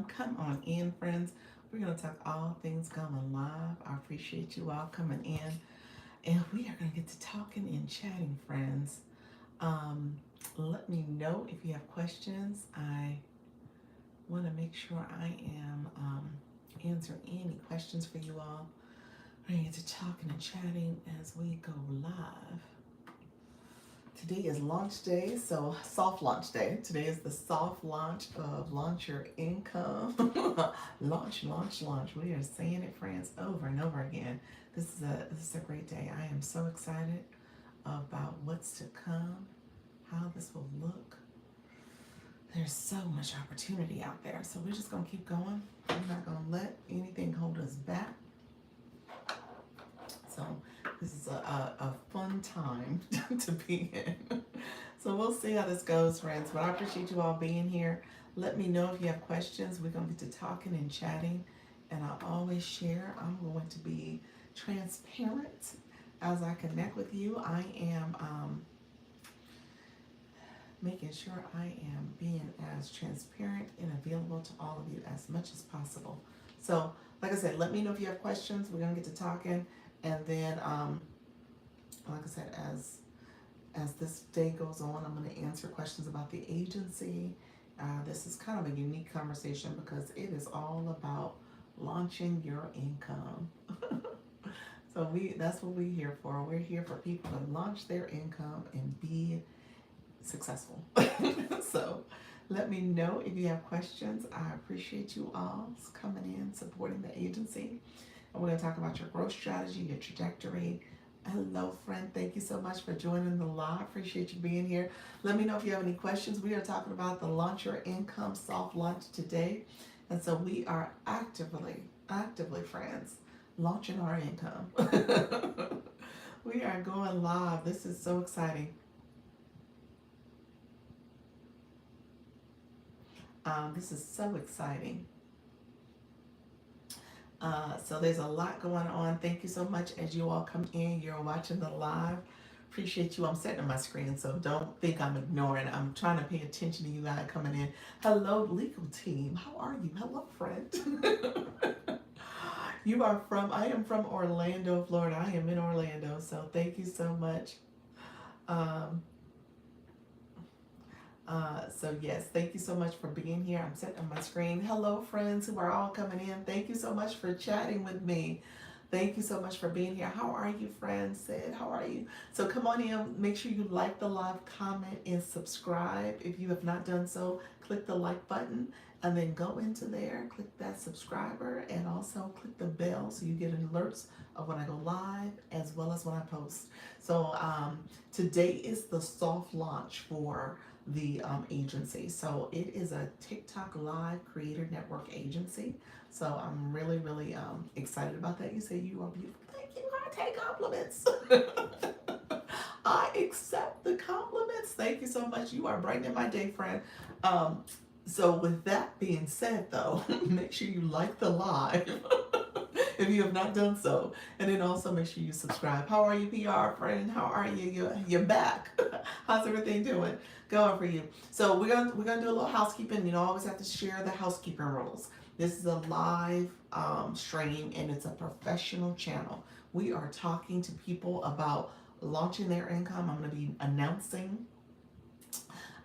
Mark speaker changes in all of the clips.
Speaker 1: Come on in, friends. We're going to talk all things going live. I appreciate you all coming in. And we are going to get to talking and chatting, friends. Um, Let me know if you have questions. I want to make sure I am answering any questions for you all. We're going to get to talking and chatting as we go live. Today is launch day, so soft launch day. Today is the soft launch of Launch Your Income. Launch, launch, launch. We are saying it, friends, over and over again. This is a great day. I am so excited about what's to come, how this will look. There's so much opportunity out there, so we're just gonna keep going. We're not gonna let anything hold us back. So this is a fun time to be in. So we'll see how this goes, friends. But I appreciate you all being here. Let me know if you have questions. We're going to get to talking and chatting. And I always share. I'm going to be transparent as I connect with you. I am making sure I am being as transparent and available to all of you as much as possible. So, like I said, let me know if you have questions. We're going to get to talking. And then, like I said, as this day goes on, I'm going to answer questions about the agency. This is kind of a unique conversation because it is all about launching your income. So that's what we're here for. We're here for people to launch their income and be successful. So let me know if you have questions. I appreciate you all coming in, supporting the agency. And we're going to talk about your growth strategy, your trajectory. Hello, friend. Thank you so much for joining the live. Appreciate you being here. Let me know if you have any questions. We are talking about the Launch Your Income soft launch today. And so we are actively, friends, launching our income. We are going live. This is so exciting. This is so exciting. So there's a lot going on. Thank you so much as you all come in. You're watching the live. Appreciate you. I'm setting up my screen, so don't think I'm ignoring. I'm trying to pay attention to you guys coming in. Hello, legal team. How are you? Hello, friend. I am from Orlando, Florida. I am in Orlando, so thank you so much. Um, so yes, thank you so much for being here. I'm setting up my screen. Hello, friends who are all coming in. Thank you so much for chatting with me. Thank you so much for being here. How are you, friends? Sid, how are you? So come on in. Make sure you like the live, comment, and subscribe. If you have not done so, click the like button and then go into there, click that subscriber, and also click the bell so you get alerts of when I go live as well as when I post. So today is the soft launch for the agency. So it is a TikTok Live Creator Network agency. So I'm really, really excited about that. You say you are beautiful. Thank you. I take compliments. I accept the compliments. Thank you so much. You are brightening my day, friend. So with that being said, though, make sure you like the live if you have not done so, and then also make sure you subscribe. How are you, PR friend? How are you? You're back. How's everything doing? Going for you. So we're gonna do a little housekeeping. You know, I always have to share the housekeeping rules. This is a live stream, and it's a professional channel. We are talking to people about launching their income. I'm going to be announcing.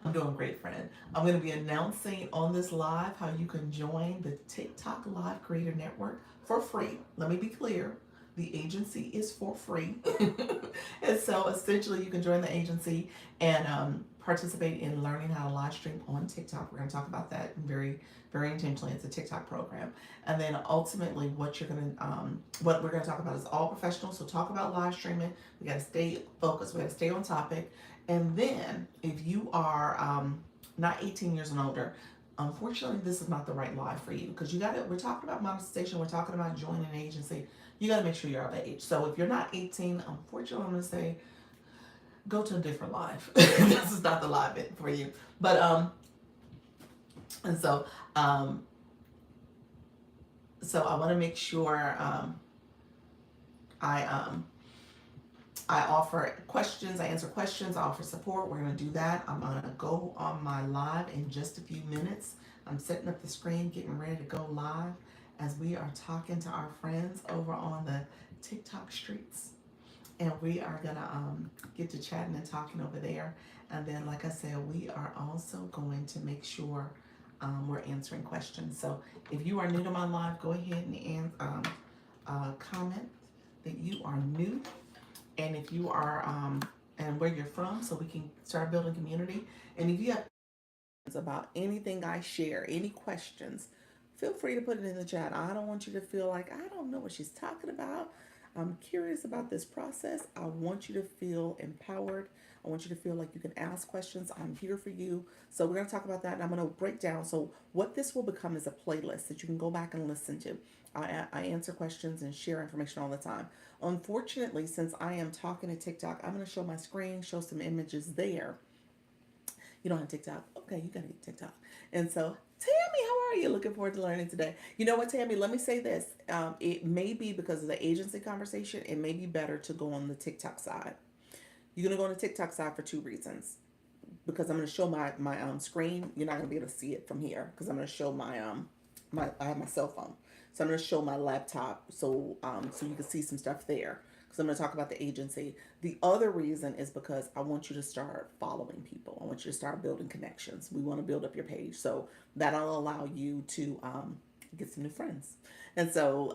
Speaker 1: I'm doing great, friend. I'm going to be announcing on this live how you can join the TikTok Live Creator Network for free. Let me be clear. The agency is for free. And so essentially you can join the agency and participate in learning how to live stream on TikTok. We're going to talk about that very, very intentionally. It's a TikTok program. And then ultimately what what we're going to talk about is all professional. So talk about live streaming. We got to stay focused. We got to stay on topic. And then if you are not 18 years and older, unfortunately, this is not the right live for you because we're talking about monetization. We're talking about joining an agency. You got to make sure you're of age. So if you're not 18, unfortunately, I'm going to say go to a different live. This is not the live bit for you. But, and so, so I want to make sure I offer questions, I answer questions, I offer support. We're going to do that. I'm going to go on my live in just a few minutes. I'm setting up the screen, getting ready to go live as we are talking to our friends over on the TikTok streets. And we are gonna get to chatting and talking over there. And then, like I said, we are also going to make sure we're answering questions. So if you are new to my live, go ahead and comment that you are new, and if you are and where you're from, so we can start building community. And if you have about anything I share, any questions, feel free to put it in the chat. I don't want you to feel like I don't know what she's talking about. I'm curious about this process. I want you to feel empowered. I want you to feel like you can ask questions. I'm here for you. So we're going to talk about that, and I'm going to break down. So what this will become is a playlist that you can go back and listen to. I answer questions and share information all the time. Unfortunately, since I am talking to TikTok, I'm going to show my screen, show some images there. You don't have TikTok? Okay, you gotta get TikTok. And so, Tammy, how are you? Looking forward to learning today. You know what, Tammy? Let me say this. It may be because of the agency conversation, it may be better to go on the TikTok side. You're gonna go on the TikTok side for two reasons. Because I'm gonna show my screen. You're not gonna be able to see it from here because I'm gonna show my I have my cell phone. So I'm gonna show my laptop so you can see some stuff there. Because I'm gonna talk about the agency. The other reason is because I want you to start following people. I want you to start building connections. We want to build up your page. So that'll allow you to get some new friends. And so,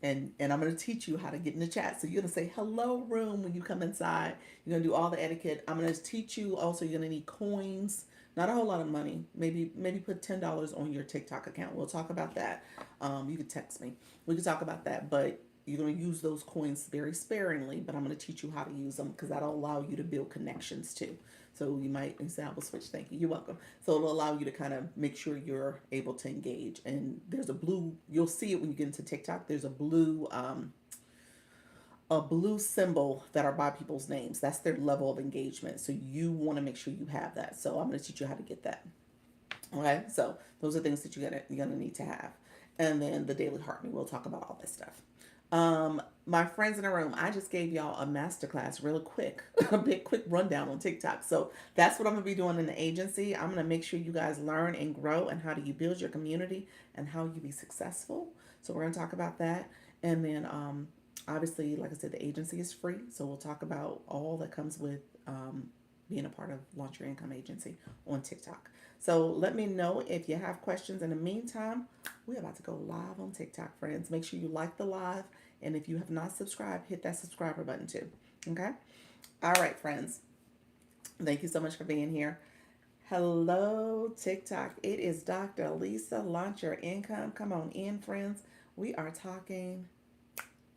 Speaker 1: and I'm going to teach you how to get in the chat. So you're going to say hello room when you come inside. You're going to do all the etiquette. I'm going to teach you also, you're going to need coins, not a whole lot of money. Maybe put $10 on your TikTok account. We'll talk about that. You can text me. We can talk about that. But you're going to use those coins very sparingly, but I'm going to teach you how to use them because that'll allow you to build connections too. So you might example switch. Thank you. You're welcome. So it'll allow you to kind of make sure you're able to engage. And there's a blue. You'll see it when you get into TikTok. There's a blue symbol that are by people's names. That's their level of engagement. So you want to make sure you have that. So I'm going to teach you how to get that. Okay. So those are things that you're gonna need to have. And then the daily heart me. We'll talk about all this stuff. My friends in the room, I just gave y'all a masterclass real quick, a big quick rundown on TikTok. So that's what I'm gonna be doing in the agency. I'm gonna make sure you guys learn and grow and how do you build your community and how you be successful. So we're gonna talk about that. And then obviously, like I said, the agency is free. So we'll talk about all that comes with being a part of Launch Your Income Agency on TikTok. So let me know if you have questions. In the meantime, we're about to go live on TikTok, friends. Make sure you like the live. And if you have not subscribed, hit that subscriber button too. Okay? All right, friends. Thank you so much for being here. Hello, TikTok. It is Dr. Lisa. Launch Your Income. Come on in, friends. We are talking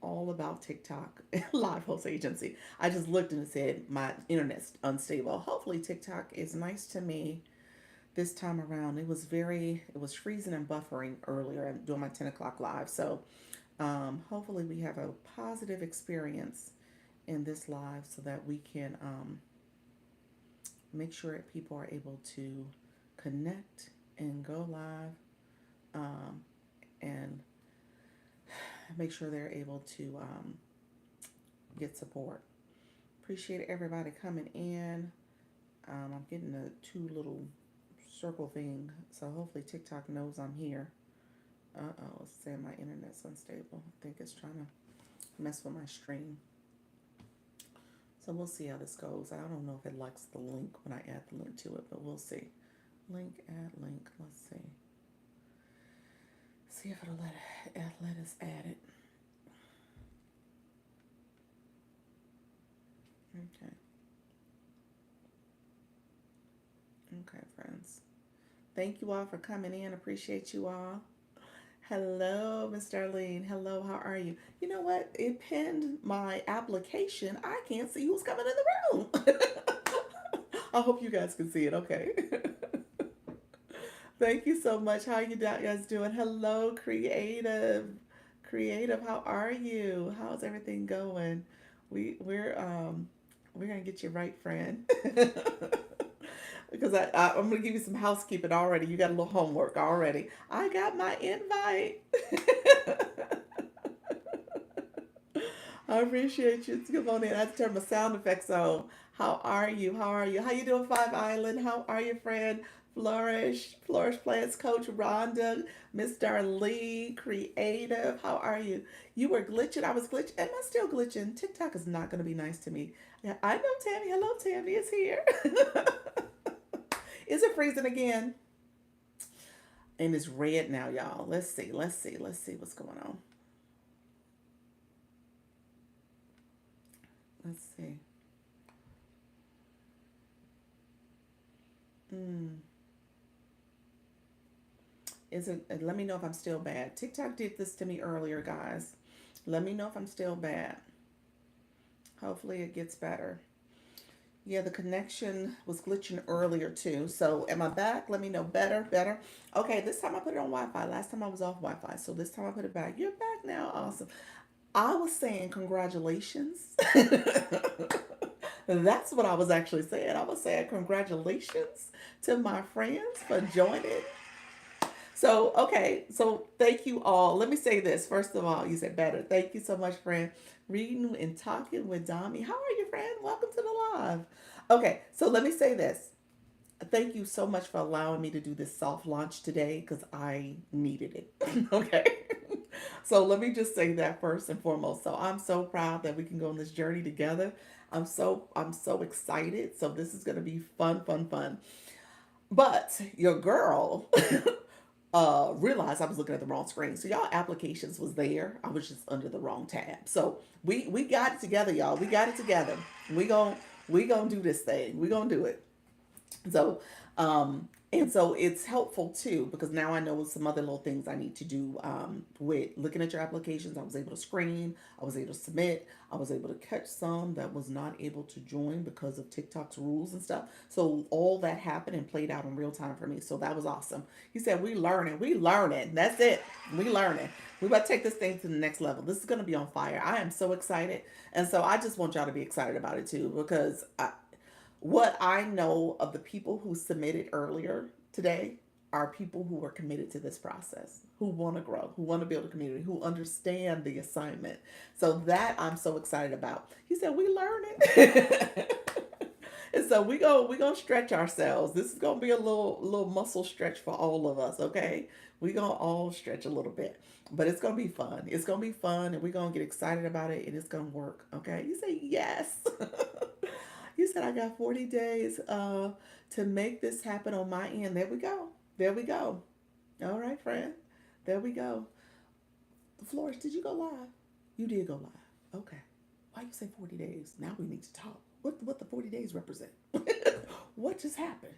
Speaker 1: all about TikTok live host agency. I just looked and it said my internet's unstable. Hopefully TikTok is nice to me this time around. It was freezing and buffering earlier doing my 10 o'clock live. So hopefully we have a positive experience in this live so that we can make sure that people are able to connect and go live and make sure they're able to get support. Appreciate everybody coming in. I'm getting a two little circle thing, so hopefully TikTok knows I'm here. It's saying my internet's unstable. I think it's trying to mess with my stream. So we'll see how this goes. I don't know if it likes the link when I add the link to it, but we'll see. Link, add link. Let's see. See if it'll let us add it. Okay. Okay, friends. Thank you all for coming in. Appreciate you all. Hello, Miss Darlene. Hello, how are you? You know what? It pinned my application. I can't see who's coming in the room. I hope you guys can see it. Okay. Thank you so much. How are you guys doing? Hello, Creative. Creative, how are you? How's everything going? We're gonna get you right, friend. Because I'm gonna give you some housekeeping already. You got a little homework already. I got my invite. I appreciate you. Come on in. I have to turn my sound effects on. How are you? How are you? How you doing, Five Island? How are you, friend? Flourish Plants Coach Rhonda, Miss Darlene, Creative. How are you? You were glitching. I was glitching. Am I still glitching? TikTok is not going to be nice to me. Yeah, I know Tammy. Hello, Tammy is here. Is it freezing again? And it's red now, y'all. Let's see. Let's see what's going on. Let's see. Mm. Is it? Let me know if I'm still bad. TikTok did this to me earlier, guys. Let me know if I'm still bad. Hopefully it gets better. Yeah, the connection was glitching earlier too. So am I back? Let me know. Better. Okay, this time I put it on Wi-Fi. Last time I was off Wi-Fi. So this time I put it back. You're back now. Awesome. I was saying congratulations. That's what I was actually saying. I was saying congratulations to my friends for joining. So, okay. So, thank you all. Let me say this. First of all, you said better. Thank you so much, friend. Reading and talking with Dami. How are you, friend? Welcome to the live. Okay. So, let me say this. Thank you so much for allowing me to do this soft launch today because I needed it. Okay. So, let me just say that first and foremost. So, I'm so proud that we can go on this journey together. I'm so excited. So, this is going to be fun. But your girl realized I was looking at the wrong screen. So y'all applications was there. I was just under the wrong tab. So we got it together, y'all. We got it together. We gon' we gonna do this thing. We gonna do it. So, and so it's helpful too because now I know some other little things I need to do with looking at your applications. I was able to screen, I was able to submit, I was able to catch some that was not able to join because of TikTok's rules and stuff. So all that happened and played out in real time for me. So that was awesome. He said, we learning. That's it. We learning. We about to take this thing to the next level. This is going to be on fire. I am so excited. And so I just want y'all to be excited about it too because what I know of the people who submitted earlier today are people who are committed to this process, who want to grow, who want to build a community, who understand the assignment. So that I'm so excited about. He said, we learning. And so we gonna stretch ourselves. This is gonna be a little muscle stretch for all of us, okay? We gonna all stretch a little bit. But it's gonna be fun. It's gonna be fun and we're gonna get excited about it and it's gonna work. Okay. You say yes. You said I got 40 days to make this happen on my end. There we go. There we go. All right, friend. There we go. Flores, did you go live? You did go live. Okay. Why you say 40 days? Now we need to talk. What the 40 days represent? What just happened?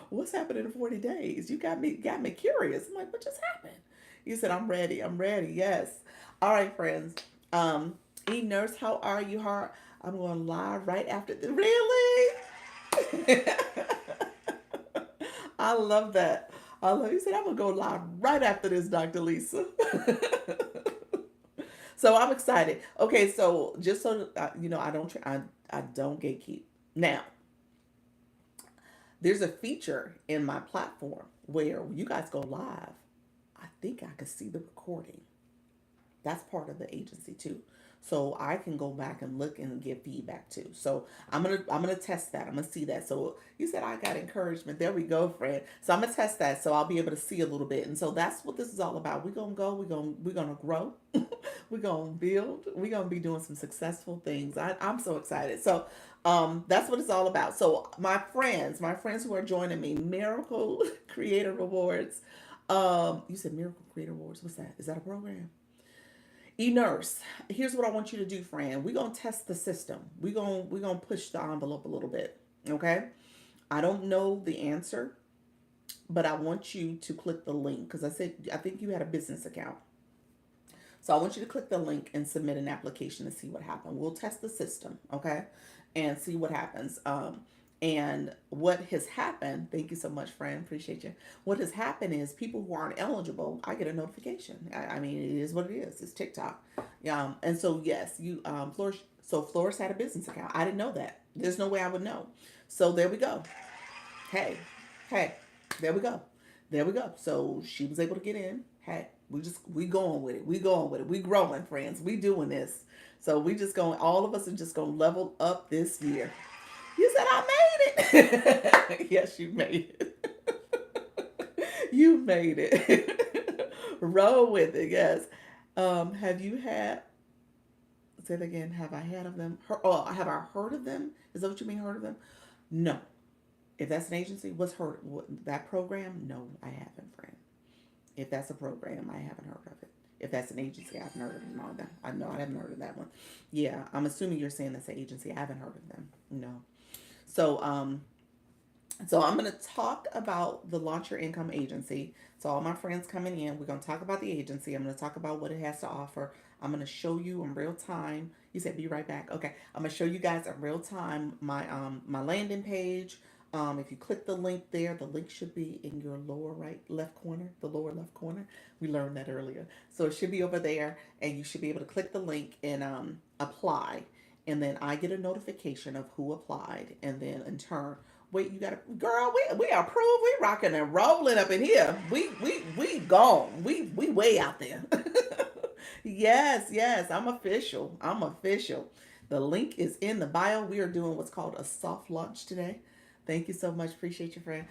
Speaker 1: What's happened in 40 days? You got me curious. I'm like, what just happened? You said I'm ready. I'm ready. Yes. All right, friends. E Nurse, how are you? I'm going live right after the really. I love that. I love you said I'm gonna go live right after this, Dr. Lisa. So I'm excited. Okay, so just so I don't gatekeep. Now, there's a feature in my platform where you guys go live. I think I can see the recording. That's part of the agency too. So I can go back and look and give feedback too. So I'm gonna test that. I'm gonna see that. So you said I got encouragement. There we go, Fred. So I'm gonna test that. So I'll be able to see a little bit. And so that's what this is all about. We're gonna go. We're gonna grow. We're gonna build. We're gonna be doing some successful things. I'm so excited. So that's what it's all about. So my friends who are joining me, Miracle Creator Rewards. You said Miracle Creator Rewards. What's that? Is that a program? E-nurse, here's what I want you to do, friend. We're gonna test the system. We're gonna push the envelope a little bit. Okay. I don't know the answer, but I want you to click the link because I think you had a business account. So I want you to click the link and submit an application to see what happens. We'll test the system, okay, and see what happens. And what has happened, thank you so much, friend. Appreciate you. What has happened is people who aren't eligible, I get a notification. I mean, it is what it is. It's TikTok. And so, yes, Flores had a business account. I didn't know that. There's no way I would know. So there we go. Hey, hey, there we go. There we go. So she was able to get in. Hey, we going with it. We going with it. We growing, friends. We doing this. So we just going, all of us are just going to level up this year. You said I made it. Yes, you made it. You made it. Roll with it. Yes. Have you had? Say it again. Have I had of them? Oh, have I heard of them? Is that what you mean? Heard of them? No. If that's an agency, what's heard that program? No, I haven't, friend. If that's a program, I haven't heard of it. If that's an agency, I haven't heard of them. That I know I haven't heard of that one. Yeah, I'm assuming you're saying that's an agency. I haven't heard of them. No. So so I'm going to talk about the Launch Your Income Agency. So all my friends coming in, we're going to talk about the agency. I'm going to talk about what it has to offer. I'm going to show you in real time. You said be right back. Okay. I'm going to show you guys in real time my landing page. If you click the link there, the link should be in your lower right left corner, the lower left corner. We learned that earlier. So it should be over there and you should be able to click the link and apply. And then I get a notification of who applied, and then in turn, wait, you gotta, girl, we approved, we rocking and rolling up in here. We gone. We way out there. Yes, yes, I'm official. I'm official. The link is in the bio. We are doing what's called a soft launch today. Thank you so much. Appreciate you, friend.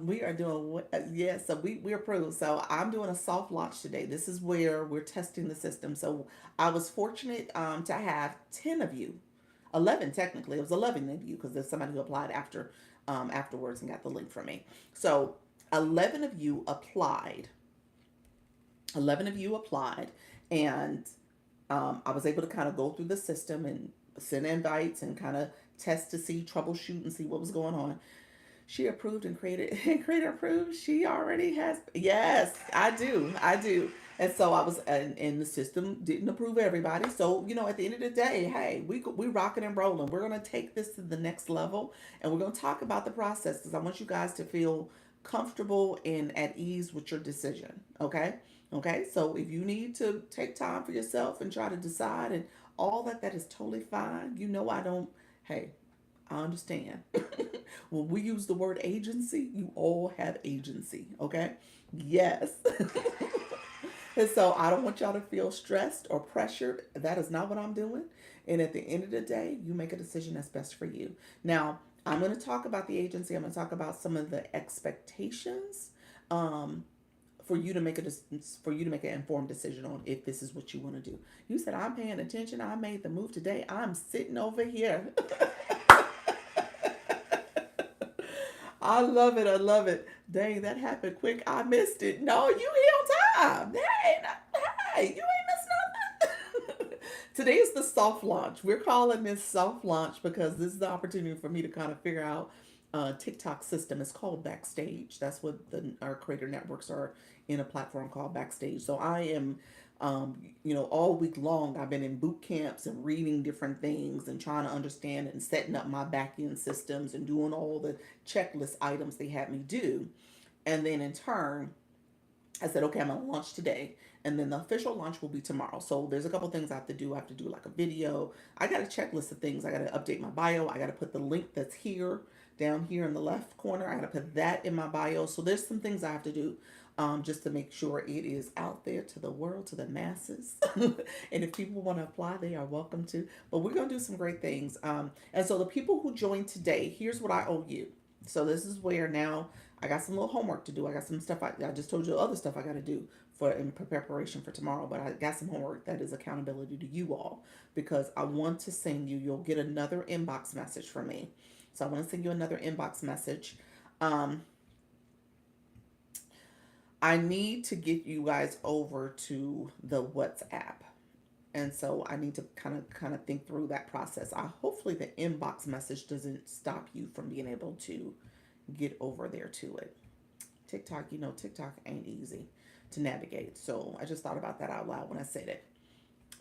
Speaker 1: We are doing, yeah, so we approved. So I'm doing a soft launch today. This is where we're testing the system. So I was fortunate to have 10 of you, 11 technically. It was 11 of you because there's somebody who applied afterwards and got the link from me. So 11 of you applied. 11 of you applied, and I was able to kind of go through the system and send invites and kind of test to see, troubleshoot, and see what was going on. She approved and created and created approved. She already has. Yes, I do. I do. And so I was, and the system didn't approve everybody. So at the end of the day, hey, we rocking and rolling. We're gonna take this to the next level, and we're gonna talk about the process because I want you guys to feel comfortable and at ease with your decision. Okay. Okay. So if you need to take time for yourself and try to decide and all that, that is totally fine. I don't. Hey, I understand. When we use the word agency, you all have agency, okay? Yes. And so I don't want y'all to feel stressed or pressured. That is not what I'm doing. And at the end of the day, you make a decision that's best for you. Now, I'm going to talk about the agency. I'm going to talk about some of the expectations um, for you to make an informed decision on if this is what you want to do. You said I'm paying attention. I made the move today. I'm sitting over here. I love it. I love it. Dang, that happened quick. I missed it. No, you healed time. Hey, you ain't missed nothing. Today is the soft launch. We're calling this soft launch because this is the opportunity for me to kind of figure out TikTok system. It's called Backstage. That's what our creator networks are in a platform called Backstage. So I am all week long I've been in boot camps and reading different things and trying to understand and setting up my back end systems and doing all the checklist items they had me do. And then in turn, I said, okay, I'm gonna launch today. And then the official launch will be tomorrow. So there's a couple things I have to do. I have to do like a video. I got a checklist of things. I got to update my bio. I got to put the link that's here, down here in the left corner. I got to put that in my bio. So there's some things I have to do just to make sure it is out there to the world, to the masses. And if people want to apply, they are welcome to. But we're going to do some great things. And so the people who joined today, here's what I owe you. So this is where now I got some little homework to do. I got some stuff I just told you other stuff I got to do for in preparation for tomorrow. But I got some homework that is accountability to you all because I want to send you. You'll get another inbox message from me. So I want to send you another inbox message. Um, I need to get you guys over to the WhatsApp. And so I need to kind of think through that process. Hopefully the inbox message doesn't stop you from being able to get over there to it. TikTok, TikTok ain't easy to navigate. So I just thought about that out loud when I said it.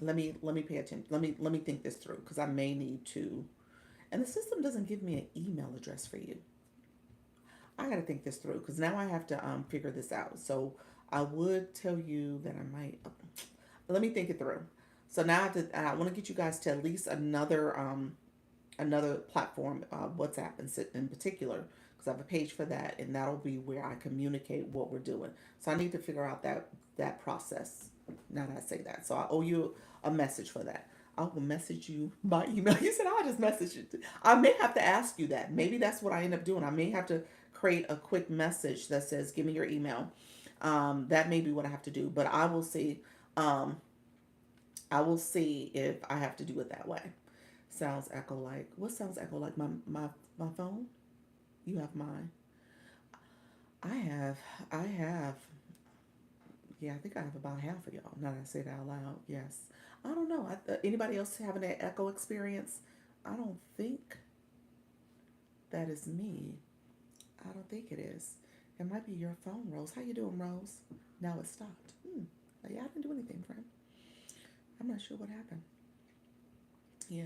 Speaker 1: Let me pay attention. Let me think this through because I may need to. And the system doesn't give me an email address for you. I got to think this through because now I have to figure this out. So I would tell you that I might. Let me think it through. So now I want to get you guys to at least another platform, WhatsApp in particular, because I have a page for that, and that'll be where I communicate what we're doing. So I need to figure out that process. Now that I say that, so I owe you a message for that. I will message you by email. He said, I'll just message you. I may have to ask you that. Maybe that's what I end up doing. I may have to create a quick message that says, give me your email. That may be what I have to do, but I will see. Um, I will see if I have to do it that way. Sounds echo like. What sounds echo like? My phone? You have mine. I have. I have. Yeah, I think I have about half of y'all. Now that I say that out loud, yes. I don't know. Anybody else having that echo experience? I don't think that is me. I don't think it is. It might be your phone, Rose. How you doing, Rose? Now it stopped. Yeah, I didn't do anything, friend. I'm not sure what happened. Yeah,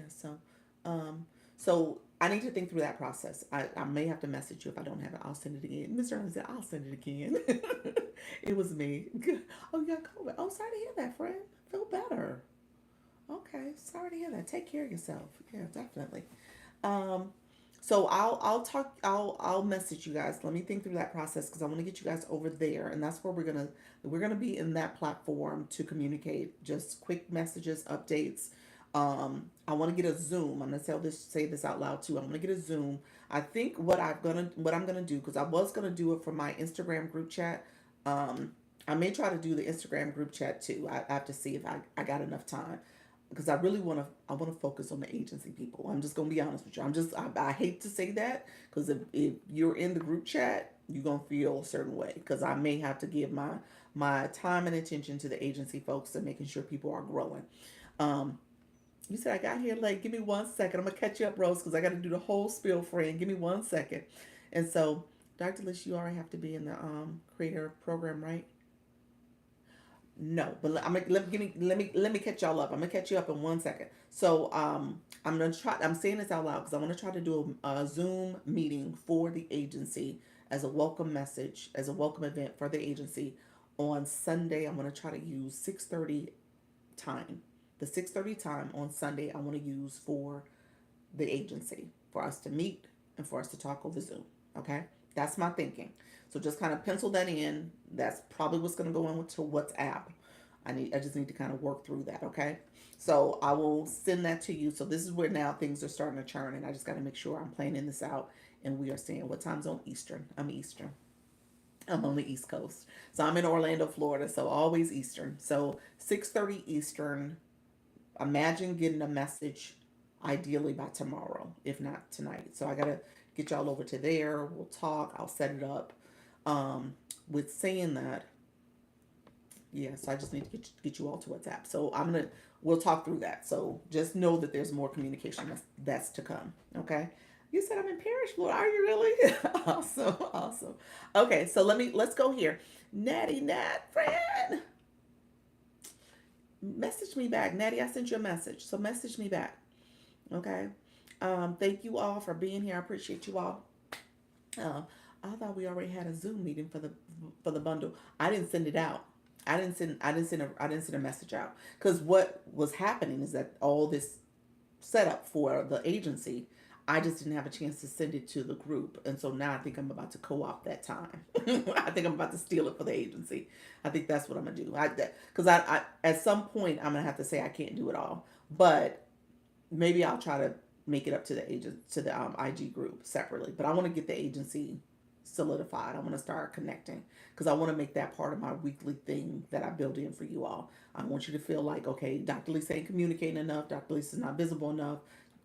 Speaker 1: um, so I need to think through that process. I may have to message you if I don't have it. I'll send it again. Mr. Ernest said, I'll send it again. It was me. Oh, you got COVID. Oh, sorry to hear that, friend. Feel better. Okay, sorry to hear that. Take care of yourself. Yeah, definitely. Um, so I'll message you guys. Let me think through that process because I want to get you guys over there, and that's where we're gonna be in that platform to communicate. Just quick messages, updates. I want to get a Zoom. I'm gonna say this out loud too. I'm gonna get a Zoom. I think what I'm gonna do because I was gonna do it for my Instagram group chat. Um, I may try to do the Instagram group chat too. I have to see if I got enough time because I want to focus on the agency people. I'm just gonna be honest with you. I hate to say that because if you're in the group chat, you're gonna feel a certain way because I may have to give my time and attention to the agency folks and making sure people are growing. Um, you said I got here late. Give me 1 second. I'm gonna catch you up, Rose, because I got to do the whole spiel, friend. Give me 1 second. And so, Dr. Lish, you already have to be in the creator program, right? No, but let me catch y'all up. I'm gonna catch you up in 1 second. So I'm gonna try. I'm saying this out loud because I want to try to do a Zoom meeting for the agency as a welcome message, as a welcome event for the agency on Sunday. I'm gonna try to use 6:30 time. The 6:30 time on Sunday I want to use for the agency for us to meet and for us to talk over Zoom. Okay, that's my thinking. So just kind of pencil that in. That's probably what's going to go into WhatsApp. I just need to kind of work through that. Okay, so I will send that to you. So this is where now things are starting to churn, and I just got to make sure I'm planning this out. And we are seeing what time zone Eastern. I'm Eastern. I'm on the East Coast, so I'm in Orlando, Florida. So always Eastern. So 6:30 Eastern. Imagine getting a message ideally by tomorrow, if not tonight. So I gotta get y'all over to there. We'll talk. I'll set it up. Um, with saying that, yeah, so I just need to get you all to WhatsApp. So we'll talk through that. So just know that there's more communication that's to come. Okay. You said I'm in Parish, Florida. Are you really? Awesome, awesome. Okay, so let's go here. Natty Nat friend. Message me back. Natty, I sent you a message. So message me back. Okay. Thank you all for being here. I appreciate you all. Uh, I thought we already had a Zoom meeting for the bundle. I didn't send it out. I didn't send a message out because what was happening is that all this setup for the agency, I just didn't have a chance to send it to the group, and so now I think I'm about to co-opt that time. I think I'm about to steal it for the agency. I think that's what I'm gonna do. Because I at some point I'm gonna have to say I can't do it all, but maybe I'll try to make it up to the agent to the IG group separately. But I want to get the agency solidified. I want to start connecting because I want to make that part of my weekly thing that I build in for you all. I want you to feel like, okay, Dr. Lisa ain't communicating enough. Dr. Lisa's not visible enough.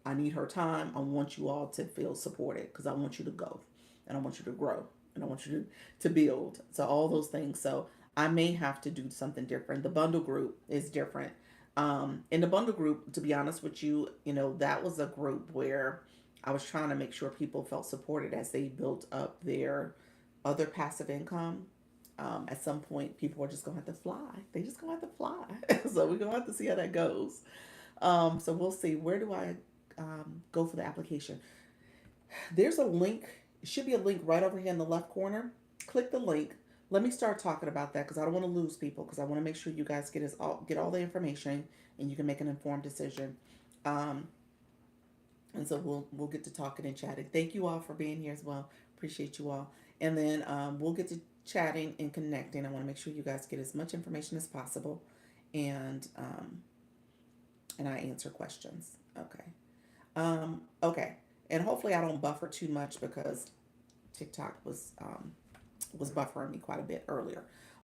Speaker 1: I need her time. I want you all to feel supported because I want you to go and I want you to grow and I want you to build. So all those things. So I may have to do something different. The bundle group is different. In the bundle group, to be honest with you, that was a group where I was trying to make sure people felt supported as they built up their other passive income. At some point, people are just gonna have to fly. They just gonna have to fly. So we're gonna have to see how that goes. So we'll see. Where do I go for the application? There's a link. It should be a link right over here in the left corner. Click the link. Let me start talking about that because I don't want to lose people because I want to make sure you guys get all the information and you can make an informed decision. Um, and so we'll get to talking and chatting. Thank you all for being here as well. Appreciate you all. And then we'll get to chatting and connecting. I want to make sure you guys get as much information as possible. And and I answer questions. Okay. Okay. And hopefully I don't buffer too much because TikTok was buffering me quite a bit earlier.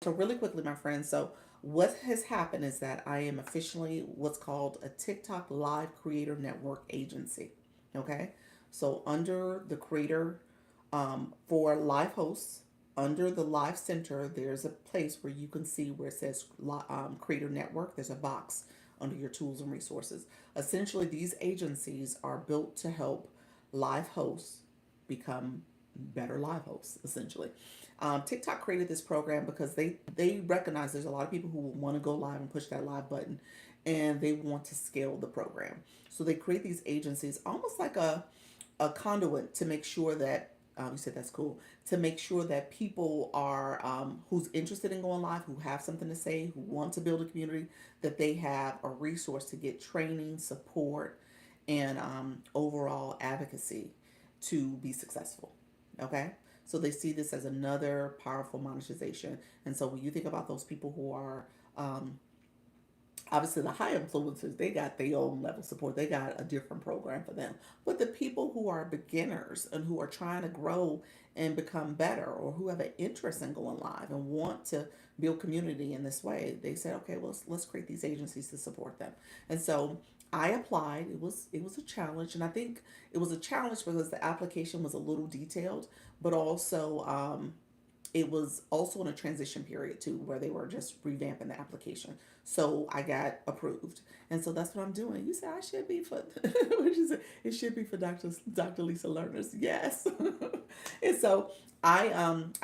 Speaker 1: So really quickly, my friends. So what has happened is that I am officially what's called a TikTok Live Creator Network agency. Okay. So under the creator for live hosts, under the live center, there's a place where you can see where it says creator network. There's a box under your tools and resources. Essentially, these agencies are built to help live hosts become better live hosts, essentially. TikTok created this program because they recognize there's a lot of people who want to go live and push that live button, and they want to scale the program. So they create these agencies almost like a conduit to make sure that you said that's cool, to make sure that people are who's interested in going live, who have something to say, who want to build a community, that they have a resource to get training, support, and overall advocacy to be successful. Okay, so they see this as another powerful monetization. And so when you think about those people who are obviously the high influencers, they got their own level of support, they got a different program for them. But the people who are beginners and who are trying to grow and become better, or who have an interest in going live and want to build community in this way, they said, okay, well, let's create these agencies to support them. And so I applied. It was a challenge, and I think it was a challenge because the application was a little detailed, but also it was also in a transition period too, where they were just revamping the application. So I got approved, and so that's what I'm doing. You said I should be for, what you say? It should be for Dr. Lisa learners. Yes, and so I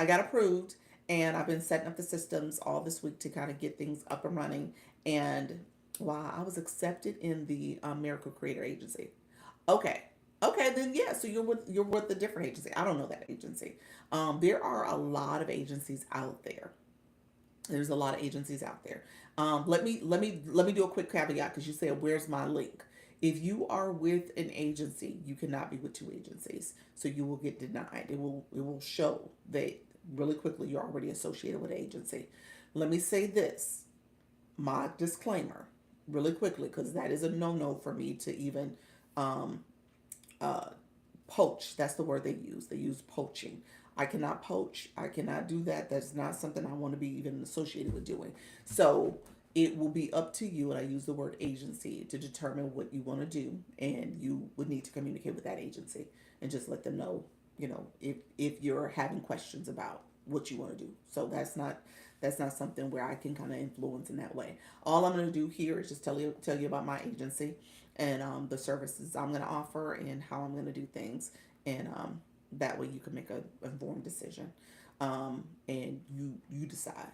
Speaker 1: got approved, and I've been setting up the systems all this week to kind of get things up and running. And wow, I was accepted in the Miracle Creator Agency. Okay. Okay, then yeah, so you're with a different agency. I don't know that agency. There are a lot of agencies out there. There's a lot of agencies out there. Let me do a quick caveat because you said where's my link. If you are with an agency, you cannot be with two agencies, so you will get denied. It will show that really quickly you're already associated with an agency. Let me say this, my disclaimer, really quickly, because that is a no-no for me to even um, uh, poach. That's the word they use. They use poaching. I cannot poach. I cannot do that. That's not something I want to be even associated with doing. So it will be up to you, and I use the word agency to determine what you want to do, and you would need to communicate with that agency and just let them know, if you're having questions about what you want to do. So that's not something where I can kind of influence in that way. All I'm going to do here is just tell you about my agency and the services I'm going to offer and how I'm going to do things, and that way you can make a informed decision, and you decide.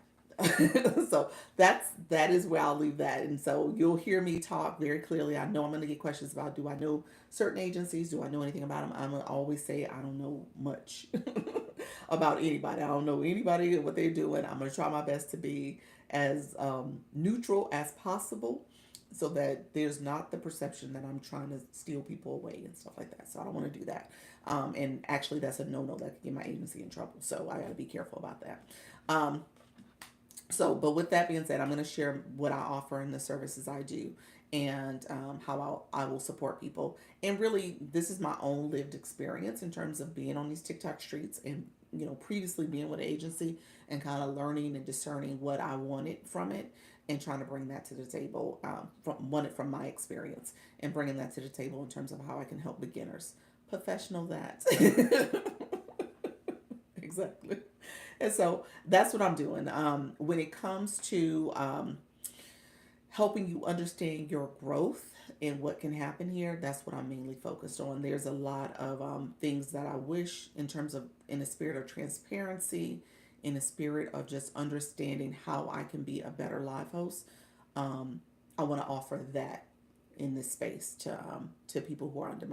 Speaker 1: So that is where I'll leave that. And so you'll hear me talk very clearly. I know I'm going to get questions about, do I know certain agencies? Do I know anything about them? I'm going to always say I don't know much about anybody. I don't know anybody and what they're doing. I'm going to try my best to be as neutral as possible, so that there's not the perception that I'm trying to steal people away and stuff like that. So I don't want to do that. And actually, that's a no-no that could get my agency in trouble. So I got to be careful about that. Um, but with that being said, I'm going to share what I offer and the services I do, and how I will support people. And really, this is my own lived experience in terms of being on these TikTok streets, and previously being with an agency, and kind of learning and discerning what I wanted from it, and trying to bring that to the table, from my experience, and bringing that to the table in terms of how I can help beginners. Professional that. Exactly. And so that's what I'm doing. When it comes to helping you understand your growth and what can happen here, that's what I'm mainly focused on. There's a lot of things that I wish, in terms of, in a spirit of transparency, in a spirit of just understanding how I can be a better live host. I want to offer that in this space to people who are under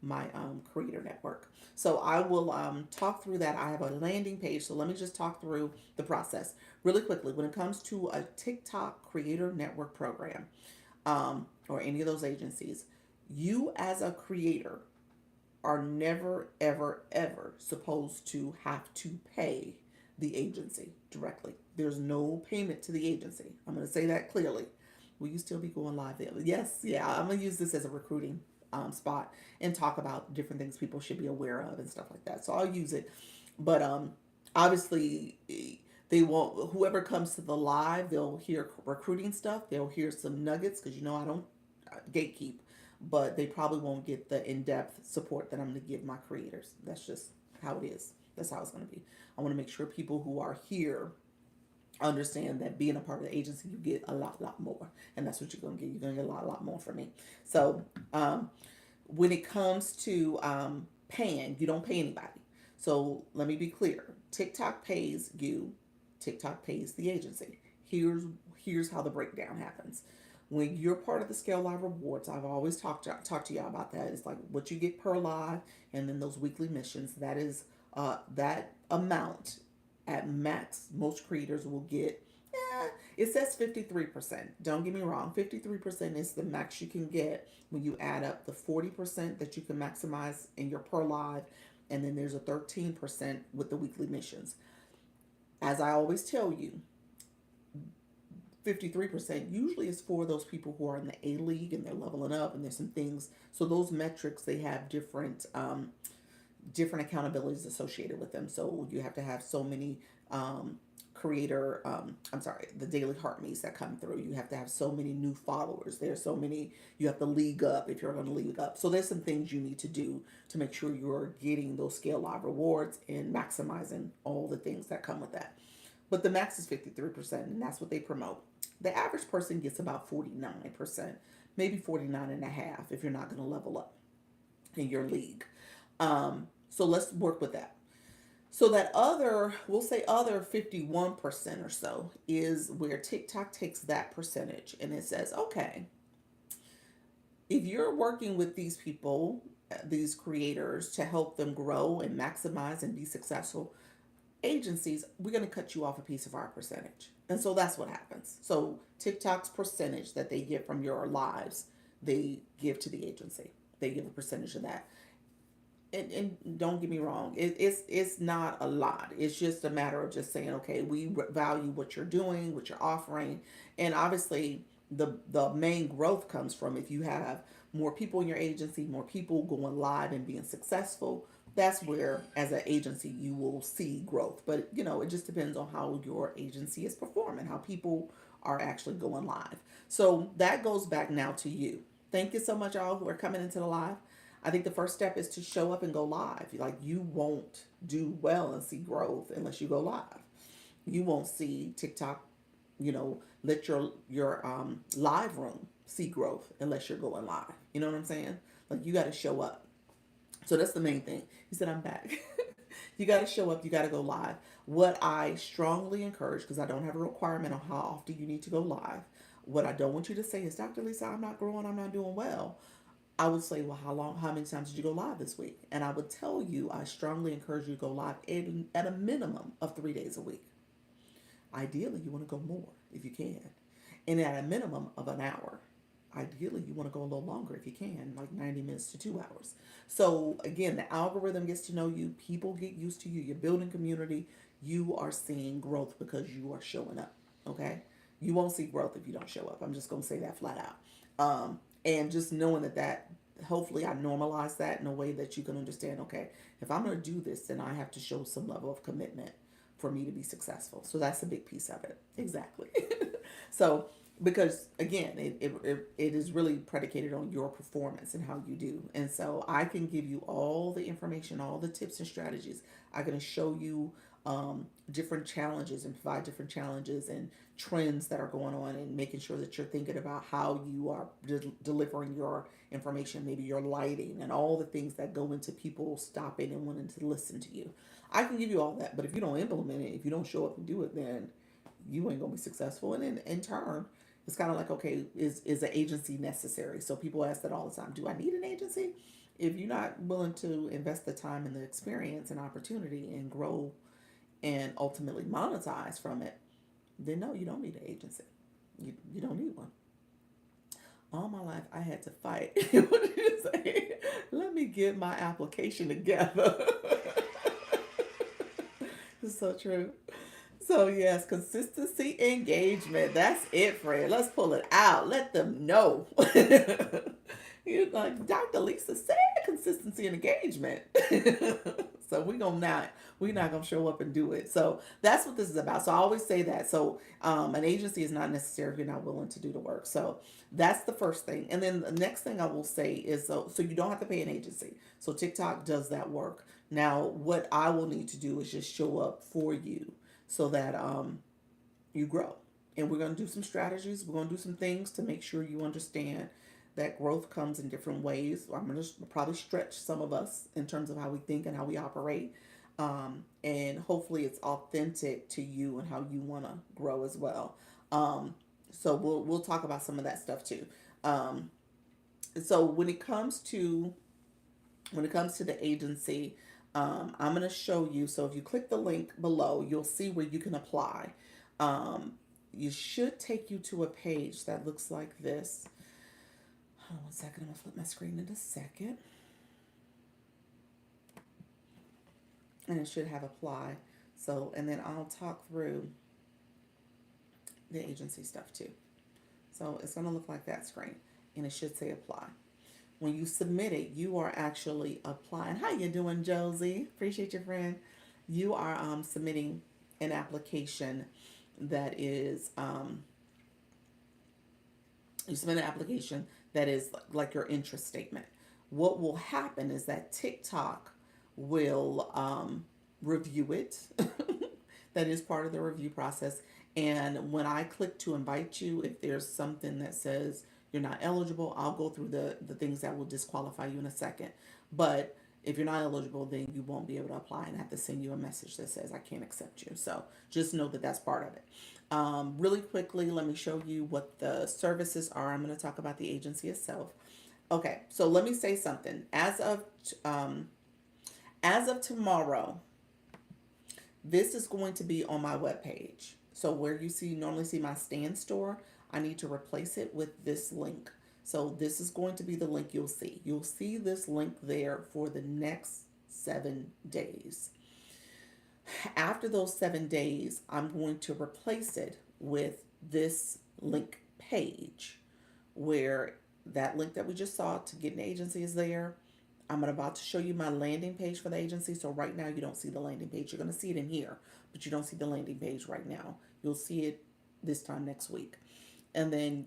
Speaker 1: my creator network. So I will talk through that. I have a landing page. So let me just talk through the process really quickly. When it comes to a TikTok creator network program, or any of those agencies, you as a creator are never, ever, ever supposed to have to pay the agency directly. There's no payment to the agency. I'm going to say that clearly. Will you still be going live there? Yes, yeah. I'm gonna use this as a recruiting spot and talk about different things people should be aware of and stuff like that. So I'll use it, but obviously they won't. Whoever comes to the live, they'll hear recruiting stuff. They'll hear some nuggets because I don't gatekeep, but they probably won't get the in-depth support that I'm going to give my creators. That's just how it is. That's how it's going to be. I want to make sure people who are here understand that being a part of the agency, you get a lot more, and that's what you're going to get. You're going to get a lot more from me. So when it comes to paying, you don't pay anybody. So let me be clear. TikTok pays you. TikTok pays the agency. Here's how the breakdown happens. When you're part of the Scale Live Rewards, I've always talked to y'all about that. It's like what you get per live, and then those weekly missions. That is that amount at max. Most creators will get. It says 53%. Don't get me wrong. 53% is the max you can get when you add up the 40% that you can maximize in your per live, and then there's a 13% with the weekly missions. As I always tell you, 53% usually is for those people who are in the A league and they're leveling up, and there's some things. So those metrics, they have different accountabilities associated with them. So you have to have so many creator the daily heart meets that come through. You have to have so many new followers. There's so many. You have to league up if you're going to league up. So there's some things you need to do to make sure you're getting those Scale Live rewards and maximizing all the things that come with that. But the max is 53%, and that's what they promote. The average person gets about 49%, maybe 49.5% if you're not going to level up in your league. So let's work with that. So that we'll say other 51% or so is where TikTok takes that percentage and it says, okay, if you're working with these people, these creators, to help them grow and maximize and be successful, agencies, we're going to cut you off a piece of our percentage. And so that's what happens. So TikTok's percentage that they get from your lives, they give to the agency. They give a percentage of that. And don't get me wrong, it's not a lot. It's just a matter of just saying, okay, we value what you're doing, what you're offering. And obviously the main growth comes from if you have more people in your agency, more people going live and being successful. That's where, as an agency, you will see growth. But, it just depends on how your agency is performing, how people are actually going live. So that goes back now to you. Thank you so much, all who are coming into the live. I think the first step is to show up and go live. Like, you won't do well and see growth unless you go live. You won't see TikTok, let your live room see growth unless you're going live. You know what I'm saying? Like, you got to show up. So that's the main thing. He said, I'm back. You got to show up. You got to go live. What I strongly encourage, because I don't have a requirement on how often you need to go live. What I don't want you to say is, Dr. Lisa, I'm not growing. I'm not doing well. I would say, well, how many times did you go live this week? And I would tell you, I strongly encourage you to go live at a minimum of 3 days a week. Ideally, you want to go more if you can. And at a minimum of an hour. Ideally, you want to go a little longer if you can, like 90 minutes to 2 hours. So again, the algorithm gets to know you. People get used to you. You're building community. You are seeing growth because you are showing up. Okay? You won't see growth if you don't show up. I'm just going to say that flat out. And just knowing that hopefully I normalize that in a way that you can understand, okay, if I'm going to do this, then I have to show some level of commitment for me to be successful. So that's a big piece of it. Exactly. So, because again, it is really predicated on your performance and how you do. And so I can give you all the information, all the tips and strategies. I'm going to show you different challenges and provide different challenges and trends that are going on, and making sure that you're thinking about how you are delivering your information, maybe your lighting and all the things that go into people stopping and wanting to listen to you. I can give you all that, but if you don't implement it, if you don't show up and do it, then you ain't gonna be successful. And in turn, it's kind of like, okay, is an agency necessary? So people ask that all the time. Do I need an agency? If you're not willing to invest the time and the experience and opportunity and grow and ultimately monetize from it, then no, you don't need an agency. You don't need one. All my life, I had to fight. What did you say? Let me get my application together. It's so true. So yes, consistency, engagement. That's it, friend. Let's pull it out. Let them know. You're like Dr. Lisa said, consistency and engagement. So we're not gonna show up and do it. So that's what this is about. So I always say that. So an agency is not necessary if you're not willing to do the work. So that's the first thing. And then the next thing I will say is so you don't have to pay an agency. So TikTok does that work. Now what I will need to do is just show up for you so that you grow. And we're going to do some strategies. We're going to do some things to make sure you understand that growth comes in different ways. I'm going to probably stretch some of us in terms of how we think and how we operate. And hopefully it's authentic to you and how you want to grow as well. So we'll talk about some of that stuff too. Um, so when it comes to the agency, I'm going to show you. So if you click the link below, you'll see where you can apply. You should take you to a page that looks like this. Hold on one second. I'm going to flip my screen in a second. And it should have apply. So, and then I'll talk through the agency stuff too. So it's going to look like that screen. And it should say apply. When you submit it, you are actually applying. How you doing, Josie? Appreciate your friend. You are submitting an application that is you submit an application that is like your interest statement. What will happen is that TikTok will review it. That is part of the review process. And when I click to invite you, if there's something that says you're not eligible, I'll go through the things that will disqualify you in a second. But if you're not eligible, then you won't be able to apply and I have to send you a message that says I can't accept you. So just know that that's part of it. Really quickly, let me show you what the services are. I'm going to talk about the agency itself. Okay, so let me say something. As of tomorrow, this is going to be on my webpage. So where you normally see my stand store, I need to replace it with this link. So this is going to be the link you'll see. You'll see this link there for the next 7 days. After those 7 days, I'm going to replace it with this link page where that link that we just saw to get an agency is there. I'm about to show you my landing page for the agency. So right now you don't see the landing page. You're going to see it in here, but you don't see the landing page right now. You'll see it this time next week. And then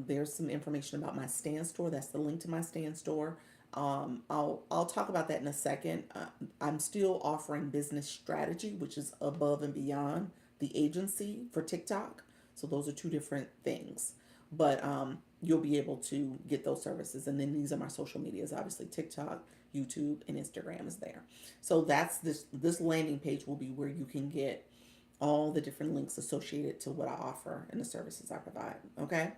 Speaker 1: there's some information about my stand store. That's the link to my stand store. I'll talk about that in a second. I'm still offering business strategy, which is above and beyond the agency for TikTok. So those are two different things. But you'll be able to get those services. And then these are my social medias, obviously TikTok, YouTube, and Instagram is there. So that's this landing page will be where you can get all the different links associated to what I offer and the services I provide. Okay.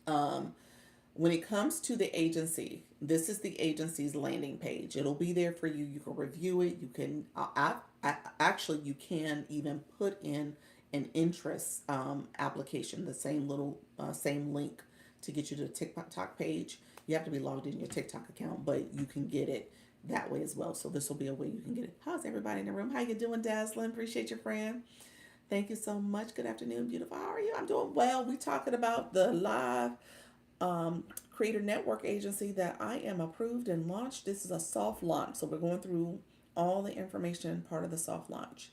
Speaker 1: When it comes to the agency, this is the agency's landing page. It'll be there for you. You can review it. You can, actually, you can even put in an interest application, the same little, same link to get you to the TikTok page. You have to be logged in your TikTok account, but you can get it that way as well. So this will be a way you can get it. How's everybody in the room? How you doing, Dazzlin? Appreciate your friend. Thank you so much. Good afternoon, beautiful. How are you? I'm doing well. We talking about the live creator network agency that I am approved and launched. This is a soft launch. So we're going through all the information part of the soft launch.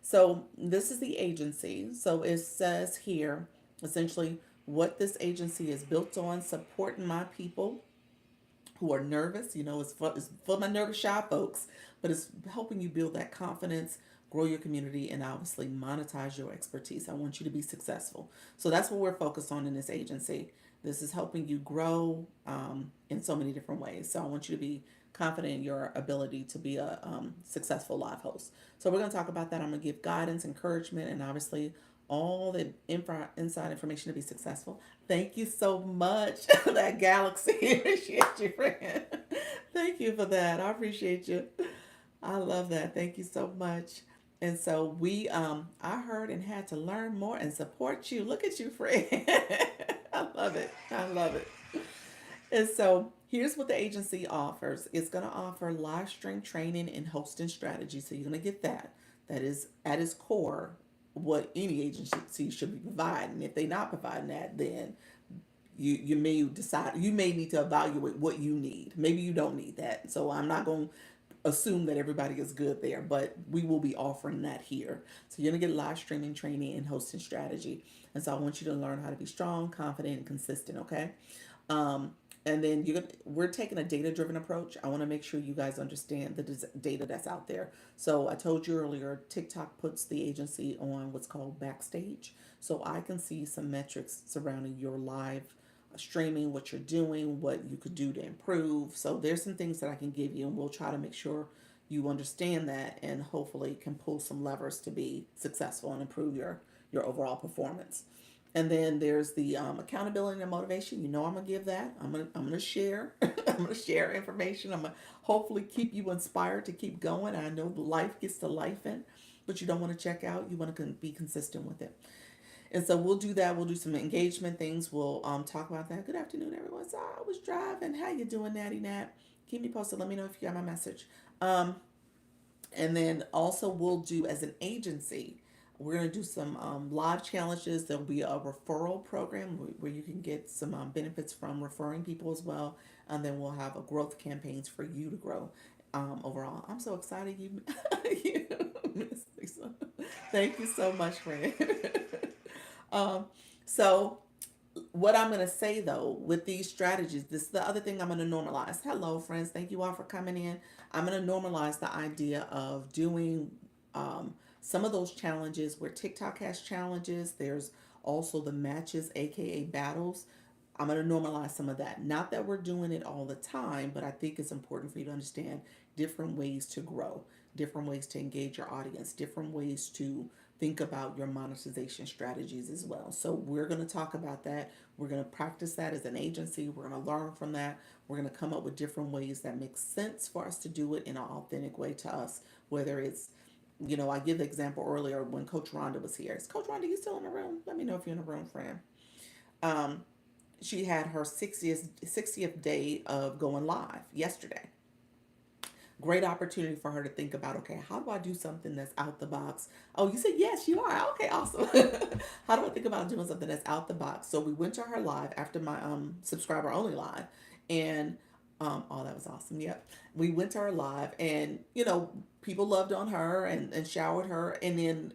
Speaker 1: So this is the agency. So it says here essentially what this agency is built on: supporting my people who are nervous. It's for my nervous shy folks, but it's helping you build that confidence, grow your community, and obviously monetize your expertise. I want you to be successful. So that's what we're focused on in this agency. This is helping you grow in so many different ways. So I want you to be confident in your ability to be a successful live host. So we're going to talk about that. I'm going to give guidance, encouragement, and obviously all the inside information to be successful. Thank you so much, that Galaxy. Appreciate you, friend. Thank you for that. I appreciate you. I love that. Thank you so much. And so I heard and had to learn more and support you. Look at you, friend. I love it. I love it. And so here's what the agency offers. It's going to offer live stream training and hosting strategy. So you're going to get that. That is at its core. what any agency should be providing. If they're not providing that, then you may decide, you may need to evaluate what you need. Maybe you don't need that. So I'm not going to assume that everybody is good there, but we will be offering that here. So you're going to get live streaming training and hosting strategy. And so I want you to learn how to be strong, confident, and consistent, okay? Um, and then we're taking a data driven approach. I want to make sure you guys understand the data that's out there. So I told you earlier, TikTok puts the agency on what's called backstage. So I can see some metrics surrounding your live streaming, what you're doing, what you could do to improve. So there's some things that I can give you, and we'll try to make sure you understand that, and hopefully can pull some levers to be successful and improve your overall performance. And then there's the accountability and motivation. You know, I'm gonna give that. I'm gonna share. I'm gonna share information. I'm gonna hopefully keep you inspired to keep going. I know life gets to life in, but you don't want to check out. You want to be consistent with it. And so we'll do that. We'll do some engagement things. We'll talk about that. Good afternoon, everyone. So I was driving. How you doing, Natty Nat? Keep me posted. Let me know if you got my message. Um, and then also we'll do as an agency, we're going to do some live challenges. There'll be a referral program where you can get some benefits from referring people as well. And then we'll have a growth campaigns for you to grow overall. I'm so excited you, you Miss Lisa. Thank you so much, friend. um, so what I'm going to say though, with these strategies, this is the other thing I'm going to normalize. Hello, friends. Thank you all for coming in. I'm going to normalize the idea of doing some of those challenges where TikTok has challenges. There's also the matches, aka battles. I'm going to normalize some of that. Not that we're doing it all the time, but I think it's important for you to understand different ways to grow, different ways to engage your audience, different ways to think about your monetization strategies as well. So we're going to talk about that. We're going to practice that as an agency. We're going to learn from that. We're going to come up with different ways that make sense for us to do it in an authentic way to us, whether it's, you know, I give the example earlier when Coach Rhonda was here. Is Coach Rhonda, you still in the room? Let me know if you're in the room, friend. Um, she had her 60th day of going live yesterday. Great opportunity for her to think about, okay, how do I do something that's out the box? Oh, you said yes, you are. Okay, awesome. How do I think about doing something that's out the box? So we went to her live after my subscriber only live, and oh, that was awesome. Yep, we went to her live, and you know, people loved on her and showered her, and then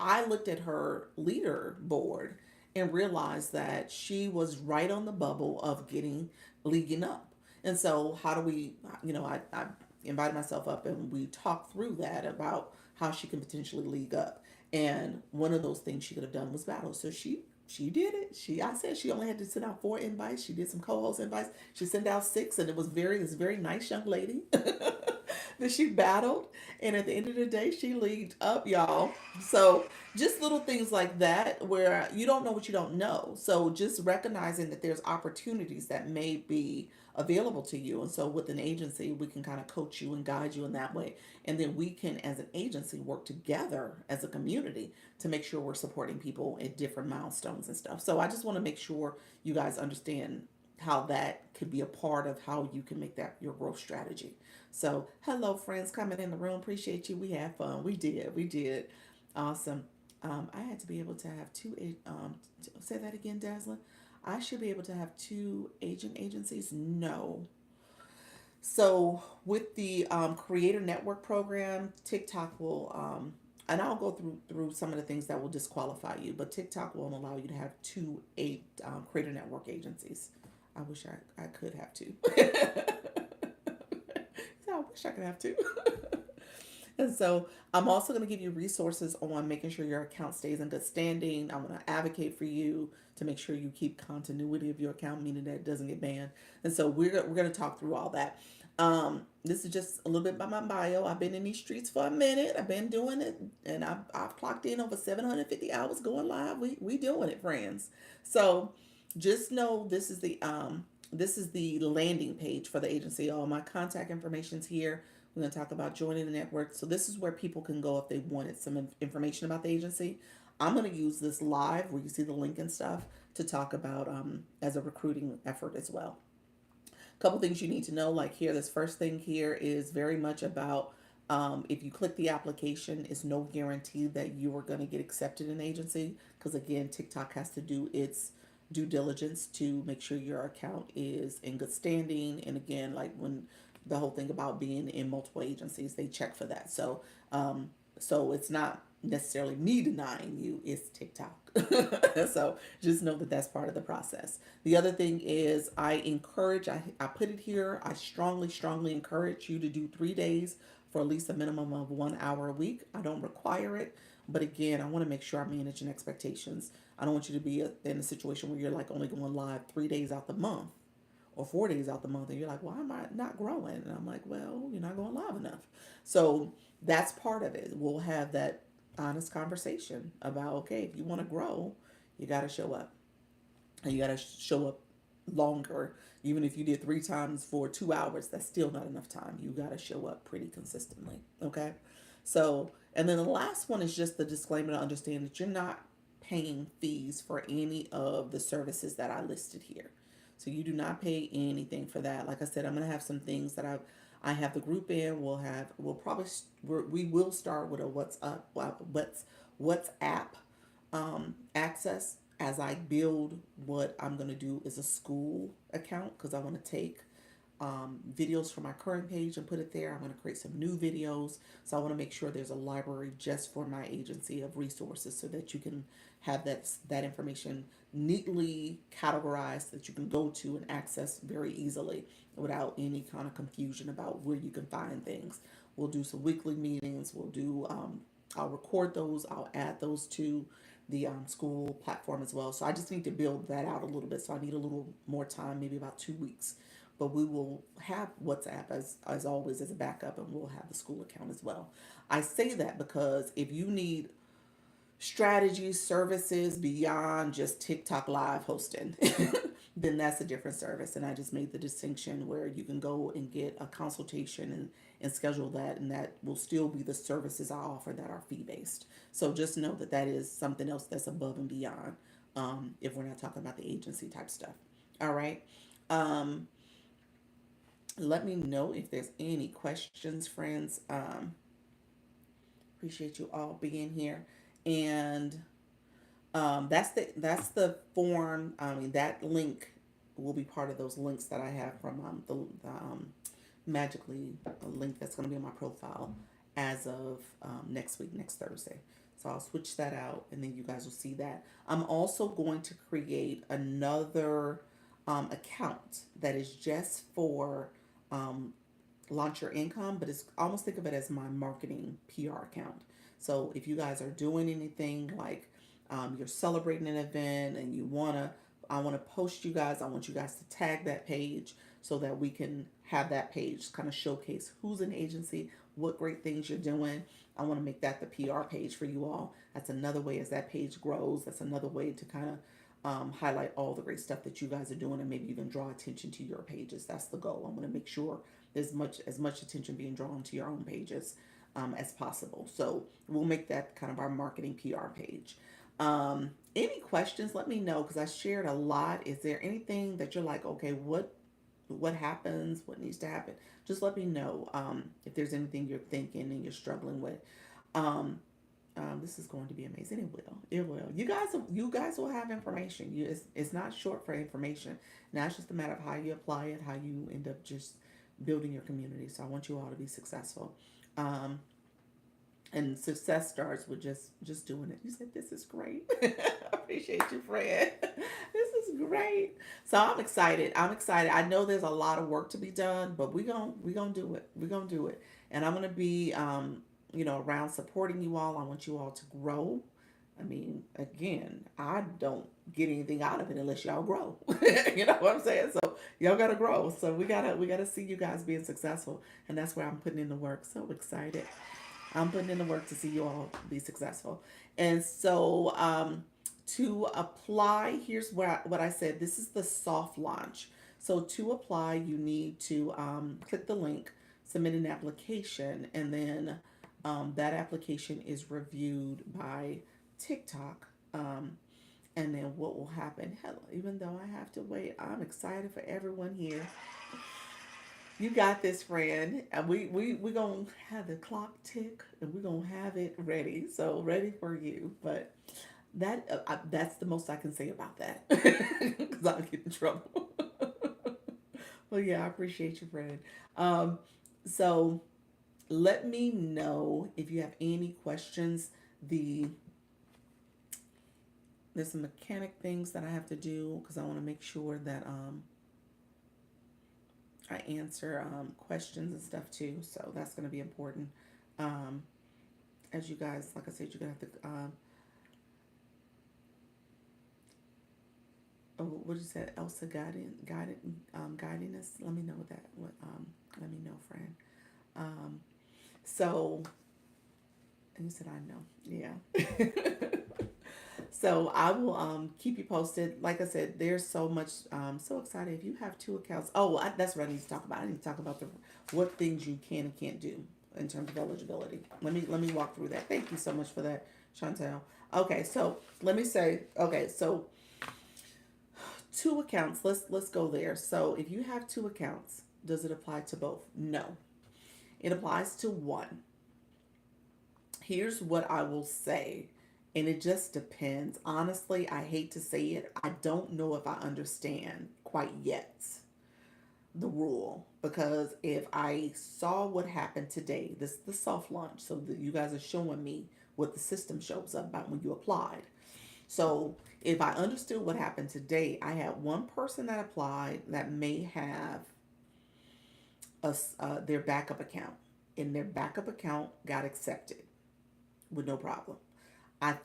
Speaker 1: I looked at her leaderboard and realized that she was right on the bubble of getting leaguing up. And so, how do we, you know, I invited myself up and we talked through that about how she can potentially league up. And one of those things she could have done was battle. So she did it. I said she only had to send out 4 invites. She did some co-host invites. She sent out 6, and it was this very nice young lady that she battled. And at the end of the day, she leagued up, y'all. So just little things like that where you don't know what you don't know. So just recognizing that there's opportunities that may be available to you. And so with an agency, we can kind of coach you and guide you in that way. And then we can, as an agency, work together as a community to make sure we're supporting people at different milestones and stuff. So I just want to make sure you guys understand how that could be a part of how you can make that your growth strategy. So hello, friends coming in the room. Appreciate you. We had fun. We did. We did. Awesome. I had to be able to have two. Say that again, Dazzler. I should be able to have 2 agencies. No. So with the Creator Network program, TikTok will, and I'll go through some of the things that will disqualify you, but TikTok won't allow you to have 2 Creator Network agencies. I wish I could have 2. I wish I could have 2. And so I'm also going to give you resources on making sure your account stays in good standing. I'm going to advocate for you to make sure you keep continuity of your account, meaning that it doesn't get banned. And so we're going to talk through all that. This is just a little bit about my bio. I've been in these streets for a minute. I've been doing it, and I've clocked in over 750 hours going live. We doing it, friends. So just know this is the landing page for the agency. All my contact information's here. We're going to talk about joining the network. So this is where people can go if they wanted some information about the agency. I'm going to use this live where you see the link and stuff to talk about as a recruiting effort as well. A couple things you need to know, like here, this first thing here is very much about If you click the application, it's no guarantee that you are going to get accepted in agency, because again, TikTok has to do its due diligence to make sure your account is in good standing. And again, like when the whole thing about being in multiple agencies, they check for that. So it's not necessarily me denying you, it's TikTok. So just know that that's part of the process. The other thing is I put it here, I strongly encourage you to do 3 days for at least a minimum of 1 hour a week. I don't require it, but again, I want to make sure I'm managing expectations. I don't want you to be in a situation where you're like only going live 3 days out the month or 4 days out the month, and you're like, why am I not growing? And I'm like, well, you're not going live enough. So that's part of it. We'll have that honest conversation about, okay, if you want to grow, you got to show up, and you got to show up longer. Even if you did 3 times for 2 hours, that's still not enough time. You got to show up pretty consistently. Okay. So, and then the last one is just the disclaimer to understand that you're not paying fees for any of the services that I listed here. So you do not pay anything for that. Like I said, I'm going to have some things that I have the group in. We will start with a WhatsApp access, as I build. What I'm going to do is a school account, because I want to take videos from my current page and put it there. I'm going to create some new videos. So I want to make sure there's a library just for my agency of resources, so that you can have that information neatly categorized, that you can go to and access very easily without any kind of confusion about where you can find things. We'll do some weekly meetings. I'll record those. I'll add those to the school platform as well. So I just need to build that out a little bit. So I need a little more time, maybe about 2 weeks. But we will have WhatsApp as always as a backup, and we'll have the school account as well. I say that because if you need strategies, services beyond just TikTok live hosting, then that's a different service. And I just made the distinction where you can go and get a consultation and schedule that, and that will still be the services I offer that are fee based. So just know that that is something else that's above and beyond, if we're not talking about the agency type stuff. All right. Um, Let me know if there's any questions, friends. Appreciate you all being here. And that's the form. I mean, that link will be part of those links that I have from the magically a link that's going to be in my profile as of next week, next Thursday. So I'll switch that out, and then you guys will see that. I'm also going to create another account that is just for um, launch your income, but it's almost, think of it as my marketing PR account. So if you guys are doing anything like you're celebrating an event and I want to post you guys, I want you guys to tag that page so that we can have that page kind of showcase who's an agency, what great things you're doing. I want to make that the PR page for you all. That's another way, as that page grows, that's another way to kind of highlight all the great stuff that you guys are doing, and maybe even draw attention to your pages. That's the goal. I'm going to make sure there's as much attention being drawn to your own pages as possible. So we'll make that kind of our marketing PR page. Any questions? Let me know, because I shared a lot. Is there anything that you're like, okay, what happens? What needs to happen? Just let me know if there's anything you're thinking and you're struggling with. Um, this is going to be amazing. It will. It will. You guys will have information. It's not short for information. Now it's just a matter of how you apply it, how you end up just building your community. So I want you all to be successful. Um, and success starts with just doing it. You said this is great. I appreciate you, Fred. This is great. So I'm excited. I'm excited. I know there's a lot of work to be done, but we gonna do it. We're gonna do it. And I'm gonna be around supporting you all. I want you all to grow. I mean, again, I don't get anything out of it unless y'all grow. You know what I'm saying? So y'all gotta grow. So we gotta see you guys being successful, and that's where I'm putting in the work. So excited. I'm putting in the work to see you all be successful. And so to apply, here's what I said. This is the soft launch. So to apply, you need to click the link, submit an application, and then that application is reviewed by TikTok. And then what will happen? Hello, even though I have to wait, I'm excited for everyone here. You got this, friend. And we gonna have the clock tick, and we gonna have it ready. So ready for you. But that's the most I can say about that, because I'll get in trouble. Well, yeah, I appreciate you, friend. Um, so let me know if you have any questions. The There's some mechanic things that I have to do because I want to make sure that I answer questions and stuff too. So that's going to be important. Um, as you guys, like I said, you're gonna have to. Oh, what you said, Elsa guiding us. Let me know what that. What let me know, friend. Um, so and you said I know. Yeah. So I will keep you posted. Like I said, there's so much. So excited if you have two accounts. Oh, that's what I need to talk about. I need to talk about the what things you can and can't do in terms of eligibility. Let me walk through that. Thank you so much for that, Chantel. Okay, so let me say. Okay, so two accounts. Let's go there. So if you have two accounts, does it apply to both? No, it applies to one. Here's what I will say, and it just depends. Honestly, I hate to say it. I don't know if I understand quite yet the rule, because if I saw what happened today, this is the soft launch, so that you guys are showing me what the system shows up about when you applied. So if I understood what happened today, I had one person that applied that may have their backup account, and their backup account got accepted with no problem. I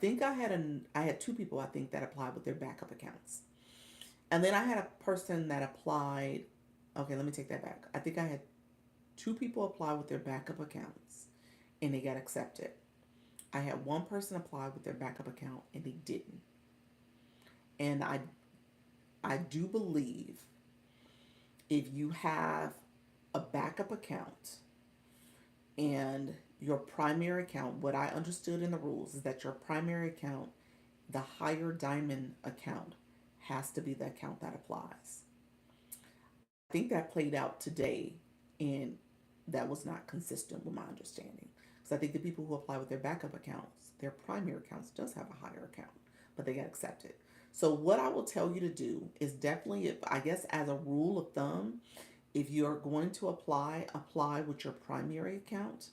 Speaker 1: had two people I think that applied with their backup accounts. And then I had a person that applied. Okay, let me take that back. I think I had two people apply with their backup accounts and they got accepted. I had one person apply with their backup account and they didn't. And I do believe if you have a backup account and your primary account, what I understood in the rules is that your primary account, the higher diamond account, has to be the account that applies. I think that played out today, and that was not consistent with my understanding. Because I think the people who apply with their backup accounts, their primary accounts does have a higher account, but they got accepted. So what I will tell you to do is definitely, if I guess as a rule of thumb, if you're going to apply with your primary account.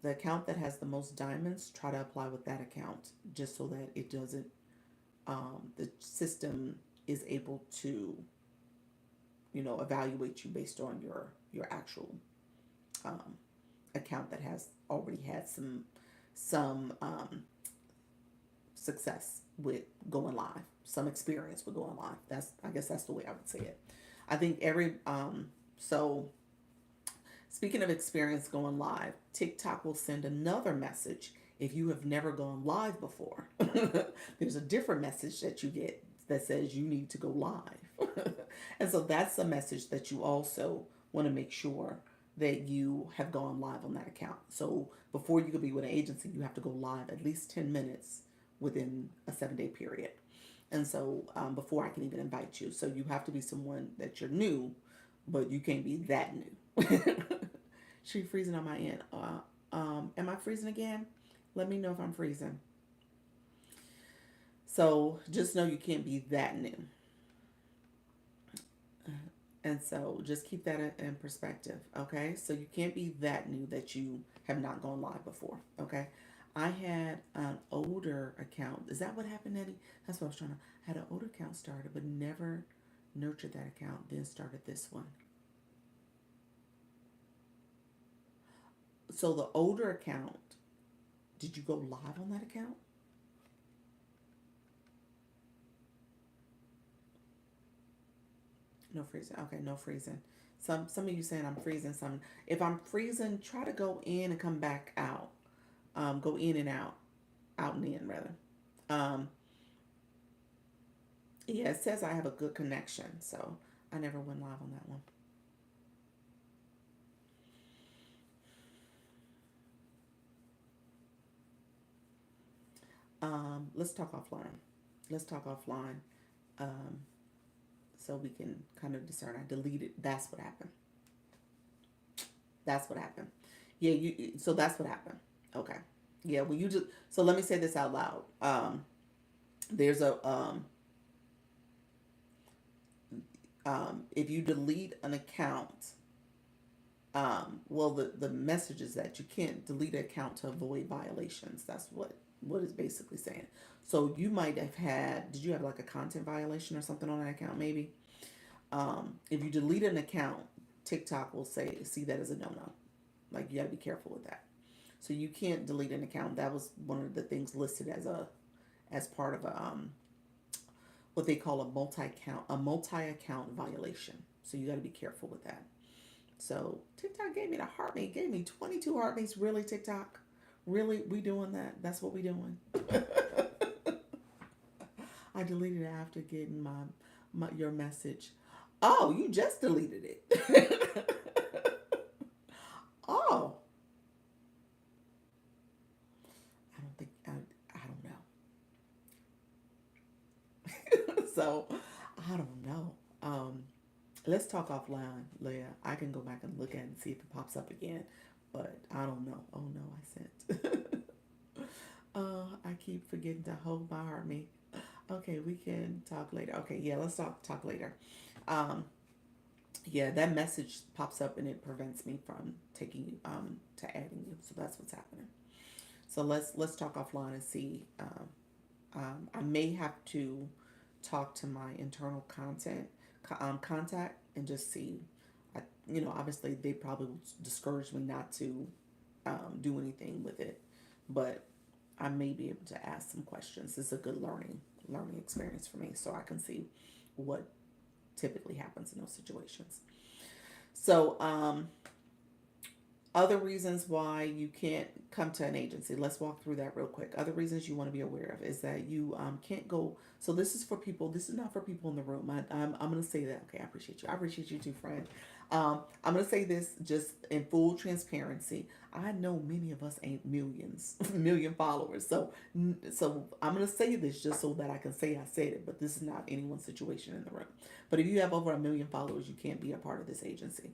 Speaker 1: The account that has the most diamonds, try to apply with that account, just so that it doesn't, the system is able to, evaluate you based on your actual um, account that has already had some success with going live, some experience with going live. I guess that's the way I would say it. I think so speaking of experience going live, TikTok will send another message if you have never gone live before. There's a different message that you get that says you need to go live. And so that's a message that you also want to make sure that you have gone live on that account. So before you can be with an agency, you have to go live at least 10 minutes within a 7-day period. And so before I can even invite you. So you have to be someone that you're new, but you can't be that new. She freezing on my end. Am I freezing again? Let me know if I'm freezing. So just know you can't be that new. And so just keep that in perspective, okay? So you can't be that new that you have not gone live before, okay? I had an older account. Is that what happened, Eddie? That's what I was trying to. I had an older account started, but never nurtured that account, then started this one. So the older account, did you go live on that account? No freezing. Okay, no freezing. Some of you saying I'm freezing. Some if I'm freezing, try to go in and come back out. Go in and out and in rather. Um, yeah, it says I have a good connection, so I never went live on that one. Let's talk offline. Let's talk offline. Um, so we can kind of discern. I deleted. That's what happened. That's what happened. Yeah, so that's what happened. Okay. Yeah, well you just so let me say this out loud. There's a if you delete an account, well the message is that you can't delete an account to avoid violations. That's what it's basically saying. So you might have had, did you have like a content violation or something on that account maybe? If you delete an account, TikTok will say see that as a no-no. Like you got to be careful with that. So you can't delete an account. That was one of the things listed as part of a what they call a multi-account violation. So you got to be careful with that. So TikTok gave me the heartbeat, gave me 22 heartbeats. Really, TikTok? Really? We doing that? That's what we doing. I deleted it after getting my your message. Oh, you just deleted it. Oh, I don't know. So I don't know. Let's talk offline, Leah. I can go back and look at it and see if it pops up again. But I don't know. Oh no, I sent. I keep forgetting to hold my heart me. Okay, we can talk later. Okay, yeah, let's talk later. Um, yeah, that message pops up and it prevents me from taking you to adding you. So that's what's happening. So let's talk offline and see. I may have to talk to my internal contact and just see. I, obviously they probably will discourage me not to do anything with it, but I may be able to ask some questions. It's a good learning experience for me, so I can see what typically happens in those situations. So, other reasons why you can't come to an agency. Let's walk through that real quick. Other reasons you want to be aware of is that you can't go. So this is for people. This is not for people in the room. I'm going to say that. Okay, I appreciate you. I appreciate you too, friend. I'm going to say this just in full transparency. I know many of us ain't millions, million followers. So I'm going to say this just so that I can say I said it. But this is not anyone's situation in the room. But if you have over 1 million followers, you can't be a part of this agency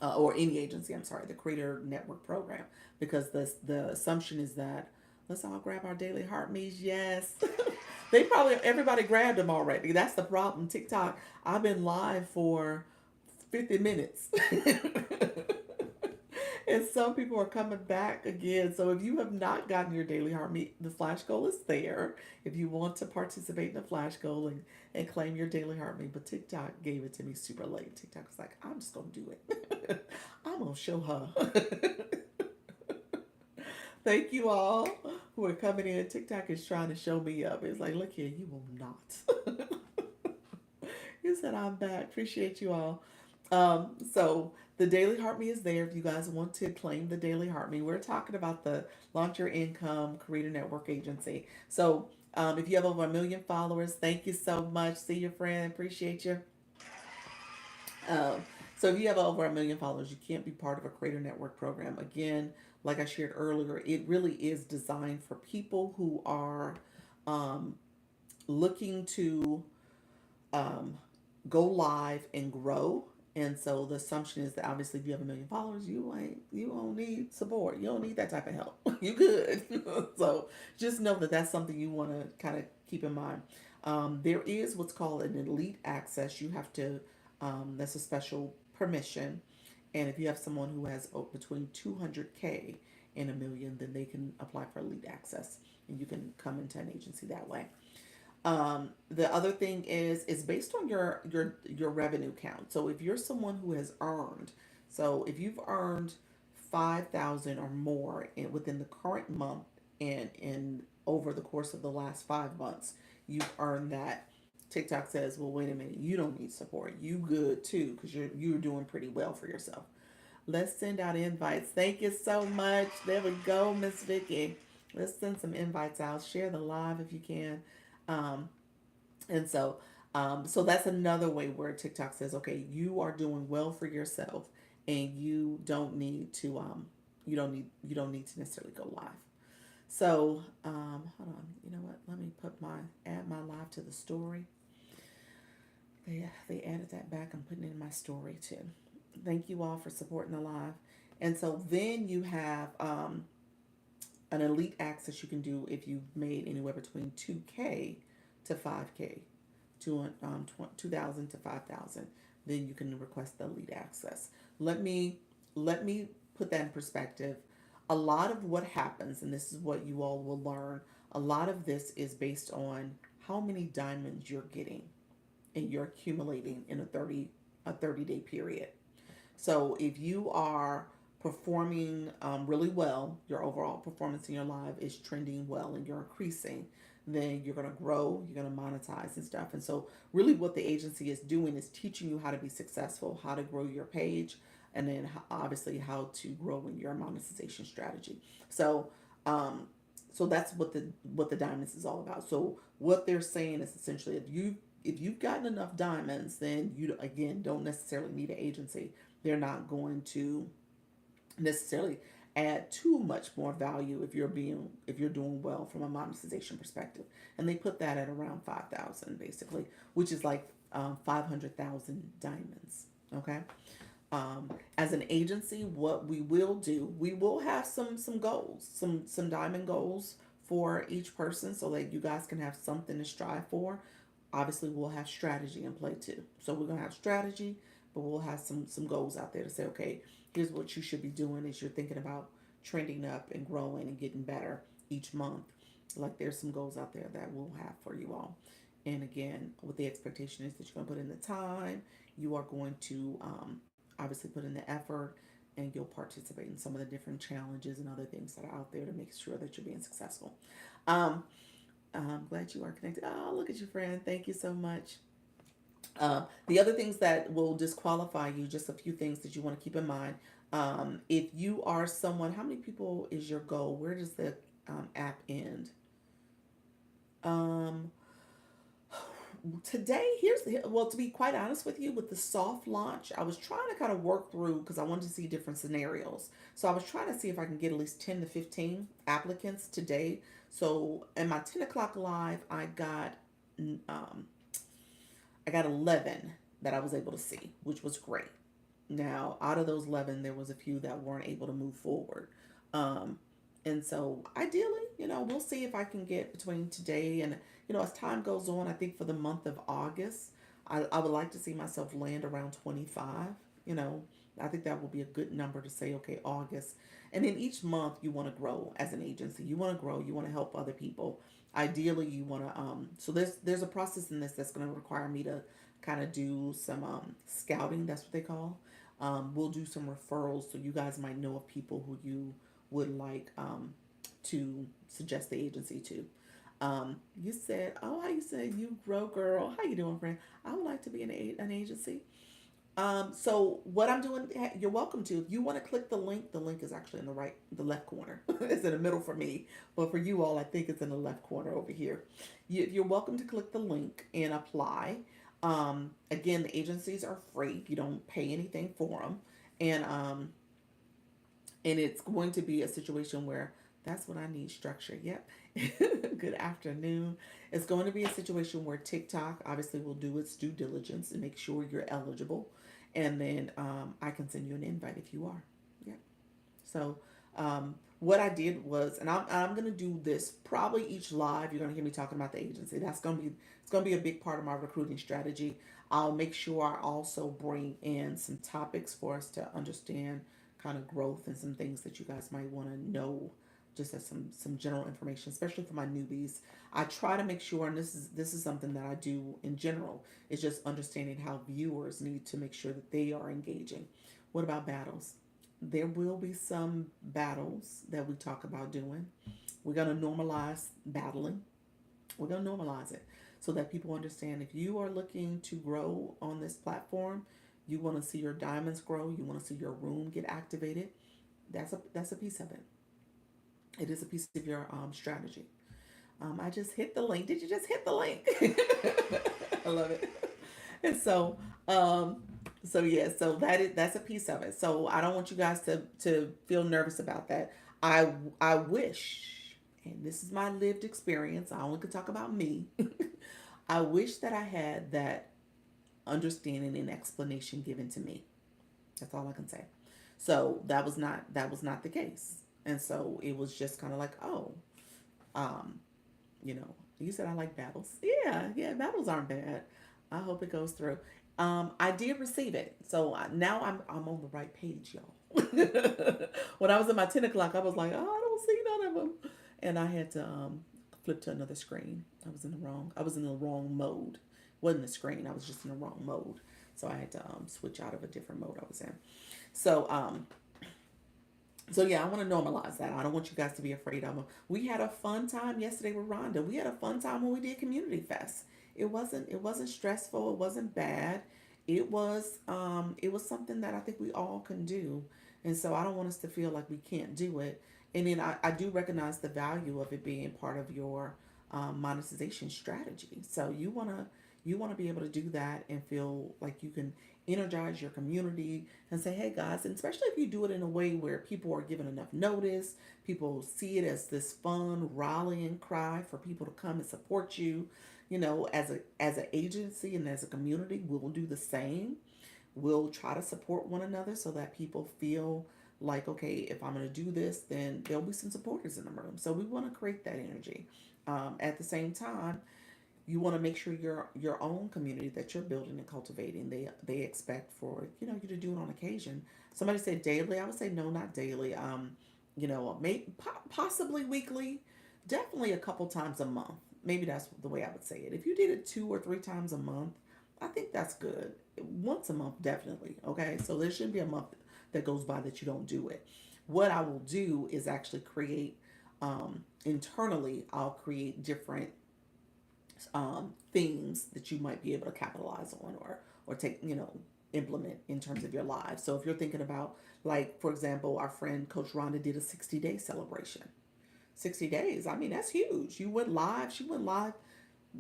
Speaker 1: or any agency, I'm sorry, the Creator Network program, because the assumption is that let's all grab our daily heart me's. Yes, they probably everybody grabbed them already. That's the problem. TikTok. I've been live for 50 minutes. And some people are coming back again. So if you have not gotten your daily heart meet, the flash goal is there. If you want to participate in the flash goal and claim your daily heart meet, but TikTok gave it to me super late. TikTok was like, I'm just gonna do it. I'm gonna show her. Thank you all who are coming in. TikTok is trying to show me up. It's like, look here, you will not. You said I'm back. Appreciate you all. So the Daily Heart Me is there if you guys want to claim the Daily Heart Me. We're talking about the Launch Your Income Creator Network Agency. So if you have over 1 million followers, thank you so much. See you, friend. Appreciate you. Um, so if you have over 1 million followers, you can't be part of a Creator Network program. Again, like I shared earlier, it really is designed for people who are um, looking to um, go live and grow. And so the assumption is that obviously if you have 1 million followers, you don't need support. You don't need that type of help. You good. So just know that that's something you want to kind of keep in mind. There is what's called an elite access. You have to that's a special permission. And if you have someone who has between 200K and 1 million, then they can apply for elite access, and you can come into an agency that way. The other thing is it's based on your revenue count. So if you're someone who has earned, so if you've earned 5,000 or more within the current month and in over the course of the last 5 months, you've earned that. TikTok says, well, wait a minute, you don't need support. You good too, because you're doing pretty well for yourself. Let's send out invites. Thank you so much. There we go, Miss Vicky. Let's send some invites out. Share the live if you can. Um, and so that's another way where TikTok says, okay, you are doing well for yourself, and you don't need to necessarily go live. So hold on. You know what? Let me add my live to the story. They added that back. I'm putting it in my story too. Thank you all for supporting the live. And so then you have an elite access you can do if you've made anywhere between 2K to 5K, 2,000 to 5,000. Then you can request the elite access. Let me let me put that in perspective. A lot of what happens, and this is what you all will learn, a lot of this is based on how many diamonds you're getting and you're accumulating in a 30-day period. So if you are performing really well, your overall performance in your live is trending well and you're increasing, then you're going to grow, you're going to monetize and stuff. And so, really, what the agency is doing is teaching you how to be successful, how to grow your page, and then obviously how to grow in your monetization strategy. So, um, so that's what the diamonds is all about. So what they're saying is essentially if you've gotten enough diamonds, then you again don't necessarily need an agency. They're not going to necessarily add too much more value if you're doing well from a monetization perspective. And they put that at around 5,000 basically, which is like 500,000 diamonds. Okay. As an agency, what we will do, we will have some goals, some diamond goals for each person, so that you guys can have something to strive for. Obviously, we'll have strategy in play too. So we're gonna have strategy, but we'll have some goals out there to say, okay, here's what you should be doing as you're thinking about trending up and growing and getting better each month. Like there's some goals out there that we'll have for you all. And again, what the expectation is that you're gonna put in the time, you are going to obviously put in the effort, and you'll participate in some of the different challenges and other things that are out there to make sure that you're being successful. Um, I'm glad you are connected. Oh, look at you, friend. Thank you so much. The other things that will disqualify you, just a few things that you want to keep in mind. If you are someone, how many people is your goal? Where does the app end? Um, Today, well, to be quite honest with you, with the soft launch, I was trying to kind of work through because I wanted to see different scenarios. So I was trying to see if I can get at least 10 to 15 applicants today. So in my 10 o'clock live, um, I got 11 that I was able to see, which was great. Now, out of those 11, there was a few that weren't able to move forward. Um, and so, ideally, we'll see if I can get between today and, as time goes on, I think for the month of August, I would like to see myself land around 25. You know, I think that will be a good number to say, okay, August. And then each month, you want to grow as an agency. You want to grow, you want to help other people. Ideally, you want to, so there's a process in this that's going to require me to kind of do some scouting. That's what they call. We'll do some referrals, so you guys might know of people who you would like to suggest the agency to. You said, oh, how you said you grow, girl? How you doing, friend? I would like to be an agency. So what I'm doing, you're welcome to. If you want to click the link is actually in the left corner. It's in the middle for me, but for you all, I think it's in the left corner over here. You're welcome to click the link and apply. Again, the agencies are free. You don't pay anything for them, and it's going to be a situation where that's what I need structure. Yep. Good afternoon. It's going to be a situation where TikTok obviously will do its due diligence and make sure you're eligible. And then I can send you an invite if you are. Yep. So what I did was, and I'm going to do this probably each live. You're going to hear me talking about the agency. It's going to be a big part of my recruiting strategy. I'll make sure I also bring in some topics for us to understand kind of growth and some things that you guys might want to know, just as some general information, especially for my newbies. I try to make sure, and this is something that I do in general, is just understanding how viewers need to make sure that they are engaging. What about battles? There will be some battles that we talk about doing. We're going to normalize battling. We're going to normalize it so that people understand if you are looking to grow on this platform, you want to see your diamonds grow, you want to see your room get activated. That's a piece of it. It is a piece of your strategy. I just hit the link. Did you just hit the link? I love it. And so yeah, so that's a piece of it. So I don't want you guys to feel nervous about that. I wish, and this is my lived experience. I only can talk about me. I wish that I had that understanding and explanation given to me. That's all I can say. So that was not the case. And so it was just kind of like, oh, um, you said I like battles. Yeah, yeah, battles aren't bad. I hope it goes through. I did receive it, so now I'm on the right page, y'all. When I was at my 10 o'clock, I was like, oh, I don't see none of them, and I had to flip to another screen. I was in the wrong mode. Wasn't the screen. I was just in the wrong mode, so I had to switch out of a different mode I was in. So yeah, I want to normalize that. I don't want you guys to be afraid of them. We had a fun time yesterday with Rhonda. We had a fun time when we did Community Fest. It wasn't stressful. It wasn't bad. It was something that I think we all can do. And so I don't want us to feel like we can't do it. And then I do recognize the value of it being part of your monetization strategy. So you wanna be able to do that and feel like you can energize your community and say, hey guys, and especially if you do it in a way where people are given enough notice, people see it as this fun rallying cry for people to come and support you. As an agency and as a community, we'll do the same. We'll try to support one another so that people feel like, okay, if I'm going to do this, then there'll be some supporters in the room. So we want to create that energy. At the same time, you want to make sure your own community that you're building and cultivating, they expect for you to do it on occasion. Somebody said daily. I would say no, not daily. Possibly weekly, definitely a couple times a month. Maybe that's the way I would say it. If you did it 2 or 3 times a month, I think that's good. Once a month, definitely. Okay, so there shouldn't be a month that goes by that you don't do it. What I will do is actually create internally. I'll create different themes that you might be able to capitalize on or take implement in terms of your lives. So if you're thinking about, like, for example, our friend Coach Rhonda did a 60-day celebration. 60 days, I mean, that's huge. You went live. She went live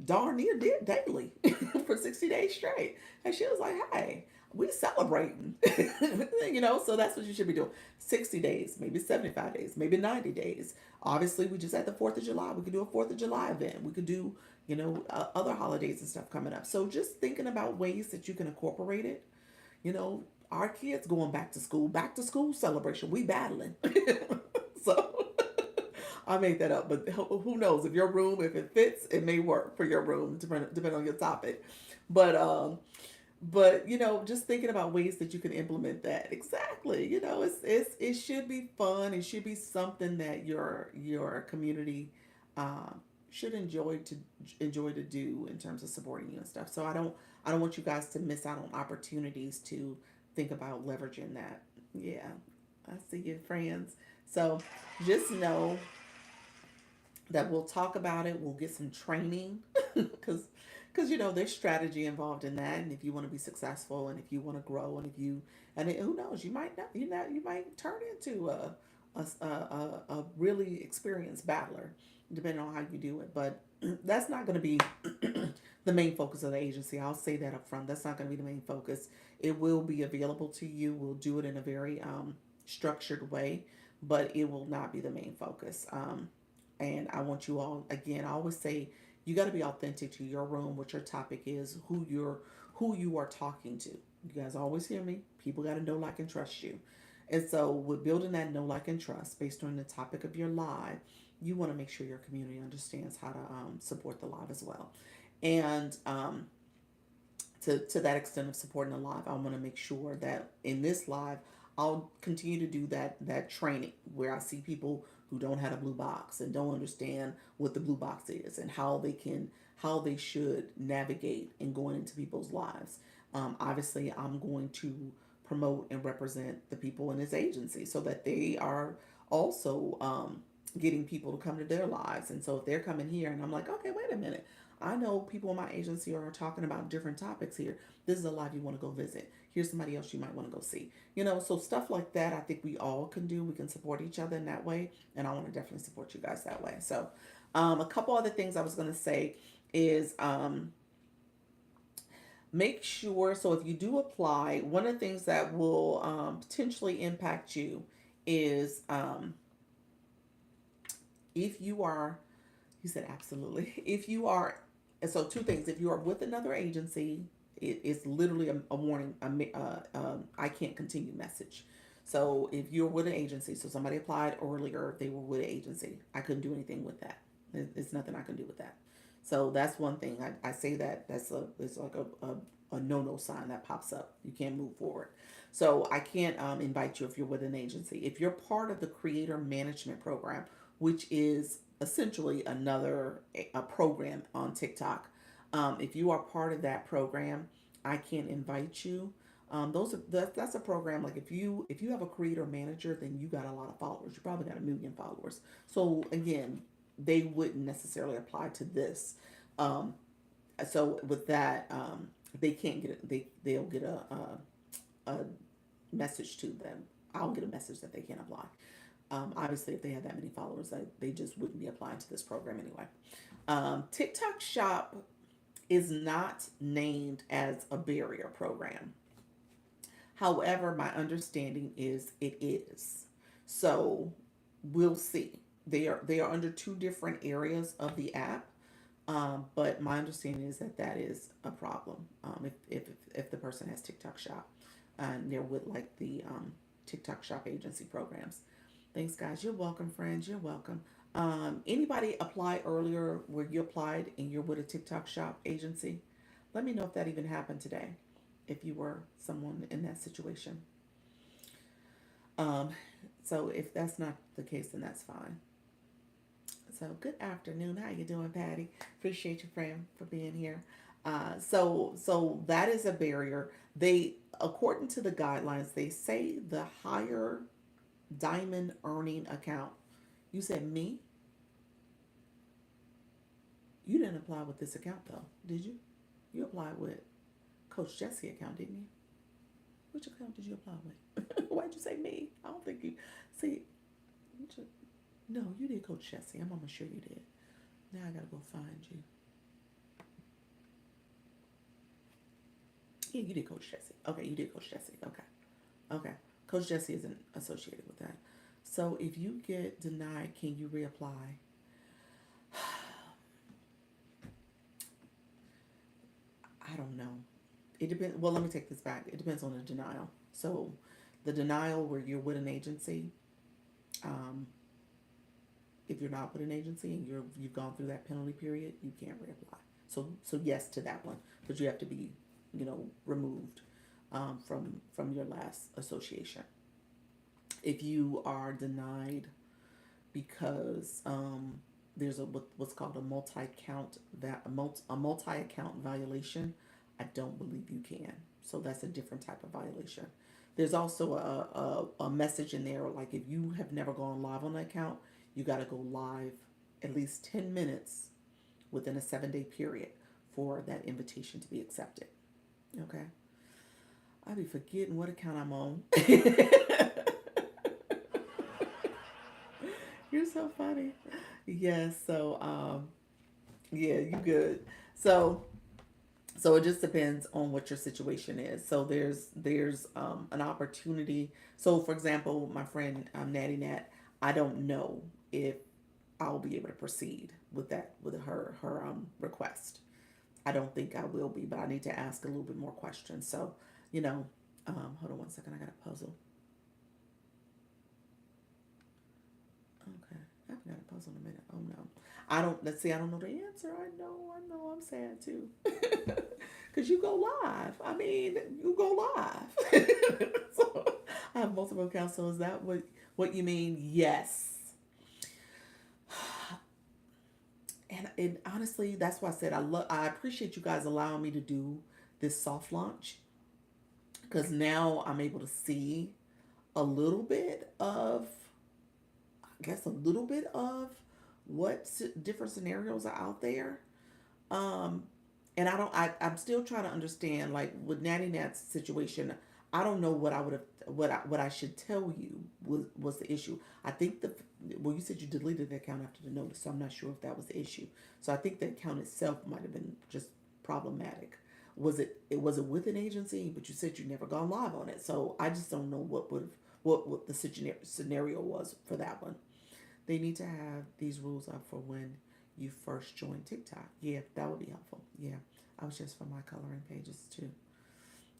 Speaker 1: darn near daily for 60 days straight. And she was like, hey, we celebrating. So that's what you should be doing. 60 days, maybe 75 days, maybe 90 days. Obviously, we just had the 4th of July. We could do a 4th of July event. We could do, other holidays and stuff coming up. So just thinking about ways that you can incorporate it. Our kids going back to school celebration. We battling. So I made that up, but who knows? If your room, if it fits, it may work for your room, depending on your topic. But just thinking about ways that you can implement that. Exactly. It should be fun. It should be something that your community should enjoy to do in terms of supporting you and stuff. So I don't want you guys to miss out on opportunities to think about leveraging that. Yeah, I see you, friends. So just know that we'll talk about it. We'll get some training because there's strategy involved in that. And if you want to be successful, and if you want to grow, who knows, you might turn into a really experienced battler, depending on how you do it. But that's not going to be the main focus of the agency. I'll say that up front. That's not going to be the main focus. It will be available to you. We'll do it in a very structured way, but it will not be the main focus. And I want you all, again, I always say, you got to be authentic to your room, what your topic is, who you are talking to. You guys always hear me. People got to know, like, and trust you. And so with building that know, like, and trust based on the topic of your live, you want to make sure your community understands how to support the live as well. And to that extent of supporting the live, I want to make sure that in this live, I'll continue to do that training where I see people who don't have a blue box and don't understand what the blue box is and how they should navigate in going into people's lives. Obviously, I'm going to promote and represent the people in this agency so that they are also getting people to come to their lives. And so if they're coming here and I'm like, okay, wait a minute, I know people in my agency are talking about different topics here. This is a live you want to go visit. Here's somebody else you might want to go see. So stuff like that, I think we all can do. We can support each other in that way. And I want to definitely support you guys that way. So a couple other things I was going to say is make sure. So if you do apply, one of the things that will potentially impact you is if you are, you said absolutely. If you are, so two things. If you are with another agency, It's literally a warning, I can't continue message. So if you're with an agency, so somebody applied earlier, they were with an agency, I couldn't do anything with that. It's nothing I can do with that. So that's one thing I say that it's like a no sign that pops up. You can't move forward. So I can't invite you if you're with an agency. If you're part of the creator management program, which is essentially another a program on TikTok, if you are part of that program, I can invite you. That's a program. Like if you have a creator manager, then you got a lot of followers. You probably got 1 million followers. So again, they wouldn't necessarily apply to this. Um, so with that, they can't get it. They'll get a message to them. I'll get a message that they can't apply. Obviously, if they have that many followers, they just wouldn't be applying to this program anyway. TikTok Shop is not named as a barrier program. However, my understanding is it is. So we'll see. They are under two different areas of the app, but my understanding is that that is a problem. If the person has TikTok Shop, and they're with like the TikTok Shop agency programs. Thanks, guys. You're welcome, friends. You're welcome. Anybody apply earlier where you applied and you're with a TikTok Shop agency? Let me know if that even happened today. If you were someone in that situation. Um, so if that's not the case, then that's fine. So good afternoon. How you doing, Patty? Appreciate you, friend, for being here. So that is a barrier. They, according to the guidelines, they say the higher diamond earning account. You said me. You didn't apply with this account though, did you? You applied with Coach Jesse account, didn't you? Which account did you apply with? Why'd you say me? I don't think you. See, no, you did Coach Jesse. I'm almost sure you did. Now I gotta go find you. Yeah, you did Coach Jesse. Okay, you did Coach Jesse. Okay, okay. Coach Jesse isn't associated with that. So if you get denied, can you reapply? I don't know. It depends. Well, let me take this back. It depends on the denial. So, the denial where you're with an agency, um, if you're not with an agency and you've gone through that penalty period, you can't reapply. So yes to that one, but you have to be, removed from your last association. If you are denied because there's what's called a multi account violation, I don't believe you can. So that's a different type of violation. There's also a message in there like if you have never gone live on an account, you got to go live at least 10 minutes within a 7-day period for that invitation to be accepted. Okay. I be forgetting what account I'm on. You're so funny. Yes. So, yeah, you good. So, so it just depends on what your situation is. So there's an opportunity. So for example, my friend Natty Nat, I don't know if I'll be able to proceed with that with her request. I don't think I will be, but I need to ask a little bit more questions. So, you know, hold on one second. I got a puzzle. Okay, I haven't got a puzzle in a minute. Oh no, I don't. Let's see. I don't know the answer. I know. I'm sad too. Cause you go live. I mean, you go live. So I have multiple accounts. So is that what you mean? Yes. And honestly, that's why I said I appreciate you guys allowing me to do this soft launch because now I'm able to see a little bit of, I guess, a little bit of what different scenarios are out there. Um, and I'm still trying to understand, like with Natty Nat's situation, I don't know what I would have, what I should tell you was the issue. I think well, you said you deleted the account after the notice, so I'm not sure if that was the issue. So I think the account itself might have been just problematic. Was it with an agency? But you said you never gone live on it, so I just don't know what the scenario was for that one. They need to have these rules up for when you first join TikTok. Yeah, that would be helpful. Yeah. I was just for my coloring pages too.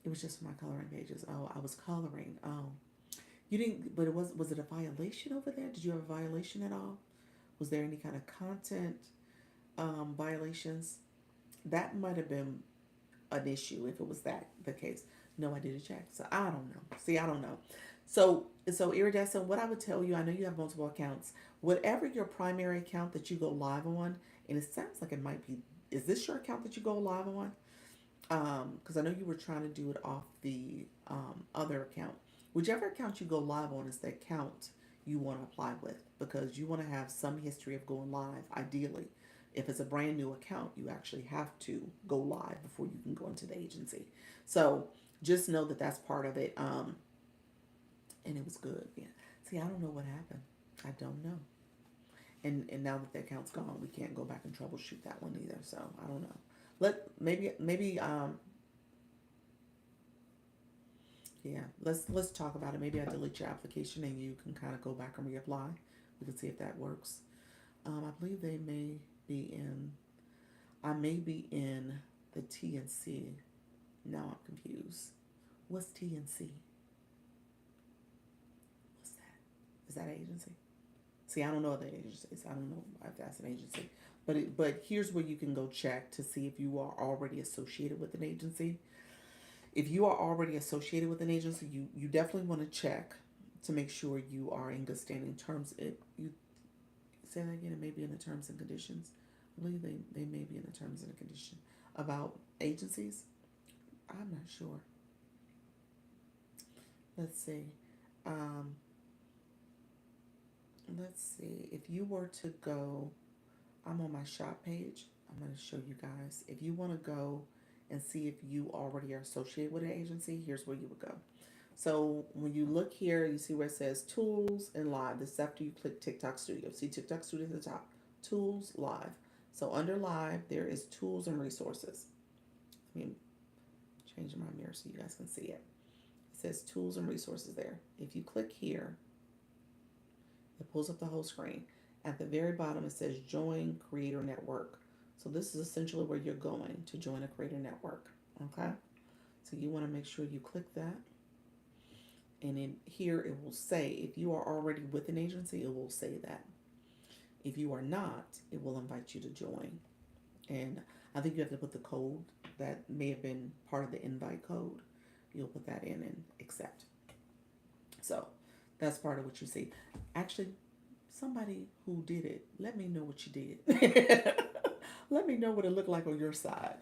Speaker 1: It was just for my coloring pages. Oh, I was coloring. Oh, you didn't. But was it a violation over there? Did you have a violation at all? Was there any kind of content violations? That might have been an issue if it was that the case. No, I did a check. So I don't know. See, I don't know. So iridescent, what I would tell you, I know you have multiple accounts. Whatever your primary account that you go live on, and it sounds like it might be, is this your account that you go live on? Because I know you were trying to do it off the other account. Whichever account you go live on is the account you want to apply with, because you want to have some history of going live. Ideally, if it's a brand new account, you actually have to go live before you can go into the agency. So just know that that's part of it. And it was good. Yeah. See, I don't know what happened. I don't know. And now that the account's gone, we can't go back and troubleshoot that one either. So I don't know. Yeah, let's talk about it. Maybe I delete your application and you can kind of go back and reapply. We can see if that works. I believe they may be in. I may be in the TNC. Now I'm confused. What's TNC? What's that? Is that an agency? See, I don't know the agencies. I don't know if that's an agency. But here's where you can go check to see if you are already associated with an agency. If you are already associated with an agency, you definitely want to check to make sure you are in good standing terms. You say that again. It may be in the terms and conditions. I believe they may be in the terms and the condition about agencies. I'm not sure. Let's see. Um, let's see. If you were to go, I'm on my shop page. I'm going to show you guys. If you want to go and see if you already are associated with an agency, here's where you would go. So when you look here, you see where it says Tools and Live. This is after you click TikTok Studio. See TikTok Studio at the top. Tools, Live. So under Live, there is Tools and Resources. Let me change my mirror so you guys can see it. It says Tools and Resources there. If you click here, it pulls up the whole screen. At the very bottom, it says Join Creator Network. So this is essentially where you're going to join a creator network. Okay? So you want to make sure you click that. And in here, it will say, if you are already with an agency, it will say that. If you are not, it will invite you to join. And I think you have to put the code that may have been part of the invite code. You'll put that in and accept. So that's part of what you see. Actually, somebody who did it, let me know what you did. Let me know what it looked like on your side.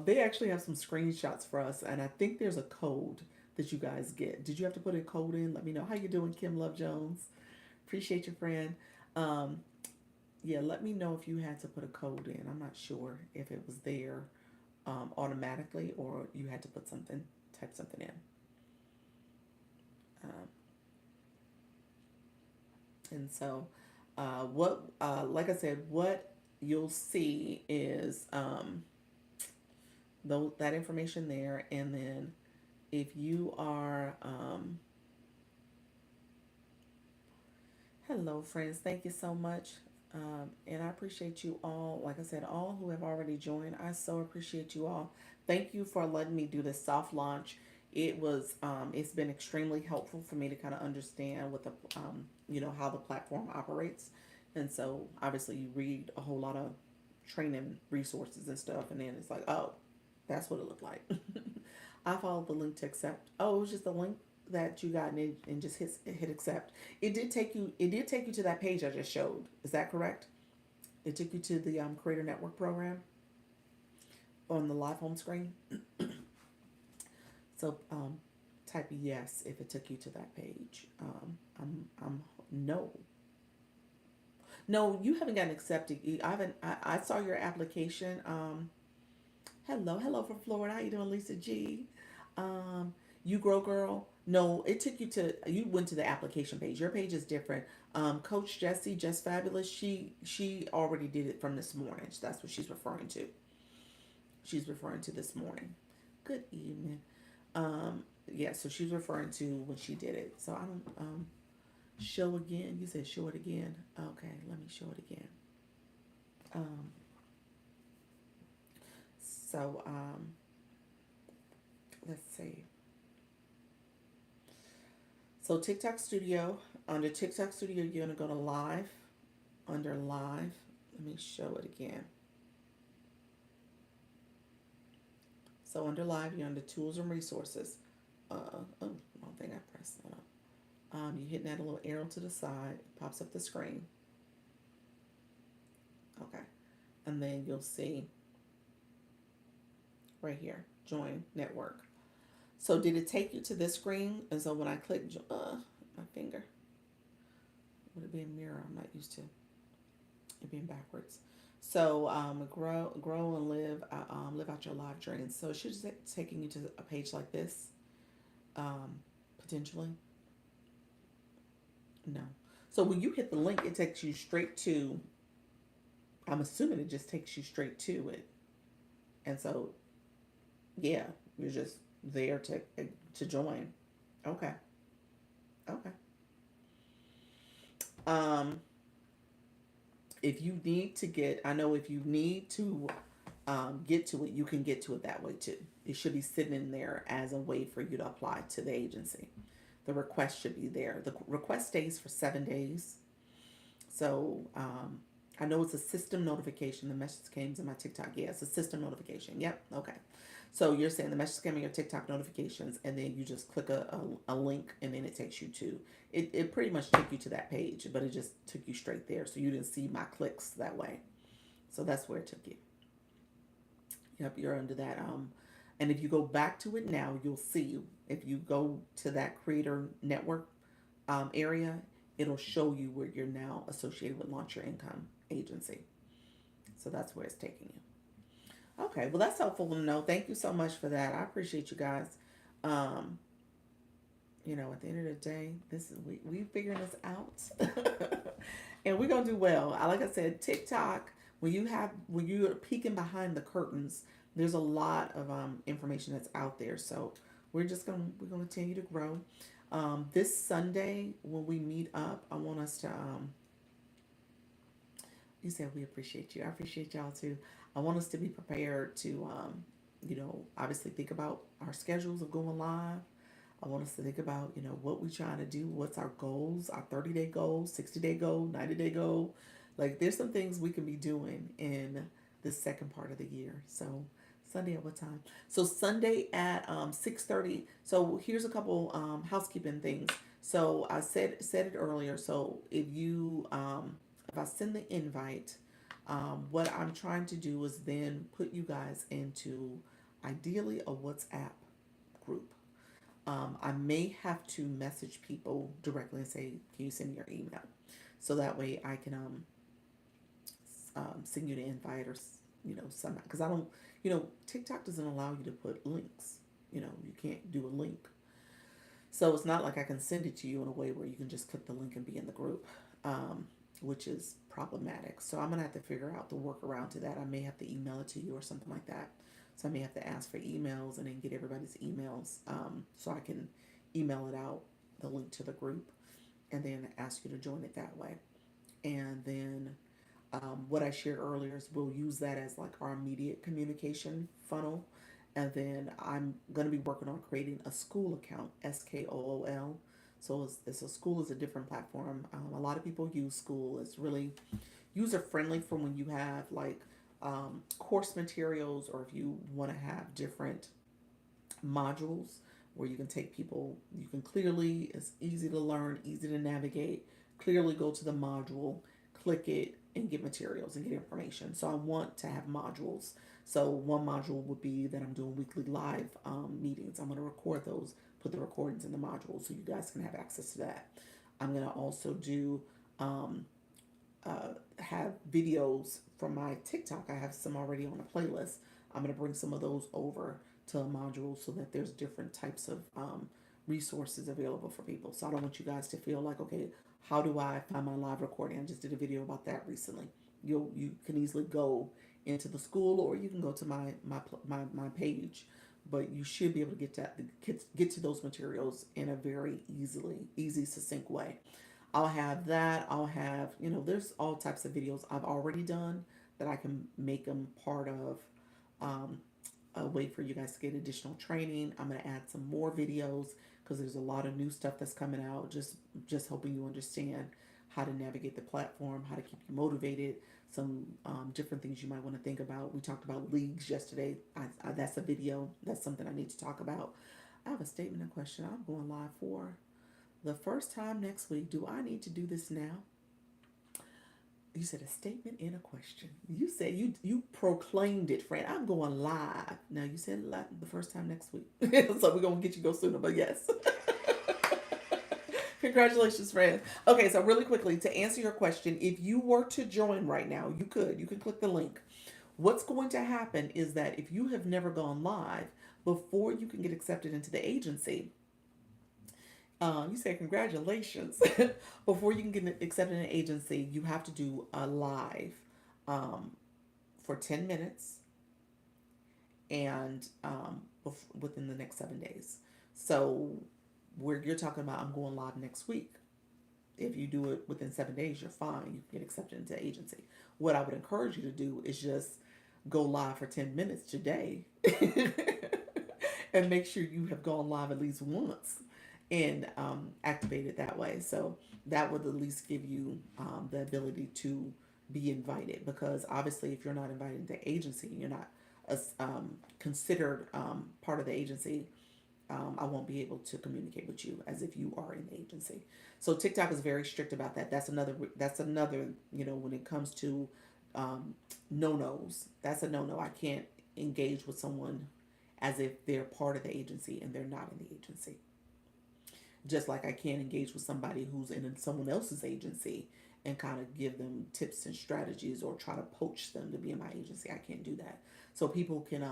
Speaker 1: They actually have some screenshots for us, and I think there's a code that you guys get. Did you have to put a code in? Let me know. How you doing, Kim Love Jones? Appreciate your friend. Yeah, let me know if you had to put a code in. I'm not sure if it was there automatically or you had to put something, type something in. And so, like I said, what you'll see is that information there, and then if you are, hello friends, thank you so much. And I appreciate you all. Like I said, all who have already joined, I so appreciate you all. Thank you for letting me do this soft launch. It's been extremely helpful for me to kind of understand what the, how the platform operates. And so obviously you read a whole lot of training resources and stuff, and then it's like, oh, that's what it looked like. I followed the link to accept. Oh, it was just the link that you got and just hit accept. It did take you to that page I just showed. Is that correct? It took you to the Creator Network program on the live home screen. So type yes if it took you to that page. I'm no. No, you haven't gotten accepted. I saw your application. Hello from Florida. How you doing, Lisa G? You grow girl. No, it took you went to the application page. Your page is different. Coach Jessie, Just Fabulous. She already did it from this morning. That's what she's referring to. She's referring to this morning. Good evening. Yeah, so she's referring to when she did it. So I don't show again. You said show it again. Okay, let me show it again. So let's see. So TikTok Studio, under TikTok Studio, you're gonna go to live. Under live, let me show it again. So under live, you're under tools and resources. Oh, wrong thing I pressed. Hold on. You hitting that little arrow to the side, it pops up the screen. Okay, and then you'll see right here, join network. So did it take you to this screen? And so when I click, my finger, would it be a mirror? I'm not used to it being backwards. So grow and live out your live dreams. So it should be taking you to a page like this, potentially. No. So when you hit the link, it takes you straight to. I'm assuming it just takes you straight to it, and so yeah, you're just there to join. Okay. Okay. Um, if you need to get, I know if you need to get to it, you can get to it that way too. It should be sitting in there as a way for you to apply to the agency. The request should be there. The request stays for 7 days. So I know it's a system notification. The message came to my TikTok. Yeah, it's a system notification. Yep. Okay. So you're saying the message came in your TikTok notifications, and then you just click a link, and then it takes you to it. Pretty much took you to that page, but it just took you straight there. So you didn't see my clicks that way. So that's where it took you. Yep, you're under that. And if you go back to it now, you'll see if you go to that creator network area, it'll show you where you're now associated with Launch Your Income Agency. So that's where it's taking you. Okay, well, that's helpful to know. Thank you so much for that. I appreciate you guys. Um, at the end of the day, this is we figuring this out, and we're gonna do well. Like I said, TikTok. When you're peeking behind the curtains, there's a lot of information that's out there. So we're gonna continue to grow. This Sunday when we meet up, I want us to. You said we appreciate you. I appreciate y'all too. I want us to be prepared to, obviously think about our schedules of going live. I want us to think about, what we're trying to do, what's our goals, our 30-day goal, 60-day goal, 90-day goal. Like, there's some things we can be doing in this second part of the year. So, Sunday at what time? So, Sunday at 6:30. So, here's a couple housekeeping things. So, I said it earlier. So, if I send the invite, what I'm trying to do is then put you guys into ideally a WhatsApp group. I may have to message people directly and say, "Can you send me your email?" So that way I can send you the invite or somehow because I don't TikTok doesn't allow you to put links. You can't do a link, so it's not like I can send it to you in a way where you can just click the link and be in the group, which is problematic. So I'm gonna have to figure out the workaround to that. I may have to email it to you or something like that. So I may have to ask for emails and then get everybody's emails, so I can email it out, the link to the group, and then ask you to join it that way. And then what I shared earlier is we'll use that as like our immediate communication funnel. And then I'm going to be working on creating a school account, SKOOL. So it's a school is a different platform. A lot of people use school. It's really user friendly for when you have like course materials or if you want to have different modules where you can take people, you can clearly, it's easy to learn, easy to navigate, clearly go to the module, click it, and get materials and get information. So I want to have modules. So one module would be that I'm doing weekly live meetings. I'm going to record those, put the recordings in the module so you guys can have access to that. I'm going to also do have videos from my TikTok. I have some already on a playlist. I'm going to bring some of those over to a module so that there's different types of resources available for people. So I don't want you guys to feel like, okay, how do I find my live recording? I just did a video about that recently. You can easily go into the school or you can go to my page, but you should be able to get to those materials in a very easy, succinct way. I'll have that. I'll have, there's all types of videos I've already done that I can make them part of a way for you guys to get additional training. I'm going to add some more videos because there's a lot of new stuff that's coming out. Just helping you understand how to navigate the platform, how to keep you motivated, some different things you might want to think about. We talked about leagues yesterday. That's a video. That's something I need to talk about. I have a statement and question I'm going live for the first time next week. Do I need to do this now? You said a statement and a question. You said you proclaimed it, friend. I'm going live. Now you said live the first time next week. So we're gonna get you go sooner, but yes. Congratulations, friend. Okay, so really quickly to answer your question, if you were to join right now, you can click the link. What's going to happen is that if you have never gone live, before you can get accepted into the agency, you say congratulations. Before you can get accepted in an agency, you have to do a live um, for 10 minutes and within the next 7 days. So where you're talking about, I'm going live next week. If you do it within 7 days, you're fine. You can get accepted into the agency. What I would encourage you to do is just go live for 10 minutes today and make sure you have gone live at least once and activate it that way. So that would at least give you the ability to be invited, because obviously if you're not invited to agency, you're not considered part of the agency. I won't be able to communicate with you as if you are in the agency. So TikTok is very strict about that. That's another. When it comes to no nos, that's a no no. I can't engage with someone as if they're part of the agency and they're not in the agency. Just like I can't engage with somebody who's in someone else's agency and kind of give them tips and strategies or try to poach them to be in my agency. I can't do that. So people can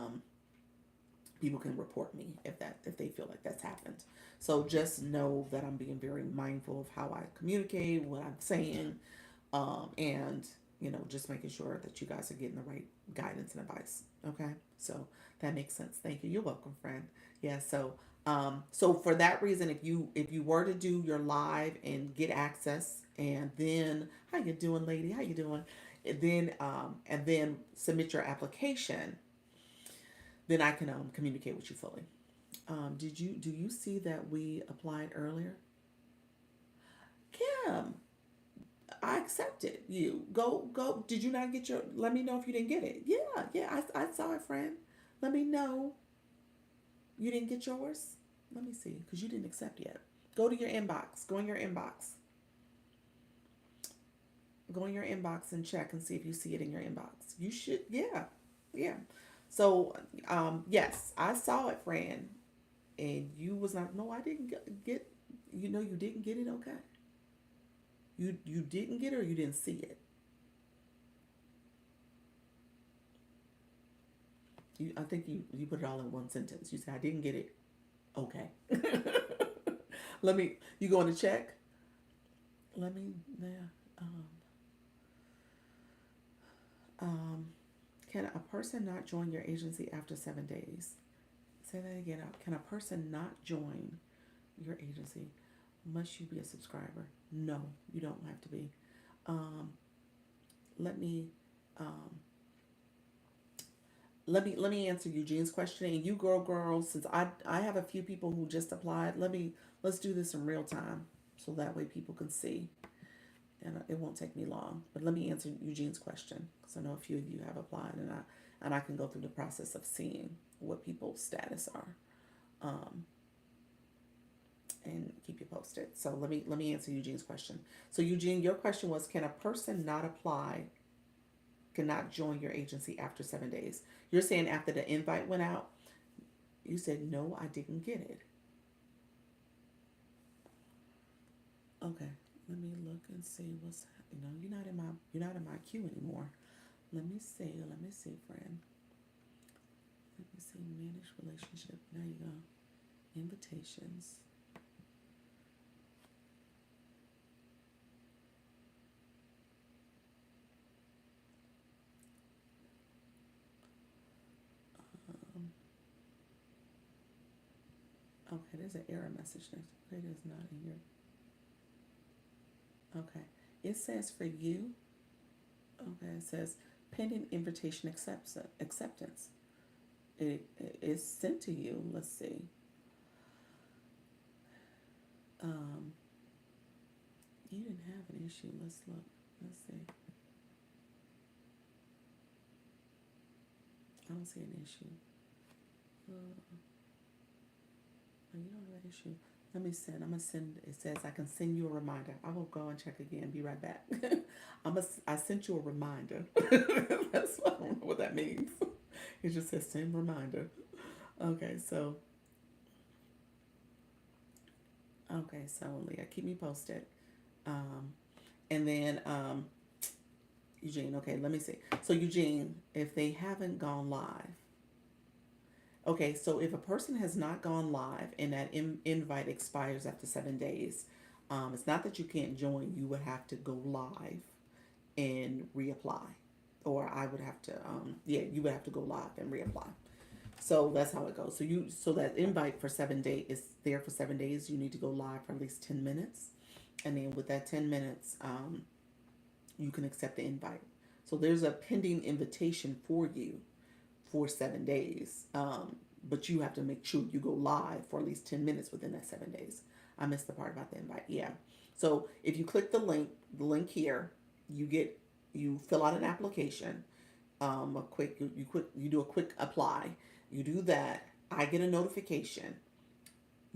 Speaker 1: report me if they feel like that's happened. So just know that I'm being very mindful of how I communicate, what I'm saying, and just making sure that you guys are getting the right guidance and advice. Okay, so that makes sense. Thank you. You're welcome, friend. Yeah. So for that reason, if you were to do your live and get access, and then how you doing, lady? How you doing? And then submit your application, then I can communicate with you fully. Do you see that we applied earlier? Kim, I accepted you. Go. Did you not get your? Let me know if you didn't get it. Yeah, yeah. I saw it, friend. Let me know you didn't get yours. Let me see, because you didn't accept yet. Go to your inbox. Go in your inbox. Go in your inbox and check and see if you see it in your inbox. You should. Yeah, yeah. So, yes, I saw it, friend, and you was not. No, I didn't get. You didn't get it. Okay. You didn't get it, or you didn't see it. I think you put it all in one sentence. You said I didn't get it. Okay. Let me. You going to check? Let me. Yeah. Um. Um. Can a person not join your agency after 7 days? Say that again. Can a person not join your agency? Must you be a subscriber? No, you don't have to be. Um, let me um, let me answer Eugene's question. And you girls, since I have a few people who just applied, let's do this in real time so that way people can see, and it won't take me long. But let me answer Eugene's question because I know a few of you have applied, and I can go through the process of seeing what people's status are, um, and keep you posted. So let me answer Eugene's question. So Eugene, your question was, can a person not apply, cannot join your agency after 7 days? You're saying after the invite went out. You said no, I didn't get it. Okay, let me look and see what's. You're not in my queue anymore. Let me see, friend. Let me see, manage relationship. There you go. Invitations. Um, okay, there's an error message next. It is not in your. Okay, it says for you. Okay, it says pending invitation acceptance. is sent to you. Let's see. Um, you didn't have an issue. Let's look. Let's see. I don't see an issue. You don't have an issue. Let me send. I'm gonna send. It says I can send you a reminder. I will go and check again. Be right back. I sent you a reminder. That's I don't know what that means. It just says send reminder. Okay, so Leah, keep me posted. Um, and then Eugene. Okay, let me see. So Eugene, if they haven't gone live, okay, so if a person has not gone live and that invite expires after 7 days, it's not that you can't join. You would have to go live and reapply, or I would have to. You would have to go live and reapply. So that's how it goes. So that invite for 7 days is there for 7 days. You need to go live for at least 10 minutes, and then with that 10 minutes, you can accept the invite. So there's a pending invitation for you for 7 days. But you have to make sure you go live for at least 10 minutes within that 7 days. I missed the part about the invite. Yeah. So if you click the link here, you fill out an application. You do a quick apply. You do that. I get a notification.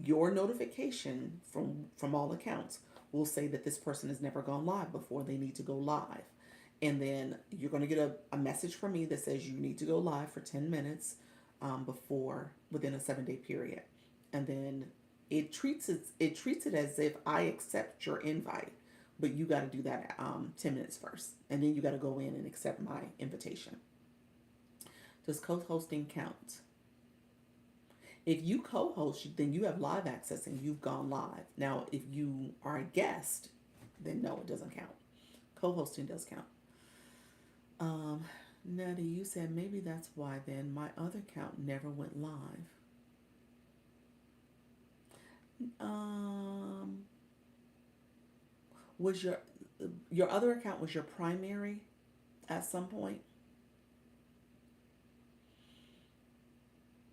Speaker 1: Your notification from all accounts will say that this person has never gone live before. They need to go live. And then you're going to get a message from me that says you need to go live for 10 minutes within a 7 day period. And then it treats it as if I accept your invite, but you got to do that 10 minutes first. And then you got to go in and accept my invitation. Does co-hosting count? If you co-host, then you have live access and you've gone live. Now, if you are a guest, then no, it doesn't count. Co-hosting does count. Nettie, you said maybe that's why then my other account never went live. Was your other account was your primary at some point?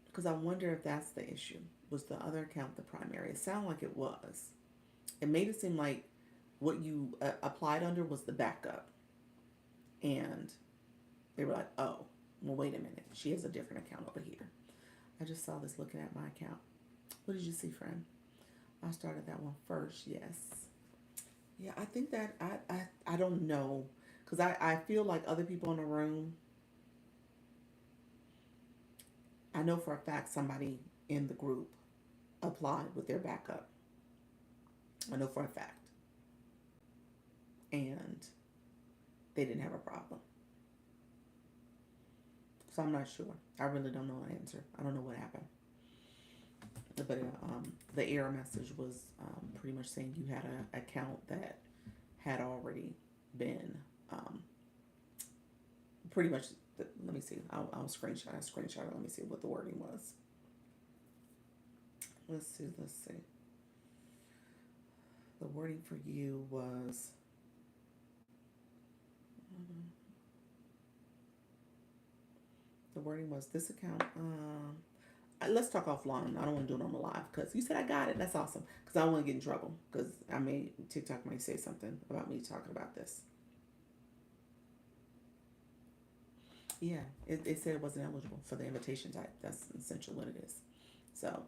Speaker 1: Because I wonder if that's the issue. Was the other account the primary? It sounded like it was. It made it seem like what you applied under was the backup. And they were like, oh, well, wait a minute. She has a different account over here. I just saw this looking at my account. What did you see, friend? I started that one first, yes. Yeah, I think that, I don't know. Because I feel like other people in the room, I know for a fact somebody in the group applied with their backup. I know for a fact. And they didn't have a problem. So I'm not sure. I really don't know the answer. I don't know what happened. But the error message was pretty much saying you had an account that had already been pretty much. Let me see. I'll screenshot. It. Let me see what the wording was. Let's see. The wording for you was. The wording was this account. Let's talk offline. I don't want to do it on the live because you said I got it. That's awesome. Because I don't want to get in trouble because TikTok may say something about me talking about this. Yeah, it said it wasn't eligible for the invitation type. That's essentially what it is. So,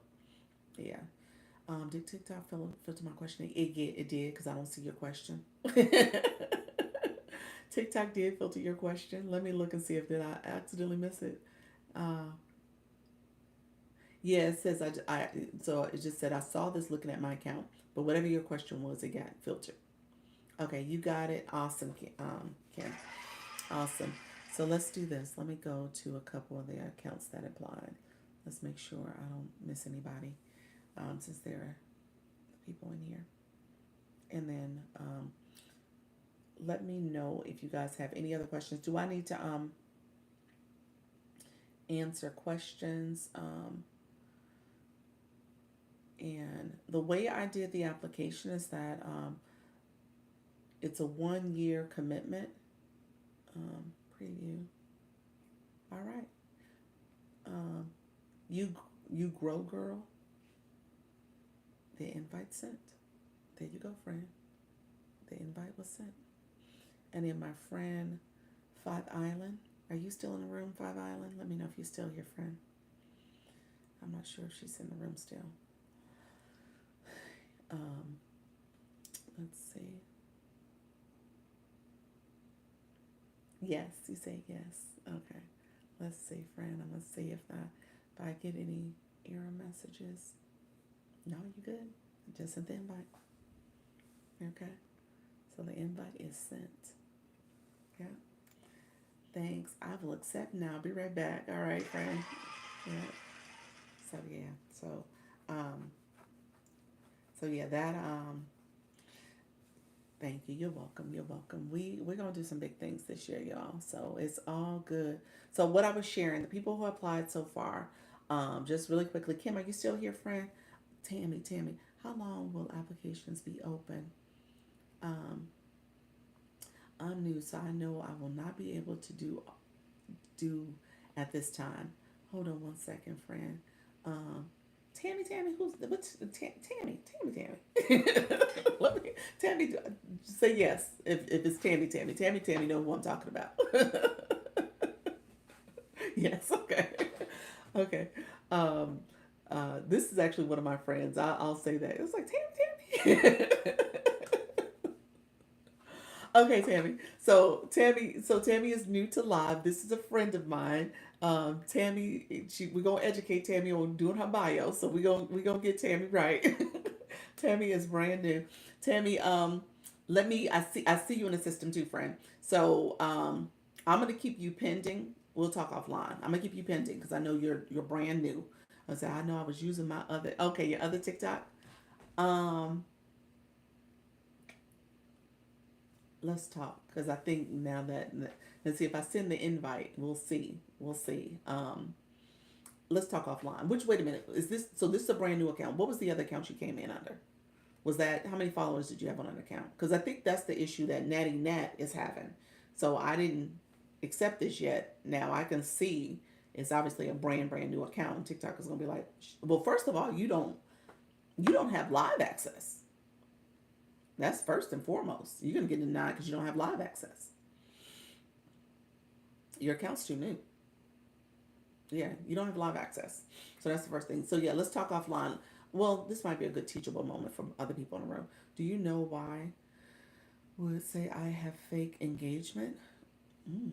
Speaker 1: yeah. Did TikTok filter my question? It did because I don't see your question. TikTok did filter your question. Let me look and see if did I accidentally miss it. Yeah, it says so it just said I saw this looking at my account, but whatever your question was, it got filtered. Okay, you got it. Awesome, Kim. Awesome. So let's do this. Let me go to a couple of the accounts that applied. Let's make sure I don't miss anybody, since there are people in here. And then let me know if you guys have any other questions. Do I need to answer questions? And the way I did the application is that it's a 1 year commitment. Preview. All right. Um, you you grow girl. The invite sent. There you go, friend. The invite was sent. And then my friend, Five Island. Are you still in the room, Five Island? Let me know if you're still here, friend. I'm not sure if she's in the room still. Um, let's see. Yes, you say yes. Okay. Let's see, friend. I'm gonna see if I get any error messages. No, you good? Just sent the invite. Okay. So the invite is sent. Yeah. Thanks. I will accept now. Be right back. All right, friend. Yeah. So yeah. Um so yeah, that thank you. You're welcome. You're welcome. We're gonna do some big things this year, y'all. So it's all good. So what I was sharing, the people who applied so far, just really quickly, Kim, are you still here, friend? Tammy, how long will applications be open? Um, I'm new, so I know I will not be able to do at this time. Hold on one second, friend. Um, Tammy, who's what's Tammy? Let me, Tammy, say yes if it's Tammy, know who I'm talking about. Yes, okay, okay. Um, this is actually one of my friends. I'll say that it's like Tammy. Okay, Tammy. So Tammy is new to live. This is a friend of mine. Tammy, we're gonna educate Tammy on doing her bio. So we gonna get Tammy right. Tammy is brand new. Tammy, let me. I see you in the system too, friend. So I'm gonna keep you pending. We'll talk offline. I'm gonna keep you pending because I know you're brand new. I said I know I was using my other. Okay, your other TikTok. Um, let's talk because I think now that let's see if I send the invite, we'll see. Let's talk offline. Which wait a minute, is this so? This is a brand new account. What was the other account you came in under? Was that how many followers did you have on an account? Because I think that's the issue that Natty Nat is having. So I didn't accept this yet. Now I can see it's obviously a brand new account, and TikTok is gonna be like, well, first of all, you don't have live access. That's first and foremost. You're gonna get denied because you don't have live access. Your account's too new. Yeah, you don't have live access. So that's the first thing. So yeah, let's talk offline. Well, this might be a good teachable moment for other people in the room. Do you know why would say I have fake engagement? Mm.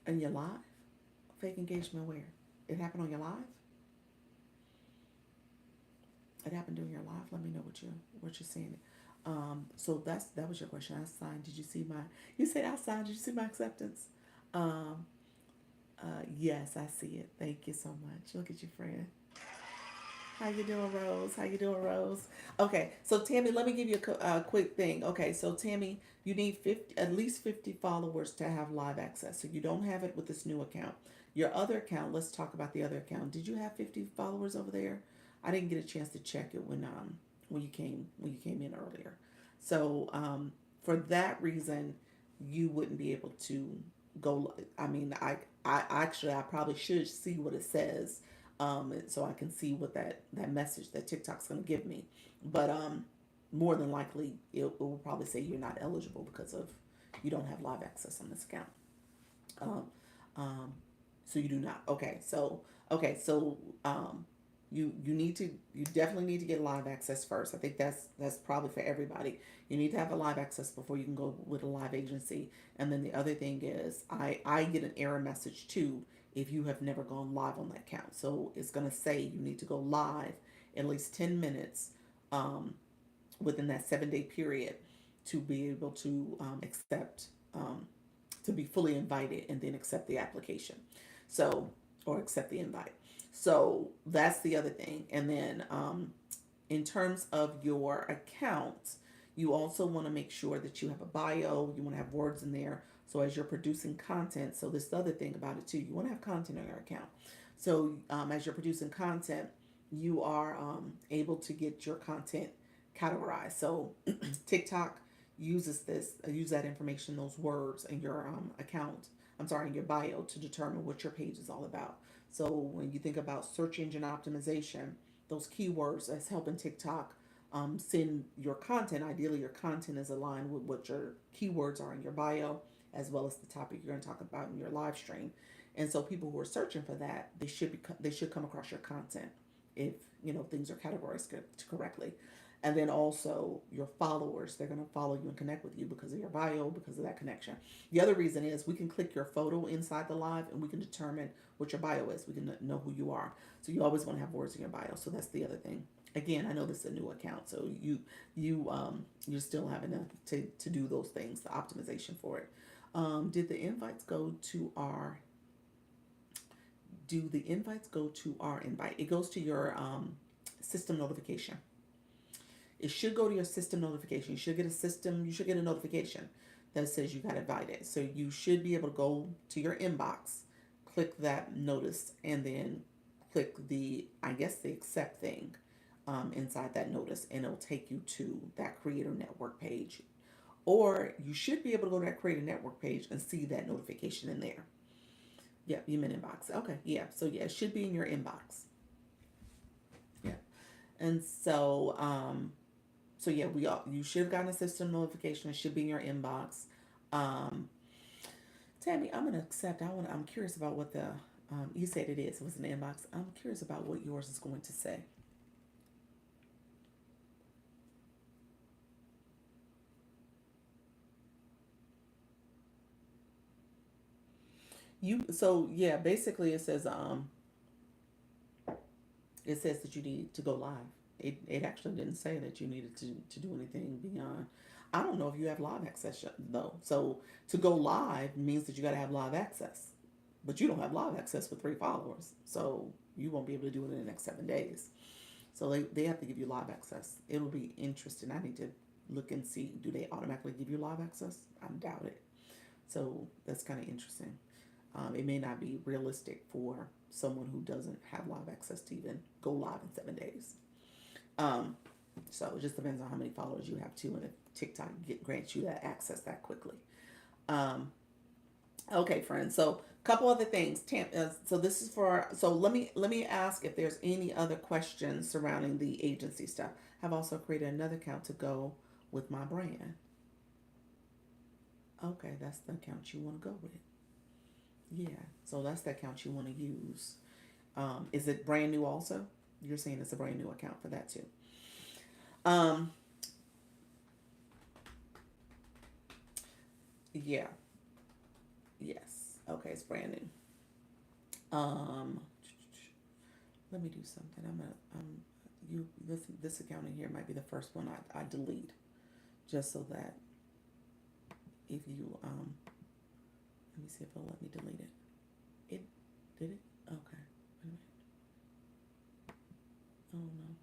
Speaker 1: And your live? Fake engagement where? It happened on your live? It happened during your live? Let me know what you're saying. So that was your question. I signed. Did you see my you said I signed, did you see my acceptance? Um yes, I see it. Thank you so much. Look at your friend. How you doing, Rose? How you doing, Rose? Okay, so Tammy, let me give you a quick thing. Okay, so Tammy, you need 50, at least 50 followers to have live access. So you don't have it with this new account. Your other account, let's talk about the other account. Did you have 50 followers over there? I didn't get a chance to check it when you came in earlier. So for that reason, you wouldn't be able to go. I mean, I probably should see what it says, so I can see what that message that TikTok's going to give me. But more than likely, it will probably say you're not eligible because of you don't have live access on this account. Um, um, so you do not. Okay, so you definitely need to get live access first. I think that's probably for everybody. You need to have a live access before you can go with a live agency. And then the other thing is I get an error message too if you have never gone live on that account. So it's gonna say you need to go live at least 10 minutes um, within that 7 day period to be able to accept to be fully invited and then accept the application. So, or accept the invite. So that's the other thing. And then in terms of your account, you also want to make sure that you have a bio, you want to have words in there. So as you're producing content, so this other thing about it too, you want to have content on your account. So as you're producing content, you are able to get your content categorized. So TikTok use that information, those words in your account I'm sorry, in your bio to determine what your page is all about. So when you think about search engine optimization, those keywords that's helping TikTok send your content. Ideally, your content is aligned with what your keywords are in your bio, as well as the topic you're going to talk about in your live stream. And so, people who are searching for that, they should come across your content if things are categorized correctly. And then also your followers, they're going to follow you and connect with you because of your bio, because of that connection. The other reason is we can click your photo inside the live and we can determine what your bio is. We can know who you are. So you always want to have words in your bio. So that's the other thing. Again, I know this is a new account, so you're still having to do those things, the optimization for it. Did the invites go to our Do the invites go to our invite? It goes to your system notification. It should go to your system notification. You should get a notification that says you got invited. So you should be able to go to your inbox, click that notice, and then click I guess the accept thing inside that notice, and it'll take you to that Creator Network page. Or you should be able to go to that Creator Network page and see that notification in there. Yeah, you meant inbox. Okay, yeah. So yeah, it should be in your inbox. Yeah. And so yeah, you should have gotten a system notification. It should be in your inbox. Um, Tammy, I'm gonna accept. I'm curious about what the you said it is. It was an inbox. I'm curious about what yours is going to say. Yeah, basically it says that you need to go live. It actually didn't say that you needed to do anything beyond. I don't know if you have live access though. So to go live means that you got to have live access, but you don't have live access with 3 followers, so you won't be able to do it in the next 7 days. So they have to give you live access. It'll be interesting. I need to look and see, do they automatically give you live access? I doubt it. So that's kind of interesting. It may not be realistic for someone who doesn't have live access to even go live in 7 days. Um, so it just depends on how many followers you have too, and if TikTok grants you that access that quickly. Um, okay, friends. So a couple other things. So this is for. So let me ask if there's any other questions surrounding the agency stuff. I've also created another account to go with my brand. Okay, that's the account you want to go with. Yeah, so that's the account you want to use. Is it brand new also? You're saying it's a brand new account for that too. Um, yeah, yes. Okay, it's brand new. Um, Let me do something. This account in here might be the first one I delete, just so that if you let me see if it'll let me delete it. It did it? Okay. Wait a minute. Oh no.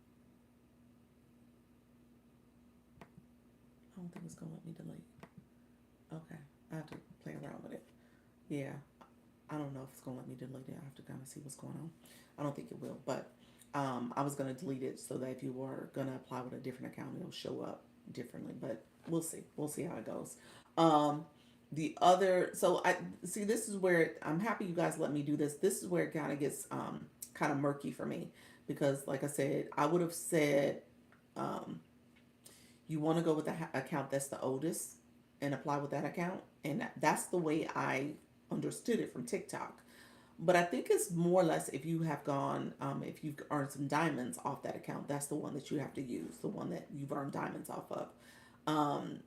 Speaker 1: I don't think it's gonna let me delete. Okay. I have to play around with it. Yeah. I don't know if it's gonna let me delete it. I have to kind of see what's going on. I don't think it will, but I was gonna delete it so that if you were gonna apply with a different account, it'll show up differently. But we'll see. We'll see how it goes. Um, the other, so I see. This is where I'm happy you guys let me do this. This is where it kind of gets kind of murky for me because, like I said, I would have said um, you want to go with the account that's the oldest and apply with that account, and that's the way I understood it from TikTok. But I think it's more or less if you've earned some diamonds off that account, that's the one that you have to use, the one that you've earned diamonds off of. Um,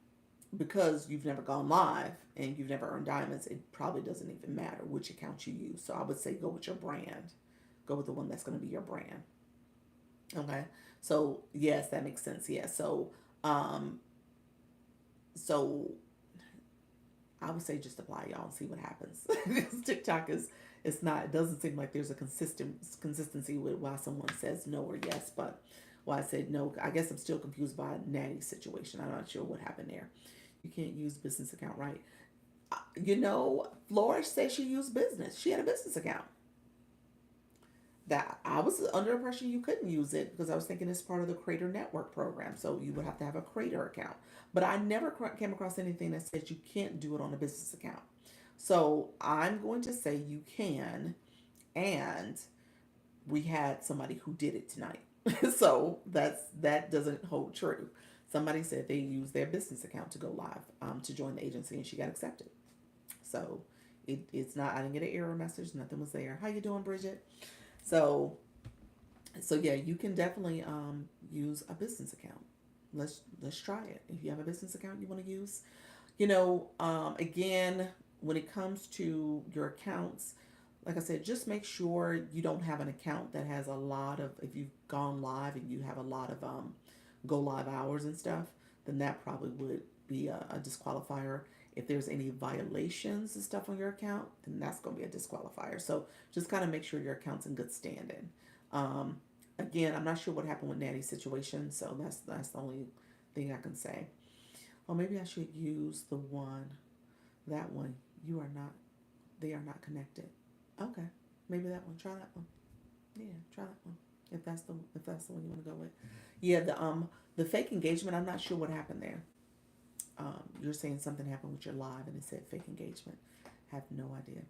Speaker 1: because you've never gone live and you've never earned diamonds, it probably doesn't even matter which account you use. So I would say go with your brand. Go with the one that's going to be your brand. Okay. So yes, that makes sense. Yeah. Um, so I would say just apply, y'all, and see what happens. Because TikTok is it's not. It doesn't seem like there's a consistency with why someone says no or yes, but why I said no. I guess I'm still confused by Natty's situation. I'm not sure what happened there. You can't use business account, right? Flora said she used business. She had a business account. That I was under the impression you couldn't use it because I was thinking it's part of the Creator Network program, so you would have to have a Creator account. But I never came across anything that says you can't do it on a business account. So I'm going to say you can, and we had somebody who did it tonight. So that doesn't hold true. Somebody said they used their business account to go live, to join the agency, and she got accepted. So it's not. I didn't get an error message. Nothing was there. How you doing, Bridget? So yeah, you can definitely use a business account. Let's try it. If you have a business account you want to use, again, when it comes to your accounts, like I said, just make sure you don't have an account that has a lot of, if you've gone live and you have a lot of go live hours and stuff, then that probably would be a disqualifier. If there's any violations and stuff on your account, then that's going to be a disqualifier. So just kind of make sure your account's in good standing. Um, Again, I'm not sure what happened with Natty's situation, so that's the only thing I can say. Or maybe I should use the one, that one. You are not, they are not connected. Okay, maybe that one. Try that one. Yeah, try that one. If that's the one you want to go with. Yeah, the fake engagement. I'm not sure what happened there. You're saying something happened with your live and it said fake engagement. Have no idea.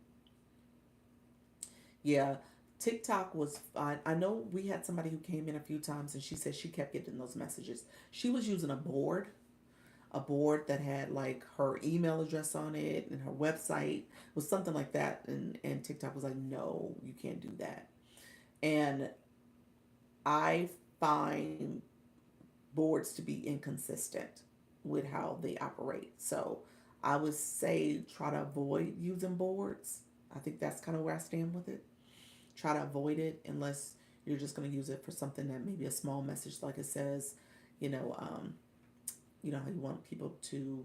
Speaker 1: Yeah, TikTok was fine. I know we had somebody who came in a few times and she said she kept getting those messages. She was using a board that had like her email address on it and her website. It was something like that, and TikTok was like, no, you can't do that. And I find boards to be inconsistent with how they operate. So I would say try to avoid using boards. I think that's kind of where I stand with it. Try to avoid it unless you're just going to use it for something that maybe a small message, like it says, you know, how you want people to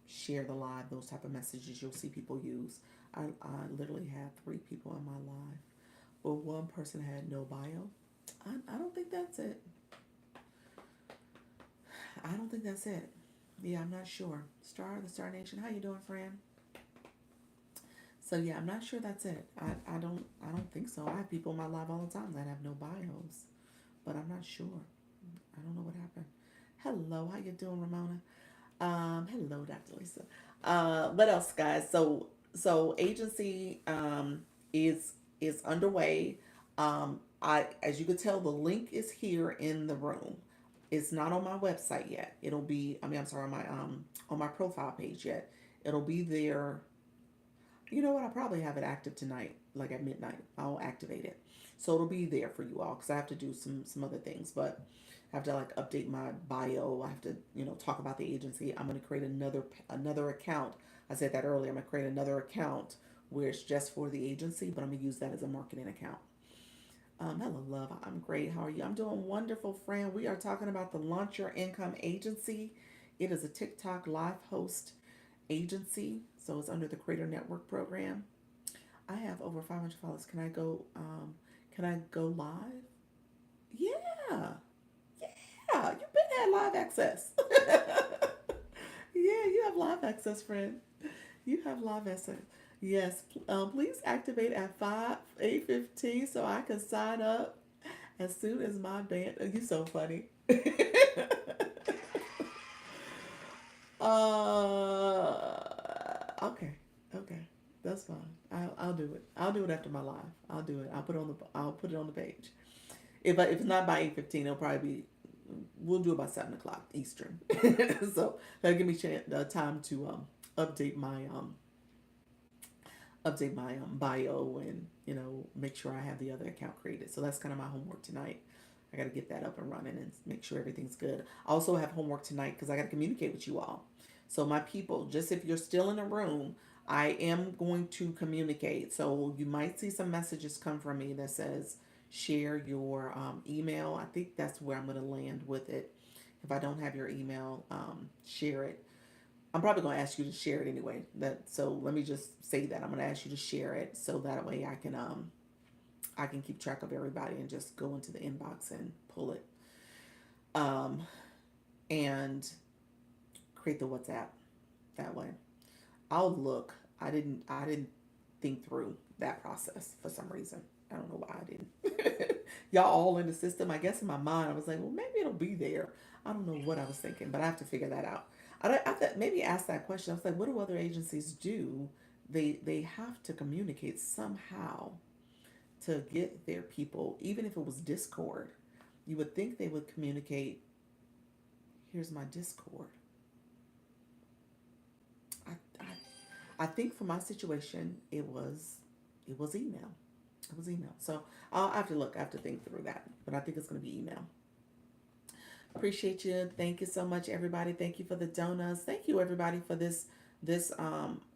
Speaker 1: share the live, those type of messages you'll see people use. I literally had 3 people in my live, but one person had no bio. I don't think that's it. I don't think that's it. Yeah, I'm not sure. The Star Nation, how you doing, friend? So yeah, I'm not sure that's it. I don't think so. I have people in my live all the time that have no bios, but I'm not sure. I don't know what happened. Hello, how you doing, Ramona? Hello, Dr. Lisa. What else, guys? So agency is underway. As you could tell, the link is here in the room. It's not on my website yet. It'll be. I mean, I'm sorry, on my profile page yet. It'll be there. You know what? I'll probably have it active tonight, like at midnight. I'll activate it, so it'll be there for you all because I have to do some other things, but I have to like update my bio. I have to talk about the agency. I'm going to create another account. I said that earlier. I'm going to create another account where it's just for the agency, but I'm going to use that as a marketing account. Hello, love. I'm great. How are you? I'm doing wonderful, friend. We are talking about the Launch Your Income Agency. It is a TikTok live host agency, so it's under the Creator Network program. I have over 500 followers. Can I go? Can I go live? Yeah, yeah. You've been had live access. Yeah, you have live access, friend. You have live access. Yes. Please activate at 8:15 so I can sign up as soon as my band. Oh, you're so funny. Okay, okay, that's fine. I'll do it. I'll do it after my live. I'll do it. I'll put it on the page. If it's not by 8:15, it'll probably be. We'll do it by 7 o'clock Eastern. So that'll give me time to update my bio and make sure I have the other account created. So that's kind of my homework tonight. I got to get that up and running and make sure everything's good. I also have homework tonight because I got to communicate with you all. So my people, just if you're still in the room, I am going to communicate. So you might see some messages come from me that says share your email. I think that's where I'm going to land with it. If I don't have your email, share it. I'm probably going to ask you to share it anyway. So let me just say that I'm going to ask you to share it so that way I can keep track of everybody and just go into the inbox and pull it, um, and create the WhatsApp that way. I'll look. I didn't think through that process for some reason. I don't know why I didn't. Y'all all in the system. I guess in my mind I was like, well, maybe it'll be there. I don't know what I was thinking, but I have to figure that out. I maybe ask that question. I was like, what do other agencies do they have to communicate somehow to get their people, even if it was Discord. You would think they would communicate, here's my Discord. I, I think for my situation, it was email. It was email. So I'll have to look. I have to think through that. But I think it's going to be email. Appreciate you. Thank you so much, everybody. Thank you for the donuts. Thank you, everybody, for this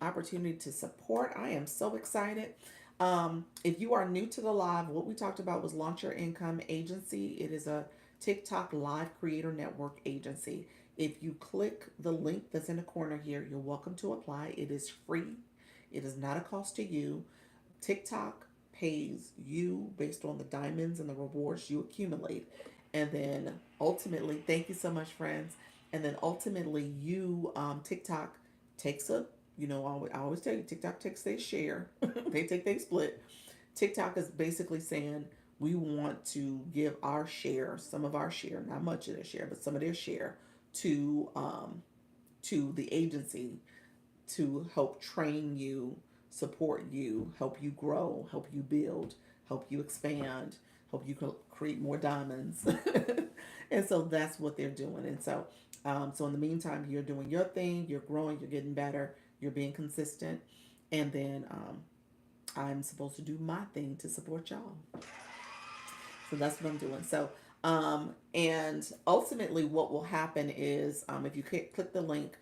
Speaker 1: opportunity to support. I am so excited. If you are new to the live, what we talked about was Launch Your Income Agency. It is a TikTok live creator network agency. If you click the link that's in the corner here, you're welcome to apply. It is free. It is not a cost to you. TikTok pays you based on the diamonds and the rewards you accumulate. And then ultimately, thank you so much, friends. And then ultimately, TikTok takes a, I always tell you, TikTok takes their share, they take their split. TikTok is basically saying, we want to give our share, some of our share, not much of their share, but some of their share to the agency to help train you, support you, help you grow, help you build, help you expand, help you create more diamonds. And so that's what they're doing. And so, so in the meantime, you're doing your thing, you're growing, you're getting better, you're being consistent, and then I'm supposed to do my thing to support y'all. So that's what I'm doing. So, and ultimately, what will happen is if you click the link,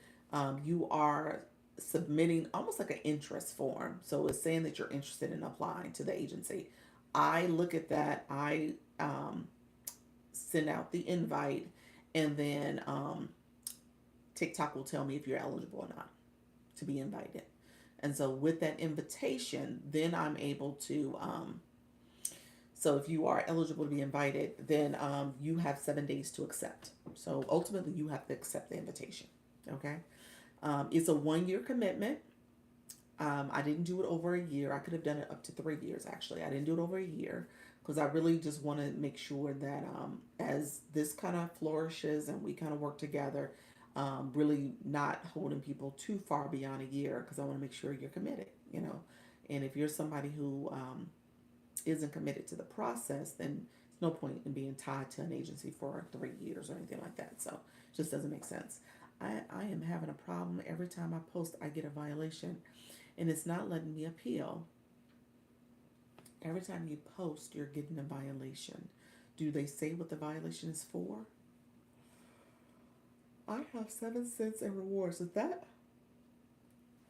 Speaker 1: you are submitting almost like an interest form. So it's saying that you're interested in applying to the agency. I look at that, I send out the invite, and then TikTok will tell me if you're eligible or not to be invited. And so with that invitation, then I'm able to so if you are eligible to be invited, then you have 7 days to accept. So ultimately, you have to accept the invitation. Okay. It's a 1 year commitment. I didn't do it over a year. I could have done it up to 3 years, actually. I didn't do it over a year because I really just want to make sure that as this kind of flourishes and we kind of work together, really not holding people too far beyond a year because I want to make sure you're committed, you know. And if you're somebody who isn't committed to the process, then there's no point in being tied to an agency for 3 years or anything like that. So it just doesn't make sense. I am having a problem every time I post, I get a violation, and it's not letting me appeal. Every time you post, you're getting a violation. Do they say what the violation is for? I have 7 cents in rewards. Is that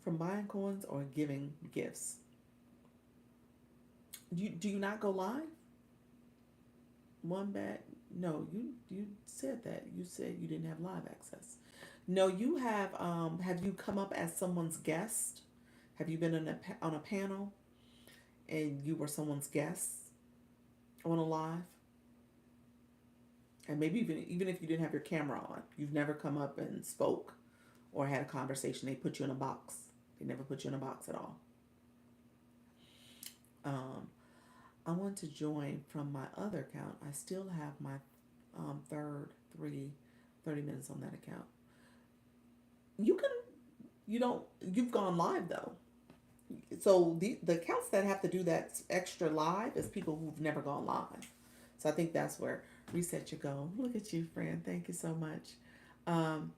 Speaker 1: from buying coins or giving gifts? Do you not go live? One bad. No, you said that. You said you didn't have live access. No, you have. Have you come up as someone's guest? Have you been on a panel and you were someone's guest on a live? And maybe even if you didn't have your camera on, you've never come up and spoke or had a conversation. They put you in a box. They never put you in a box at all. Um, I want to join from my other account. I still have my third 30 minutes on that account. You can, you've gone live though. So the accounts that have to do that extra live is people who've never gone live. So I think that's where reset your goal. Look at you, friend. Thank you so much. Um,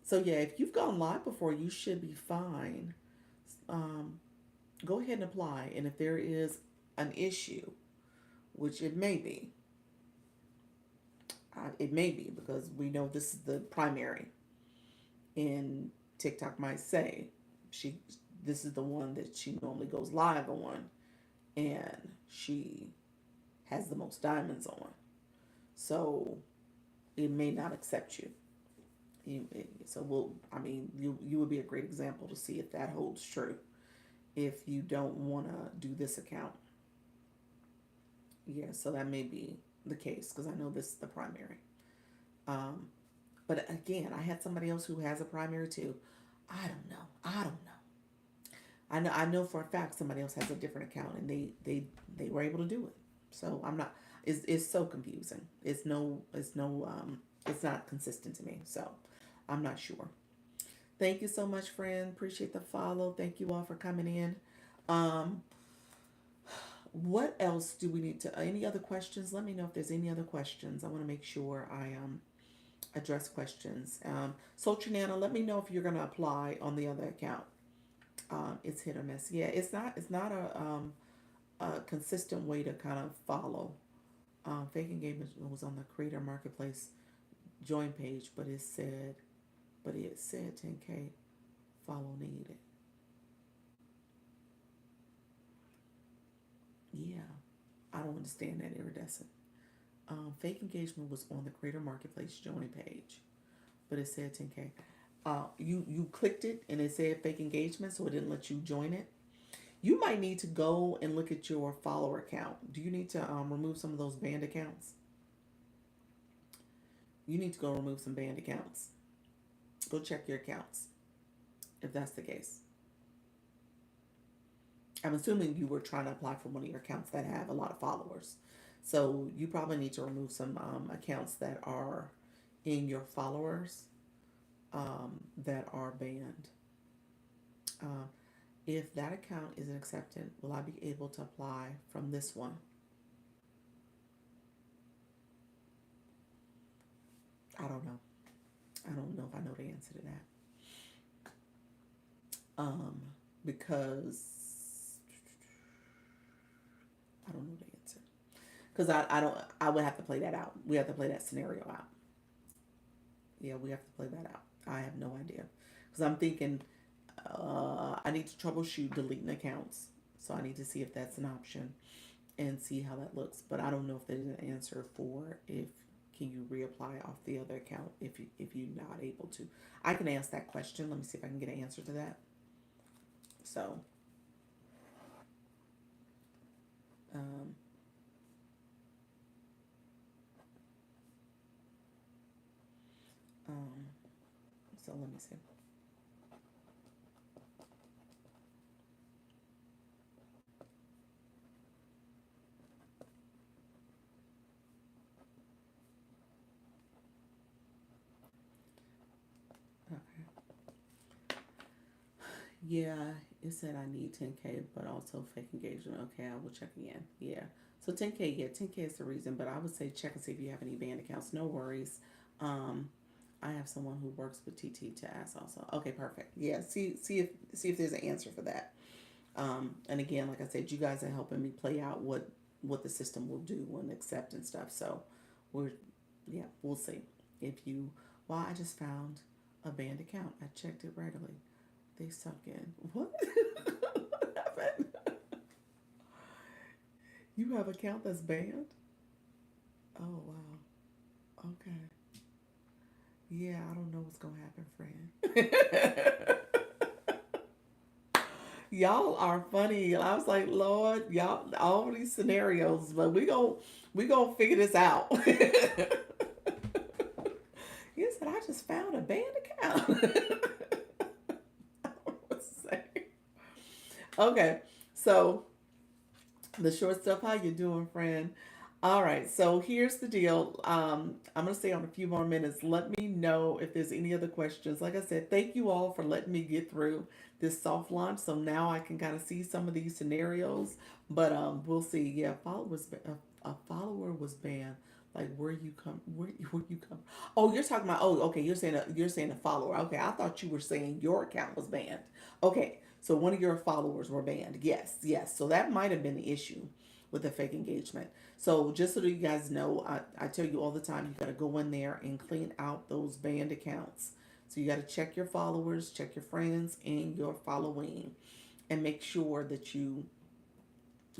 Speaker 1: so yeah, if you've gone live before, you should be fine. Um, Go ahead and apply. And if there is an issue, which it may be because we know this is the primary, and TikTok might say she this is the one that she normally goes live on, and she has the most diamonds on, so it may not accept you. So you would be a great example to see if that holds true. If you don't want to do this account, yeah, so that may be the case because I know this is the primary. Um, but again, I had somebody else who has a primary too. I don't know. I don't know. I know for a fact somebody else has a different account and they were able to do it. So I'm not. It's so confusing. It's not consistent to me. So I'm not sure. Thank you so much, friend. Appreciate the follow. Thank you all for coming in. Um, what else do we need to? Any other questions? Let me know if there's any other questions. I want to make sure I address questions. Social Nana, let me know if you're gonna apply on the other account. It's hit or miss. Yeah, it's not a consistent way to kind of follow. Fake engagement was on the Creator Marketplace join page, but it said 10K follow needed. Yeah, I don't understand that, iridescent. Fake engagement was on the Creator Marketplace join page, but it said 10K. You clicked it and it said fake engagement, so it didn't let you join it. You might need to go and look at your follower count. Do you need to remove some of those banned accounts? You need to go remove some banned accounts. Go check your accounts if that's the case. I'm assuming you were trying to apply for one of your accounts that have a lot of followers. So you probably need to remove some accounts that are in your followers that are banned. Uh, if that account isn't accepted, will I be able to apply from this one? I don't know. I don't know if I know the answer to that. Um, because I don't know the answer. Because I don't, I would have to play that out. We have to play that scenario out. Yeah, we have to play that out. I have no idea. Because I'm thinking I need to troubleshoot deleting accounts. So I need to see if that's an option and see how that looks. But I don't know if there's an answer for if can you reapply off the other account if you're not able to. I can ask that question. Let me see if I can get an answer to that. So um, um, so let me see. Okay. Yeah, it said I need 10K, but also fake engagement. Okay, I will check again. Yeah. So 10K, yeah, 10K is the reason, but I would say check and see if you have any banned accounts. No worries. Um, I have someone who works with TT to ask also. Okay, perfect. Yeah, see if there's an answer for that. And again, like I said, you guys are helping me play out what the system will do and accept and stuff. So we're yeah, we'll see. If you well, I just found a banned account. I checked it regularly. They suck in. What? What happened? You have an account that's banned? Oh wow. Okay. Yeah, I don't know what's gonna happen, friend. Y'all are funny. I was like, Lord, y'all, all these scenarios, but we gonna figure this out. You said I just found a banned account. I don't know what to say. Okay, so the short stuff. How you doing, friend? All right, so here's the deal. I'm gonna stay on a few more minutes. Let me know if there's any other questions. Like I said, thank you all for letting me get through this soft launch. So now I can kind of see some of these scenarios, but we'll see. Yeah, a follower was banned. Like where you come? Oh, you're talking about. Oh, okay. You're saying a follower. Okay, I thought you were saying your account was banned. Okay, so one of your followers were banned. Yes, yes. So that might have been the issue with the fake engagement. So just so that you guys know, I tell you all the time, you got to go in there and clean out those banned accounts. So you got to check your followers, check your friends, and your following, and make sure that you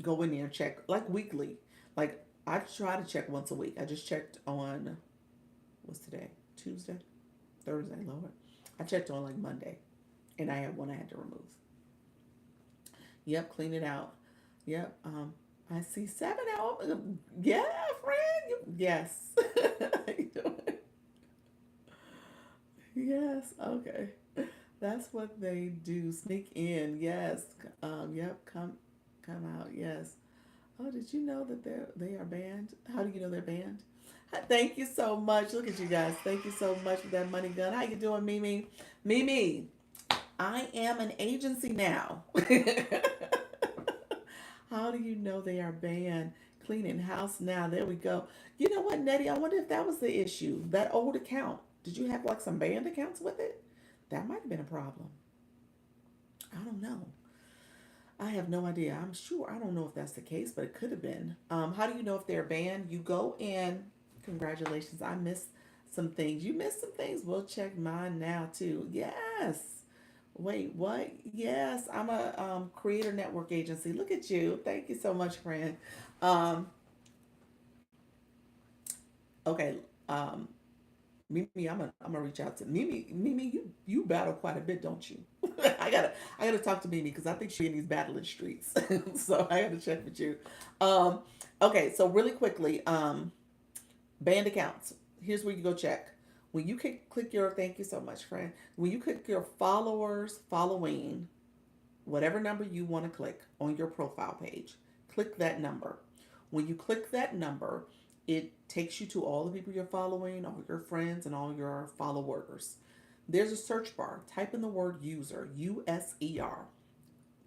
Speaker 1: go in there and check like weekly. Like I try to check once a week. I just checked on what's today? Tuesday, Thursday, Lord. I checked on like Monday, and I had one I had to remove. Yep, clean it out. Yep. I see seven out. Yeah, friend. Yes. How you doing? Yes. Okay. That's what they do. Sneak in. Yes. Yep. Come out. Yes. Oh, did you know that they are banned? How do you know they're banned? Thank you so much. Look at you guys. Thank you so much for that money gun. How you doing, Mimi? Mimi, I am an agency now. How do you know they are banned? Cleaning house now. There we go. You know what, Nettie? I wonder if that was the issue. That old account. Did you have like some banned accounts with it? That might have been a problem. I don't know. I have no idea. I'm sure. I don't know if that's the case, but it could have been. How do you know if they're banned? You go in. Congratulations. I missed some things. You missed some things. We'll check mine now too. Yes. Wait, what? Yes, I'm a creator network agency. Look at you. Thank you so much, friend. Um, okay. Um, Mimi, I'm gonna reach out to Mimi. Mimi, you battle quite a bit, don't you? I gotta talk to Mimi because I think she in these battling streets. So I gotta check with you. Um, okay, so really quickly, banned accounts. Here's where you go check. When you click your thank you so much, friend. When you click your followers following whatever number you want to click on your profile page, click that number. When you click that number, it takes you to all the people you're following, all your friends, and all your followers. There's a search bar. Type in the word user, USER.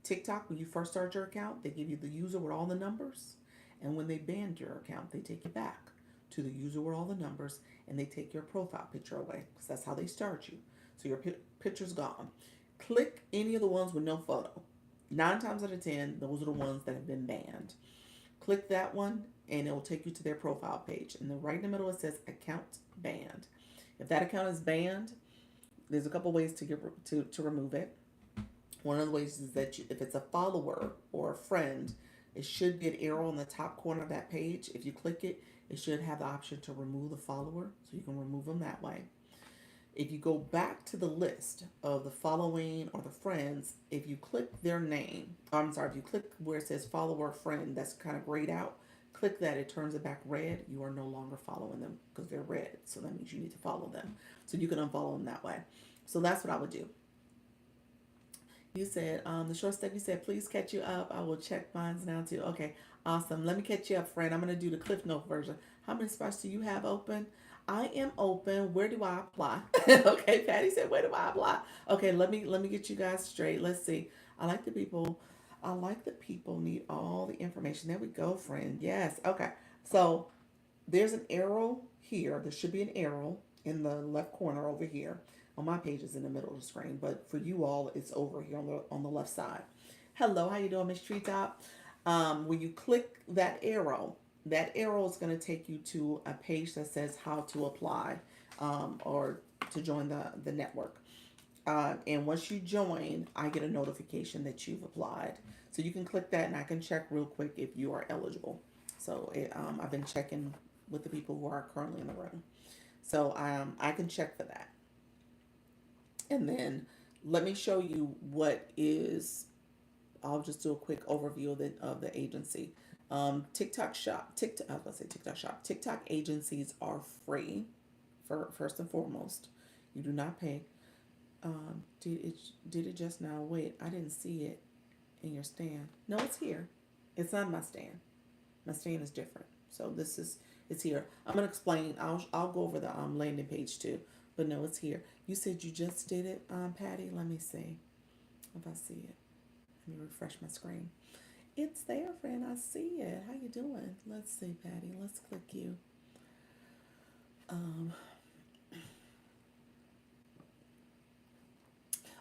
Speaker 1: TikTok, when you first start your account, they give you the user with all the numbers. And when they banned your account, they take you back to the user with all the numbers and they take your profile picture away because that's how they start you. So your picture's gone. Click any of the ones with no photo. 9 times out of 10, those are the ones that have been banned. Click that one and it will take you to their profile page. And then right in the middle it says account banned. If that account is banned, there's a couple ways to remove it. One of the ways is that if it's a follower or a friend, it should be an arrow on the top corner of that page. If you click it, it should have the option to remove the follower, so you can remove them that way. If you go back to the list of the following or the friends, if you click their name, I'm sorry, if you click where it says follower friend, that's kind of grayed out, click that, it turns it back red. You are no longer following them because they're red. So that means you need to follow them. So you can unfollow them that way. So that's what I would do. You said, the short step, you said, please catch you up. I will check mines now too. Okay, awesome. Let me catch you up, friend. I'm going to do the Cliff Note version. How many spots do you have open? I am open. Where do I apply? Okay, Patty said, where do I apply? Okay, let me get you guys straight. Let's see. I like the people. I like the people need all the information. There we go, friend. Yes. Okay. So there's an arrow here. There should be an arrow in the left corner over here. On my page is in the middle of the screen, but for you all, it's over here on the left side. Hello, how you doing, Miss Treetop? When you click that arrow is going to take you to a page that says how to apply or to join the network. And once you join, I get a notification that you've applied. So you can click that, and I can check real quick if you are eligible. So I've been checking with the people who are currently in the room. So I can check for that. And then let me show you what is. I'll just do a quick overview of the agency. TikTok Shop. TikTok. I was gonna say TikTok Shop. TikTok agencies are free. For first and foremost, you do not pay. Did it just now? Wait, I didn't see it in your stand. No, it's here. It's not my stand. My stand is different. So this is it's here. I'm gonna explain. I'll go over the landing page too. But no, it's here. You said you just did it, Patty. Let me see if I see it. Let me refresh my screen. It's there, friend. I see it. How you doing? Let's see, Patty. Let's click you. Um,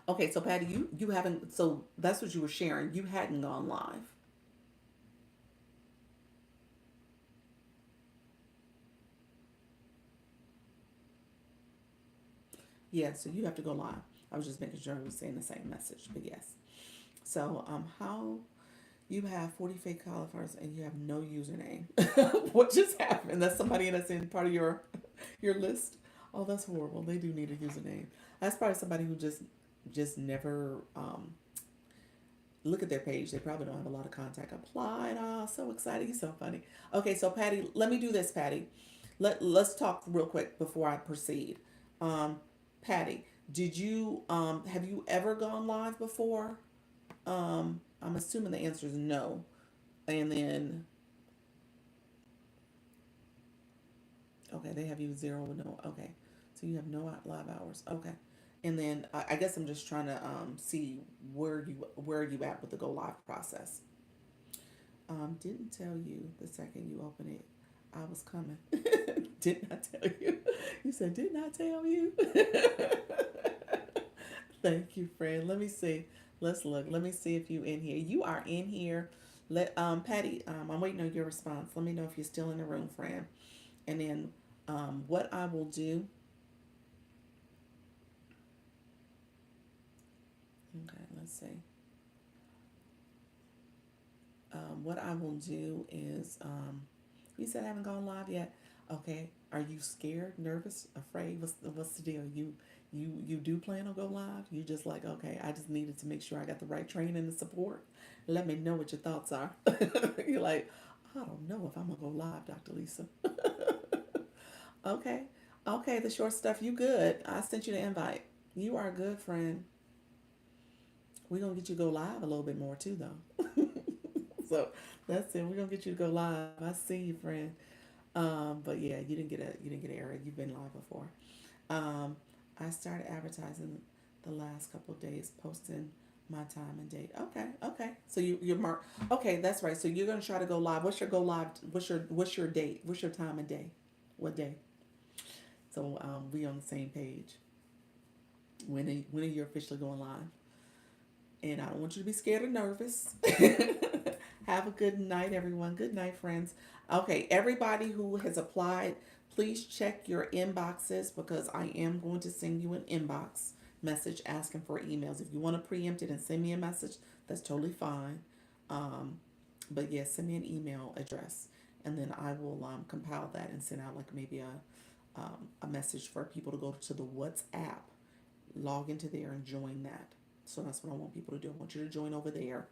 Speaker 1: okay, so Patty, you haven't. So that's what you were sharing. You hadn't gone live. Yeah, so you have to go live. I was just making sure I was saying the same message, but yes. So how you have 40 fake qualifiers and you have no username? What just happened? That's somebody that's in part of your list. Oh, that's horrible. They do need a username. That's probably somebody who just never look at their page. They probably don't have a lot of contact. Applied. Oh, so exciting. You're so funny. Okay, so Patty, let me do this, Patty. Let's talk real quick before I proceed. Patty, did you have you ever gone live before? I'm assuming the answer is no. And then Okay, they have you zero with no. Okay, so you have no live hours. Okay, and then I guess I'm just trying to see where you at with the go live process. Didn't tell you the second you open it, I was coming. Did not tell you. You said did not tell you. Thank you, friend. Let me see. Let's look. Let me see if you in here. You are in here. Let Patty. I'm waiting on your response. Let me know if you're still in the room, friend. And then what I will do. Okay, let's see. What I will do is, you said I haven't gone live yet. Okay, are you scared, nervous, afraid? What's the deal? You do plan on go live? You just like, okay, I just needed to make sure I got the right training and support. Let me know what your thoughts are. You're like, I don't know if I'm gonna go live, Dr. Lisa. Okay, okay, the short stuff. You good? I sent you the invite. You are good, friend. We're gonna get you to go live a little bit more too, though. So that's it. We're gonna get you to go live. I see you, friend. But yeah, you didn't get an error. You've been live before. Um, I started advertising the last couple of days, posting my time and date. Okay, okay. So you're mark. Okay, that's right. So you're gonna try to go live. What's your go live? What's your date? What's your time and day? What day? So we on the same page. When are you officially going live? And I don't want you to be scared or nervous. Have a good night, everyone. Good night, friends. Okay, everybody who has applied, please check your inboxes because I am going to send you an inbox message asking for emails. If you want to preempt it and send me a message, that's totally fine. Um, but yes, send me an email address, and then I will compile that and send out like maybe a message for people to go to the WhatsApp, log into there and join that. So that's what I want people to do. I want you to join over there.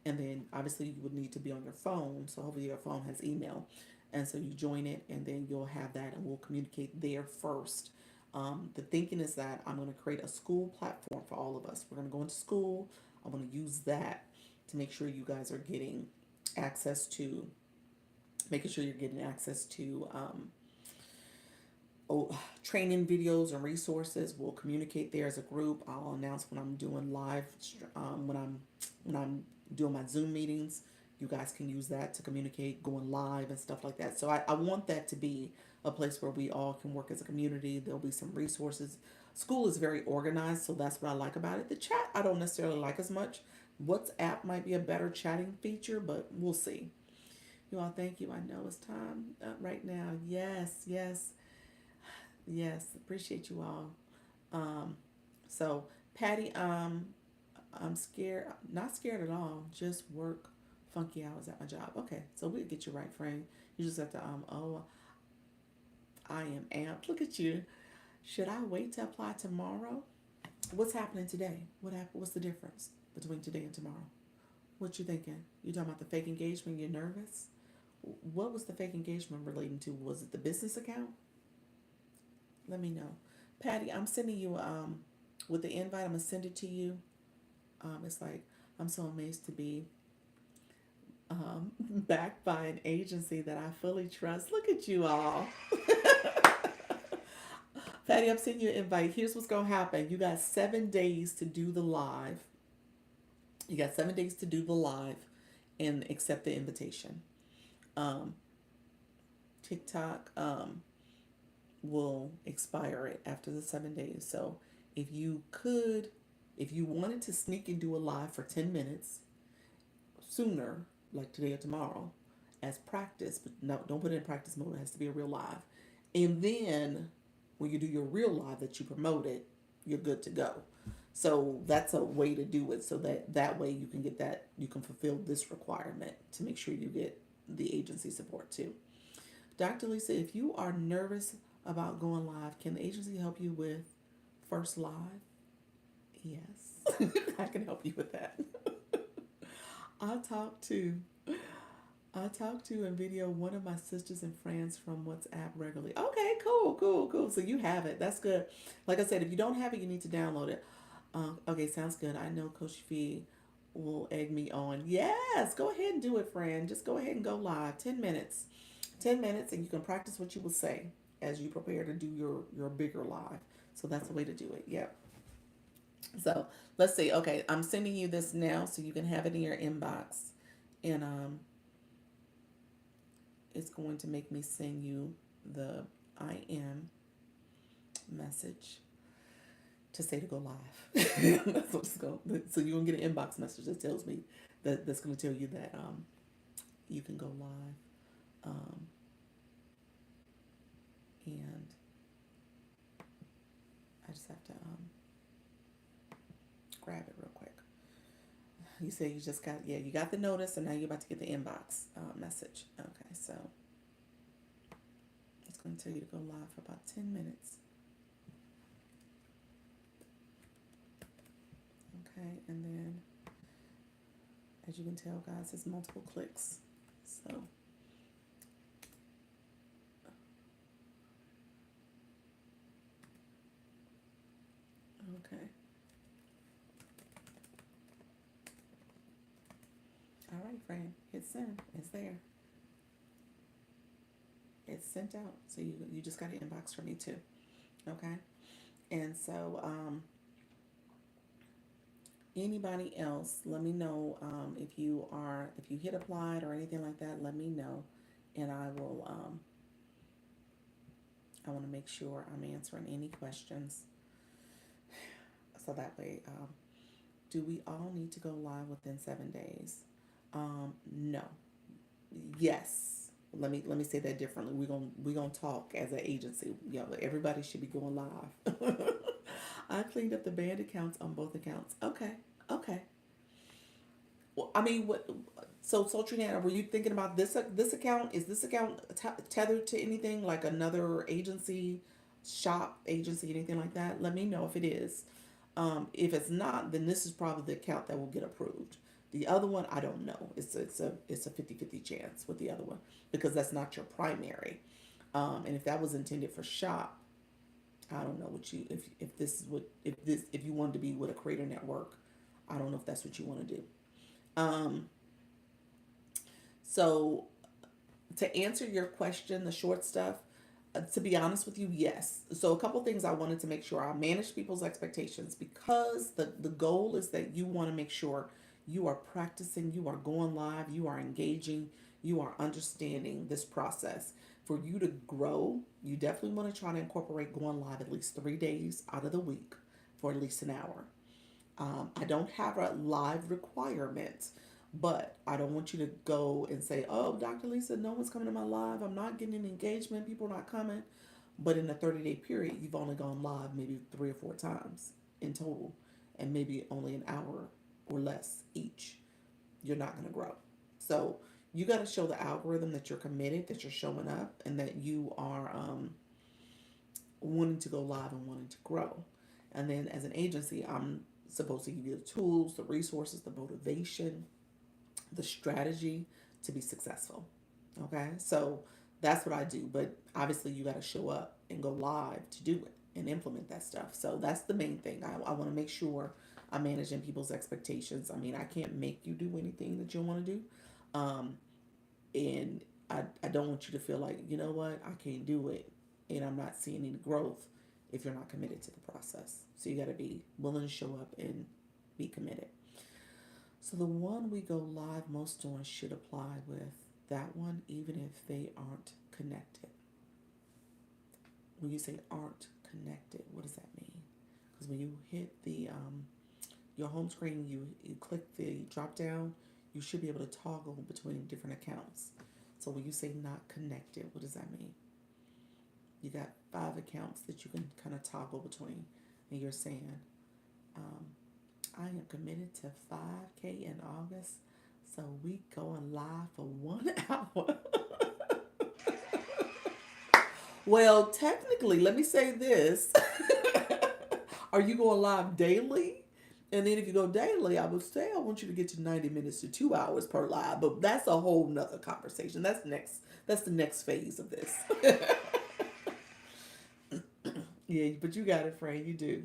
Speaker 1: And then obviously you would need to be on your phone. So hopefully your phone has email. And so you join it and then you'll have that and we'll communicate there first. The thinking is that I'm going to create a school platform for all of us. We're going to go into school. I'm going to use that to make sure you guys are getting access to, making sure you're getting access to training videos and resources. We'll communicate there as a group. I'll announce when I'm doing live, when I'm doing my Zoom meetings. You guys can use that to communicate, going live and stuff like that. So I want that to be a place where we all can work as a community. There'll be some resources. School is very organized, so that's what I like about it. The chat I don't necessarily like as much. WhatsApp might be a better chatting feature, but we'll see. You all, thank you. I know it's time right now. Yes, yes. Yes, appreciate you all. Um, so Patty, I'm scared, not scared at all. Just work funky hours at my job. Okay, so we'll get you right, friend. You just have to oh, I am amped. Look at you. Should I wait to apply tomorrow? What's happening today? What's the difference between today and tomorrow? What you thinking? You talking about the fake engagement? You're nervous? What was the fake engagement relating to? Was it the business account? Let me know. Patty, I'm sending you with the invite, I'm gonna send it to you. It's like I'm so amazed to be backed by an agency that I fully trust. Look at you all. Patty, I'm sending you an invite. Here's what's gonna happen. You got 7 days to do the live. You got 7 days to do the live and accept the invitation. Um, TikTok will expire it after the 7 days. So if you could, if you wanted to sneak and do a live for 10 minutes sooner, like today or tomorrow, as practice, but no, don't put it in practice mode. It has to be a real live. And then when you do your real live that you promoted, you're good to go. So that's a way to do it so that way you can get that, you can fulfill this requirement to make sure you get the agency support too. Dr. Lisa, if you are nervous about going live, can the agency help you with first live? Yes, I can help you with that. I talked to I talk to and video one of my sisters and friends from WhatsApp regularly. Okay, cool, cool, cool. So you have it. That's good. Like I said, if you don't have it, you need to download it. Okay, sounds good. I know Coach Fee will egg me on. Yes, go ahead and do it, friend. Just go ahead and go live. 10 minutes. 10 minutes, and you can practice what you will say. as you prepare to do your bigger live. So that's the way to do it. Yep. So let's see. Okay, I'm sending you this now so you can have it in your inbox, and it's going to make me send you the I am message to say to go live. That's what it's going. So you're gonna get an inbox message that tells me that's gonna tell you that you can go live, and I just have to grab it real quick. You say you just got, yeah, you got the notice, and now you're about to get the inbox message. Okay, so it's going to tell you to go live for about 10 minutes. Okay, and then as you can tell, guys, it's multiple clicks. So okay. All right, friend. Hit send. It's there. It's sent out. So you just got an inbox from me too. Okay. And so anybody else, let me know if you hit applied or anything like that. Let me know, and I will. I want to make sure I'm answering any questions, so that way. Do we all need to go live within 7 days? No. Yes. Let me say that differently. We're gonna talk as an agency. Yeah, everybody should be going live. I cleaned up the banned accounts on both accounts. Okay. Okay. Well, I mean, what? So, Triana, were you thinking about this account? Is this account tethered to anything like another agency, shop agency, anything like that? Let me know if it is. If it's not, then this is probably the account that will get approved. The other one, I don't know. It's a 50-50 chance with the other one because that's not your primary. And if that was intended for shop, I don't know what you if this is what if you wanted to be with a creator network, I don't know if that's what you want to do. Um, so to answer your question, the short stuff, to be honest with you, yes. So a couple things I wanted to make sure I manage people's expectations because the goal is that you want to make sure you are practicing, you are going live, you are engaging, you are understanding this process. For you to grow, you definitely want to try to incorporate going live at least 3 days out of the week for at least an hour. I don't have a live requirement, but I don't want you to go and say, oh, Dr. Lisa, no one's coming to my live. I'm not getting an engagement. People are not coming. But in a 30-day period, you've only gone live maybe 3 or 4 times in total, and maybe only an hour or less each. You're not going to grow. So you got to show the algorithm that you're committed, that you're showing up, and that you are wanting to go live and wanting to grow. And then as an agency, I'm supposed to give you the tools, the resources, the motivation, the strategy to be successful. Okay, so that's what I do. But obviously, you got to show up and go live to do it and implement that stuff. So that's the main thing. I want to make sure I'm managing people's expectations. I mean, I can't make you do anything that you want to do. Um, and I don't want you to feel like, you know what, I can't do it and I'm not seeing any growth if you're not committed to the process. So you got to be willing to show up and be committed. So the one we go live most on should apply with that one, even if they aren't connected. When you say aren't connected, what does that mean? Because when you hit the your home screen, you click the drop down, you should be able to toggle between different accounts. So when you say not connected, what does that mean? You got 5 accounts that you can kind of toggle between, and you're saying, I am committed to 5K in August, so we going live for 1 hour. Well, technically, let me say this. Are you going live daily? And then if you go daily, I would say I want you to get to 90 minutes to 2 hours per live, but that's a whole nother conversation. That's the next phase of this. Yeah, but you got it, Frank. You do.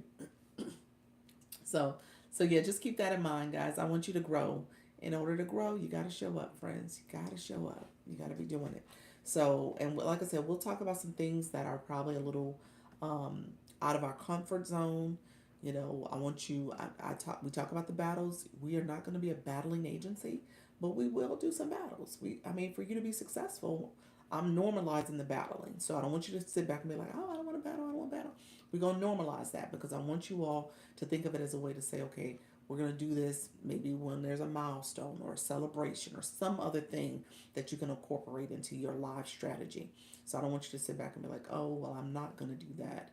Speaker 1: So, so yeah, just keep that in mind, guys. I want you to grow. In order to grow, you got to show up, friends. You got to show up. You got to be doing it. So, and like I said, we'll talk about some things that are probably a little out of our comfort zone. You know, I want you. I talk. We talk about the battles. We are not going to be a battling agency, but we will do some battles. I mean, for you to be successful, I'm normalizing the battling. So I don't want you to sit back and be like, oh, I don't want to battle. I don't want to battle. We're going to normalize that because I want you all to think of it as a way to say, okay, we're going to do this maybe when there's a milestone or a celebration or some other thing that you can incorporate into your live strategy. So I don't want you to sit back and be like, oh, well, I'm not going to do that.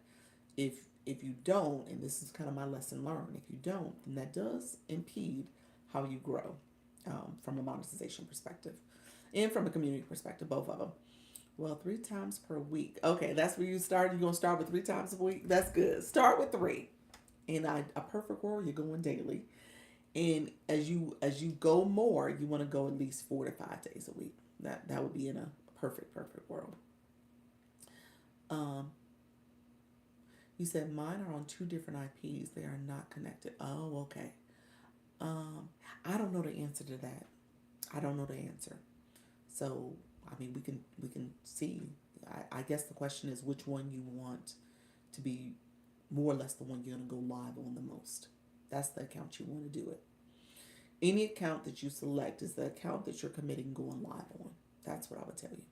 Speaker 1: If you don't, and this is kind of my lesson learned, if you don't, then that does impede how you grow from a monetization perspective and from a community perspective, both of them. Well, 3 times per week. Okay, that's where you start. You're gonna start with 3 times a week. That's good. Start with three. In a perfect world, you're going daily. And as you go more, you want to go at least 4 to 5 days a week. That would be in a perfect world. Um, you said mine are on two different IPs. They are not connected. Oh, okay. Um, I don't know the answer to that. I don't know the answer. So I mean, we can see. I guess the question is which one you want to be more or less the one you're gonna go live on the most. That's the account you want to do it. Any account that you select is the account that you're committing going live on. That's what I would tell you.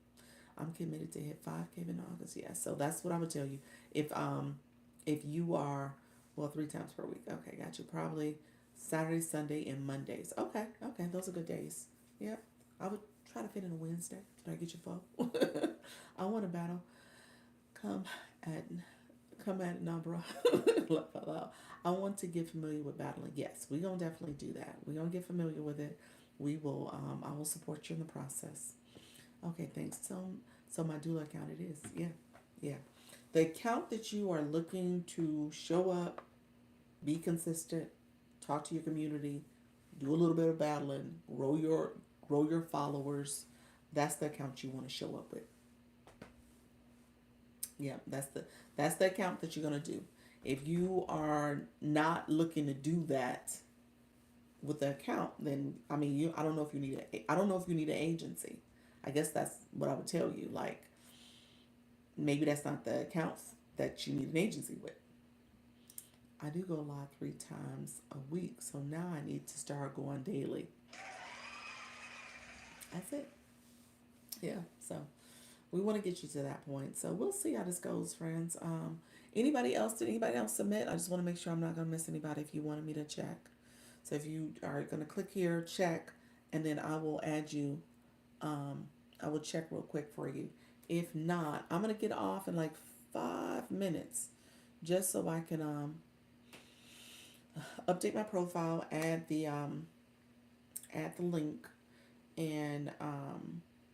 Speaker 1: I'm committed to hit 5K in August. Yeah, so that's what I would tell you. If you are, well, 3 times per week. Okay, got you. Probably Saturday, Sunday, and Mondays. Okay, okay, those are good days. Yep, I would try to fit in a Wednesday. Did I get your phone? I want to battle. Come at come at Nabra. I want to get familiar with battling. Yes, we're gonna definitely do that. We're gonna get familiar with it. We will. I will support you in the process. Okay, thanks. So my doula account it is. Yeah, yeah. The account that you are looking to show up, be consistent, talk to your community, do a little bit of battling, grow your followers. That's the account you want to show up with. Yeah, that's the account that you're gonna do. If you are not looking to do that with the account, then I mean, I don't know if you need I don't know if you need an agency. I guess that's what I would tell you. Like maybe that's not the account that you need an agency with. I do go live 3 times a week, so now I need to start going daily. That's it. Yeah. So we want to get you to that point. So we'll see how this goes, friends. Anybody else? Did anybody else submit? I just want to make sure I'm not going to miss anybody if you wanted me to check. So if you are going to click here, check, and then I will add you. Um, I will check real quick for you. If not, I'm going to get off in like 5 minutes just so I can update my profile, add the link, and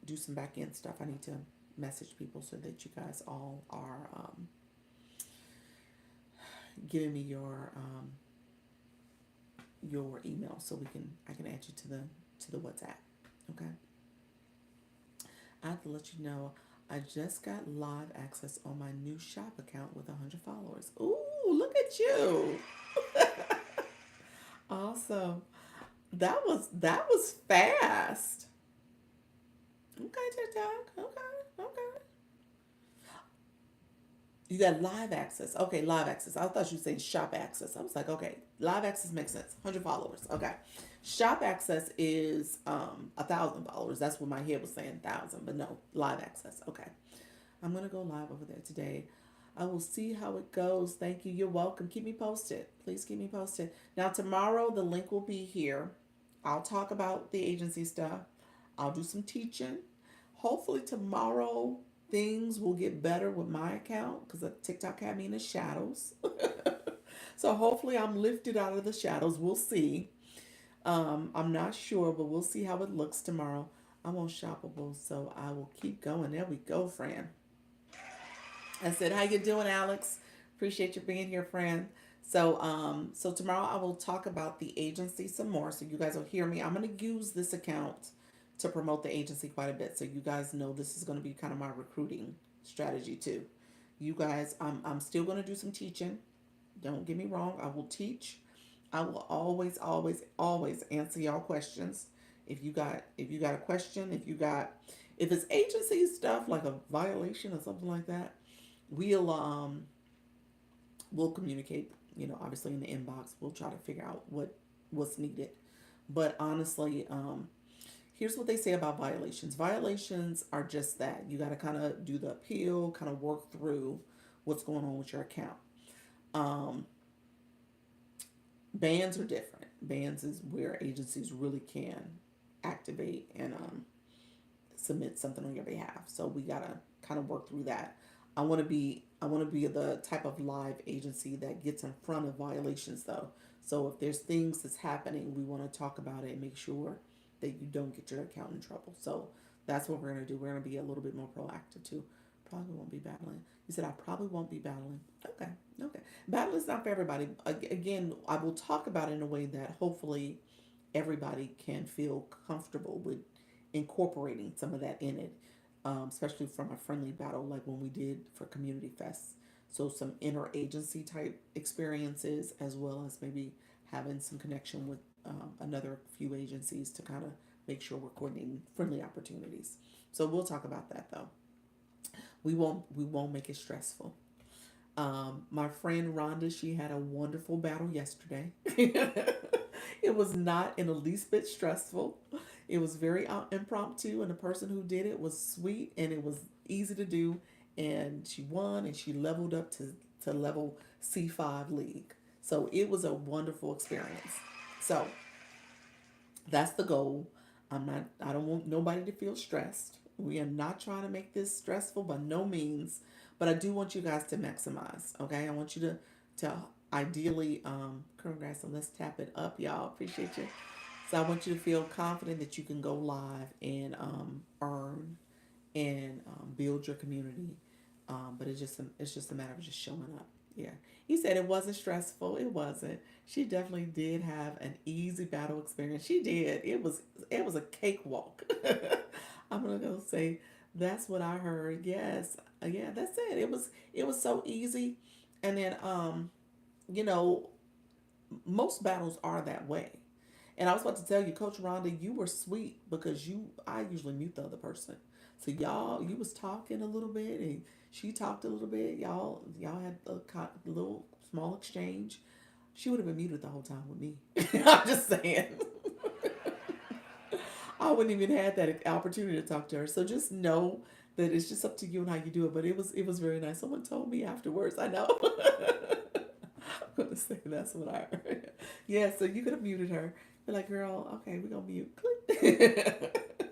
Speaker 1: do some back end stuff. I need to message people so that you guys all are giving me your email so I can add you to the WhatsApp. Okay. I have to let you know I just got live access on my new shop account with 100 followers. Ooh, look at you. Awesome. That was fast. Okay, TikTok. Okay, okay. You got live access. Okay, live access. I thought you were saying shop access. I was like, okay, live access makes sense. 100 followers. Okay. Shop access is 1,000 followers. That's what my head was saying, 1,000. But no, live access. Okay. I'm gonna go live over there today. I will see how it goes. Thank you. You're welcome. Keep me posted. Please keep me posted. Now tomorrow the link will be here. I'll talk about the agency stuff. I'll do some teaching. Hopefully tomorrow things will get better with my account because TikTok had me in the shadows. So hopefully I'm lifted out of the shadows. We'll see. I'm not sure, but we'll see how it looks tomorrow. I'm on Shoppable, so I will keep going. There we go, Fran. I said, "How you doing, Alex? Appreciate you being here, friend." So tomorrow I will talk about the agency some more, so you guys will hear me. I'm gonna use this account to promote the agency quite a bit, so you guys know this is gonna be kind of my recruiting strategy too. You guys, I'm still gonna do some teaching. Don't get me wrong. I will teach. I will always answer y'all questions. If you got a question, If it's agency stuff like a violation or something like that, we'll we'll communicate. Obviously in the inbox, we'll try to figure out what's needed. But honestly, here's what they say about violations. Violations are just that. You got to kind of do the appeal, kind of work through what's going on with your account. Um, Bans are different. Bans is where agencies really can activate and submit something on your behalf. So we gotta kind of work through that. I want to be the type of live agency that gets in front of violations though. So if there's things that's happening, we want to talk about it and make sure that you don't get your account in trouble. So that's what we're gonna do. We're gonna be a little bit more proactive too. Probably won't be battling. You said I probably won't be battling. Okay, okay. Battle is not for everybody. Again, I will talk about it in a way that hopefully everybody can feel comfortable with incorporating some of that in it, especially from a friendly battle like when we did for Community Fest. So some interagency type experiences, as well as maybe having some connection with another few agencies to kind of make sure we're coordinating friendly opportunities. So we'll talk about that though. We won't make it stressful. My friend Rhonda, she had a wonderful battle yesterday. It was not in the least bit stressful. It was very impromptu, and the person who did it was sweet, and it was easy to do. And she won, and she leveled up to level C5 league. So it was a wonderful experience. So that's the goal. I don't want nobody to feel stressed. We are not trying to make this stressful by no means, but I do want you guys to maximize. Okay. I want you to ideally, congrats, and let's tap it up, y'all. Appreciate you. So I want you to feel confident that you can go live and earn and build your community. But it's just a matter of just showing up. Yeah. He said it wasn't stressful. It wasn't. She definitely did have an easy battle experience. She did. It was a cakewalk. I'm gonna go say that's what I heard. Yes. Yeah, that's it. It was so easy. And then you know, most battles are that way. And I was about to tell you, Coach Rhonda, you were sweet because I usually mute the other person. So y'all, you was talking a little bit and she talked a little bit. Y'all had a little small exchange. She would have been muted the whole time with me. I'm just saying. I wouldn't even had that opportunity to talk to her. So just know that it's just up to you and how you do it. But it was very nice. Someone told me afterwards. I know. I'm gonna say that's what I heard. Yeah, so you could have muted her. You're like, girl, okay, we're gonna mute. Click.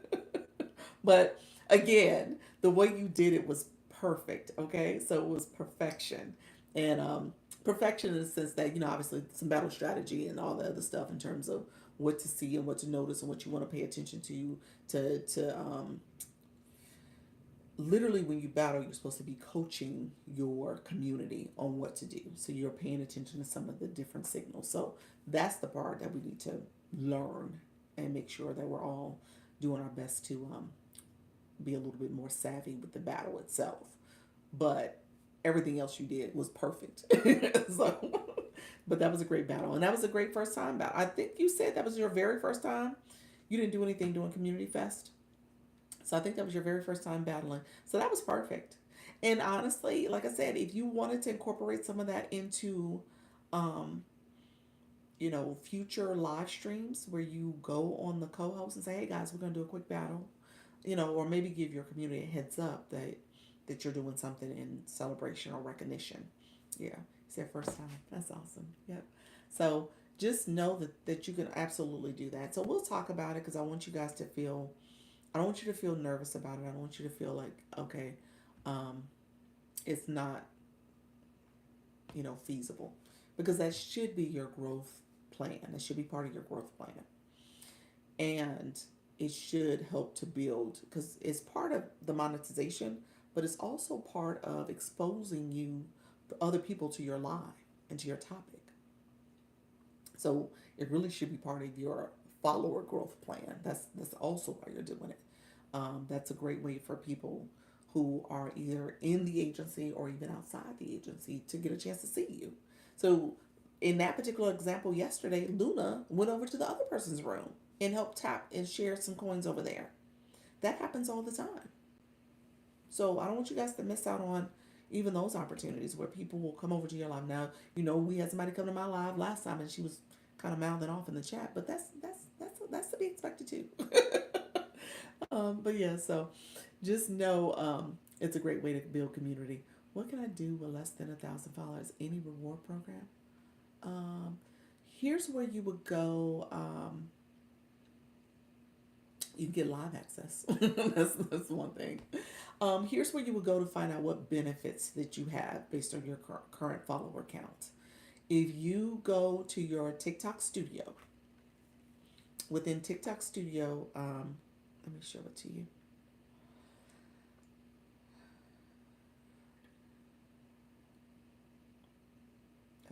Speaker 1: But again, the way you did it was perfect. Okay, so it was perfection, and perfection in the sense that obviously some battle strategy and all the other stuff in terms of what to see and what to notice and what you want to pay attention to literally when you battle you're supposed to be coaching your community on what to do, so you're paying attention to some of the different signals. So that's the part that we need to learn and make sure that we're all doing our best to be a little bit more savvy with the battle itself. But everything else you did was perfect. So but that was a great battle, and that was a great first time battle. I think you said that was your very first time. You didn't do anything during Community Fest. So I think that was your very first time battling. So that was perfect. And honestly, like I said, if you wanted to incorporate some of that into, um, future live streams where you go on the co-host and say, "Hey guys, we're gonna do a quick battle," or maybe give your community a heads up that you're doing something in celebration or recognition. Yeah, it's their first time. That's awesome. Yep. So just know that you can absolutely do that. So we'll talk about it because I want you guys to feel I don't want you to feel nervous about it. I don't want you to feel like, okay, um, it's not, feasible. Because that should be your growth plan. That should be part of your growth plan. And it should help to build, because it's part of the monetization, but it's also part of exposing you, other people to your live and to your topic. So it really should be part of your follower growth plan. That's also why you're doing it. That's a great way for people who are either in the agency or even outside the agency to get a chance to see you. So in that particular example yesterday, Luna went over to the other person's room and helped tap and share some coins over there. That happens all the time. So I don't want you guys to miss out on even those opportunities where people will come over to your live. Now, we had somebody come to my live last time and she was kind of mouthing off in the chat, but that's to be expected too. But yeah, so just know it's a great way to build community. What can I do with less than 1,000 followers? Any reward program? Um, Here's where you would go. You can get live access. That's one thing. Here's where you would go to find out what benefits that you have based on your current follower count. If you go to your TikTok studio, within TikTok studio, let me show it to you.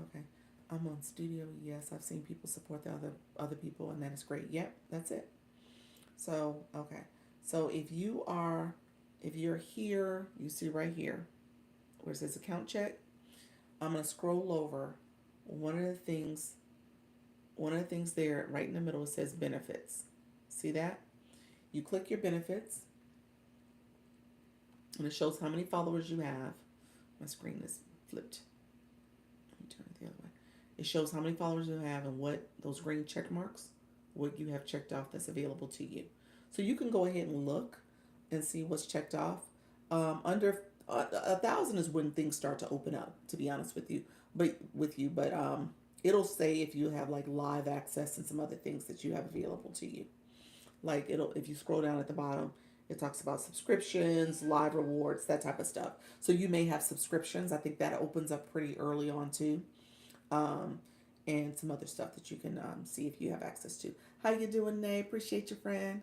Speaker 1: Okay. I'm on studio. Yes, I've seen people support the other people, and that is great. Yep, that's it. So okay. So if you're here, you see right here where it says account check. I'm gonna scroll over. One of the things, one of the things there, right in the middle, it says benefits. See that? You click your benefits, and it shows how many followers you have. My screen is flipped. Let me turn it the other way. It shows how many followers you have and what those green check marks, what you have checked off that's available to you. So you can go ahead and look and see what's checked off. Under 1,000 is when things start to open up. To be honest but it'll say if you have like live access and some other things that you have available to you. Like it'll if you scroll down at the bottom, it talks about subscriptions, live rewards, that type of stuff. So you may have subscriptions. I think that opens up pretty early on too. Um, and some other stuff that you can see if you have access to. How you doing, Nay? Appreciate your friend.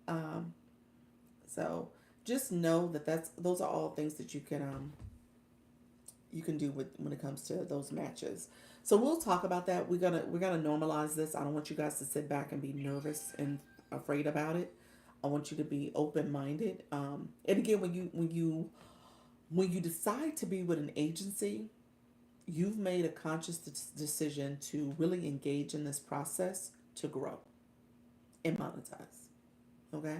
Speaker 1: Um, so just know that those are all things that you can do with when it comes to those matches. So we'll talk about that. We're gonna normalize this. I don't want you guys to sit back and be nervous and afraid about it. I want you to be open minded. And again, when you decide to be with an agency, you've made a conscious decision to really engage in this process to grow and monetize. Okay,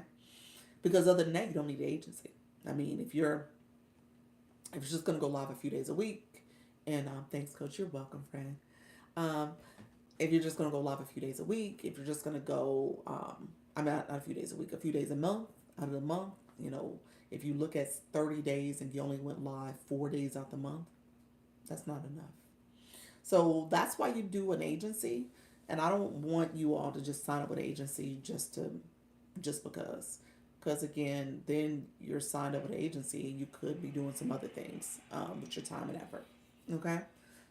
Speaker 1: because other than that, you don't need an agency. I mean, if you're just gonna go live a few days a week, and thanks, Coach, you're welcome, friend. Um, if you're just gonna go live a few days a week, if you're just gonna go, I'm not a few days a week, a few days a month out of the month. If you look at 30 days and you only went live 4 days out the month, that's not enough. So that's why you do an agency. And I don't want you all to just sign up with an agency just because. Because again, then you're signed up with an agency and you could be doing some other things with your time and effort. Okay,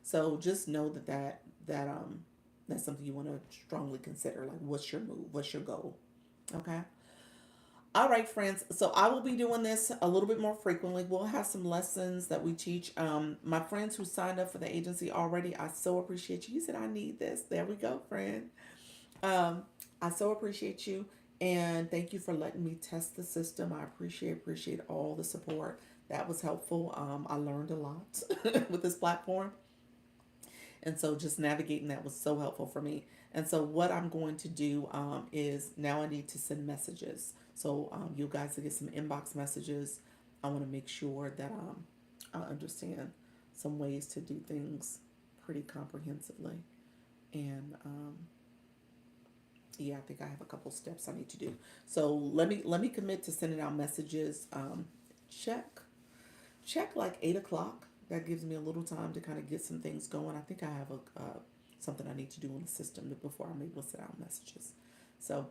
Speaker 1: so just know that that's something you want to strongly consider. Like, what's your move? What's your goal? Okay. All right, friends. So I will be doing this a little bit more frequently. We'll have some lessons that we teach. My friends who signed up for the agency already, I so appreciate you. You said I need this. There we go, friend. Um, I so appreciate you, and thank you for letting me test the system. I appreciate all the support. That was helpful. I learned a lot with this platform, and so just navigating that was so helpful for me. And so what I'm going to do is now I need to send messages. So you guys will get some inbox messages. I want to make sure that I understand some ways to do things pretty comprehensively. And yeah, I think I have a couple steps I need to do. So let me commit to sending out messages. Check check like 8 o'clock. That gives me a little time to kind of get some things going. I think I have something I need to do in the system before I'm able to send out messages. So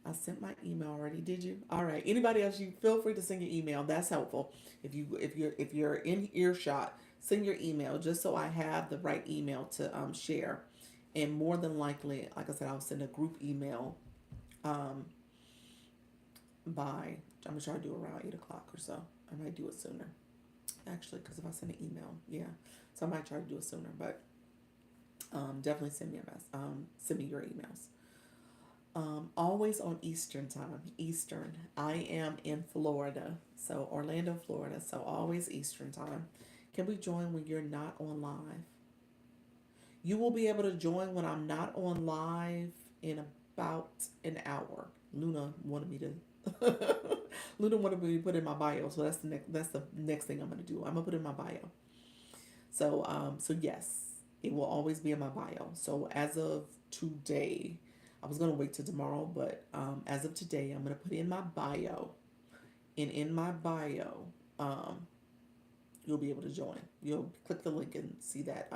Speaker 1: I sent my email already. Did you? All right. Anybody else? You feel free to send your email. That's helpful. If you're in earshot, send your email just so I have the right email to share. And more than likely, like I said, I'll send a group email um, by I'm gonna try to do around 8 o'clock or so. I might do it sooner actually, because if I send an email, yeah. So I might try to do it sooner, but definitely send me a mess. Send me your emails. Always on Eastern time. Eastern. I am in Florida, so Orlando, Florida. So always Eastern time. Can we join when you're not on live? You will be able to join when I'm not on live in about an hour. Luna wanted me to. Luna wanted me to put in my bio, so that's the next thing I'm gonna do. I'm gonna put in my bio. So so yes, it will always be in my bio. So as of today, I was gonna wait till tomorrow, but as of today, I'm gonna put in my bio, and in my bio, you'll be able to join. You'll click the link and see that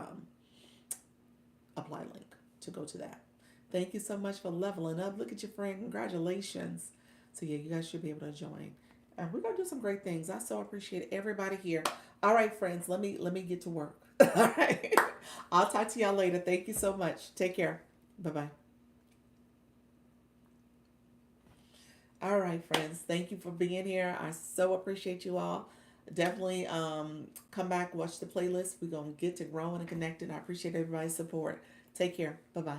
Speaker 1: apply link to go to that. Thank you so much for leveling up. Look at your friend. Congratulations. So yeah, you guys should be able to join. And we're gonna do some great things. I so appreciate everybody here. All right, friends, let me get to work. All right. I'll talk to y'all later. Thank you so much. Take care. Bye bye. All right, friends. Thank you for being here. I so appreciate you all. Definitely come back, watch the playlist. We're gonna get to growing and connecting. I appreciate everybody's support. Take care. Bye bye.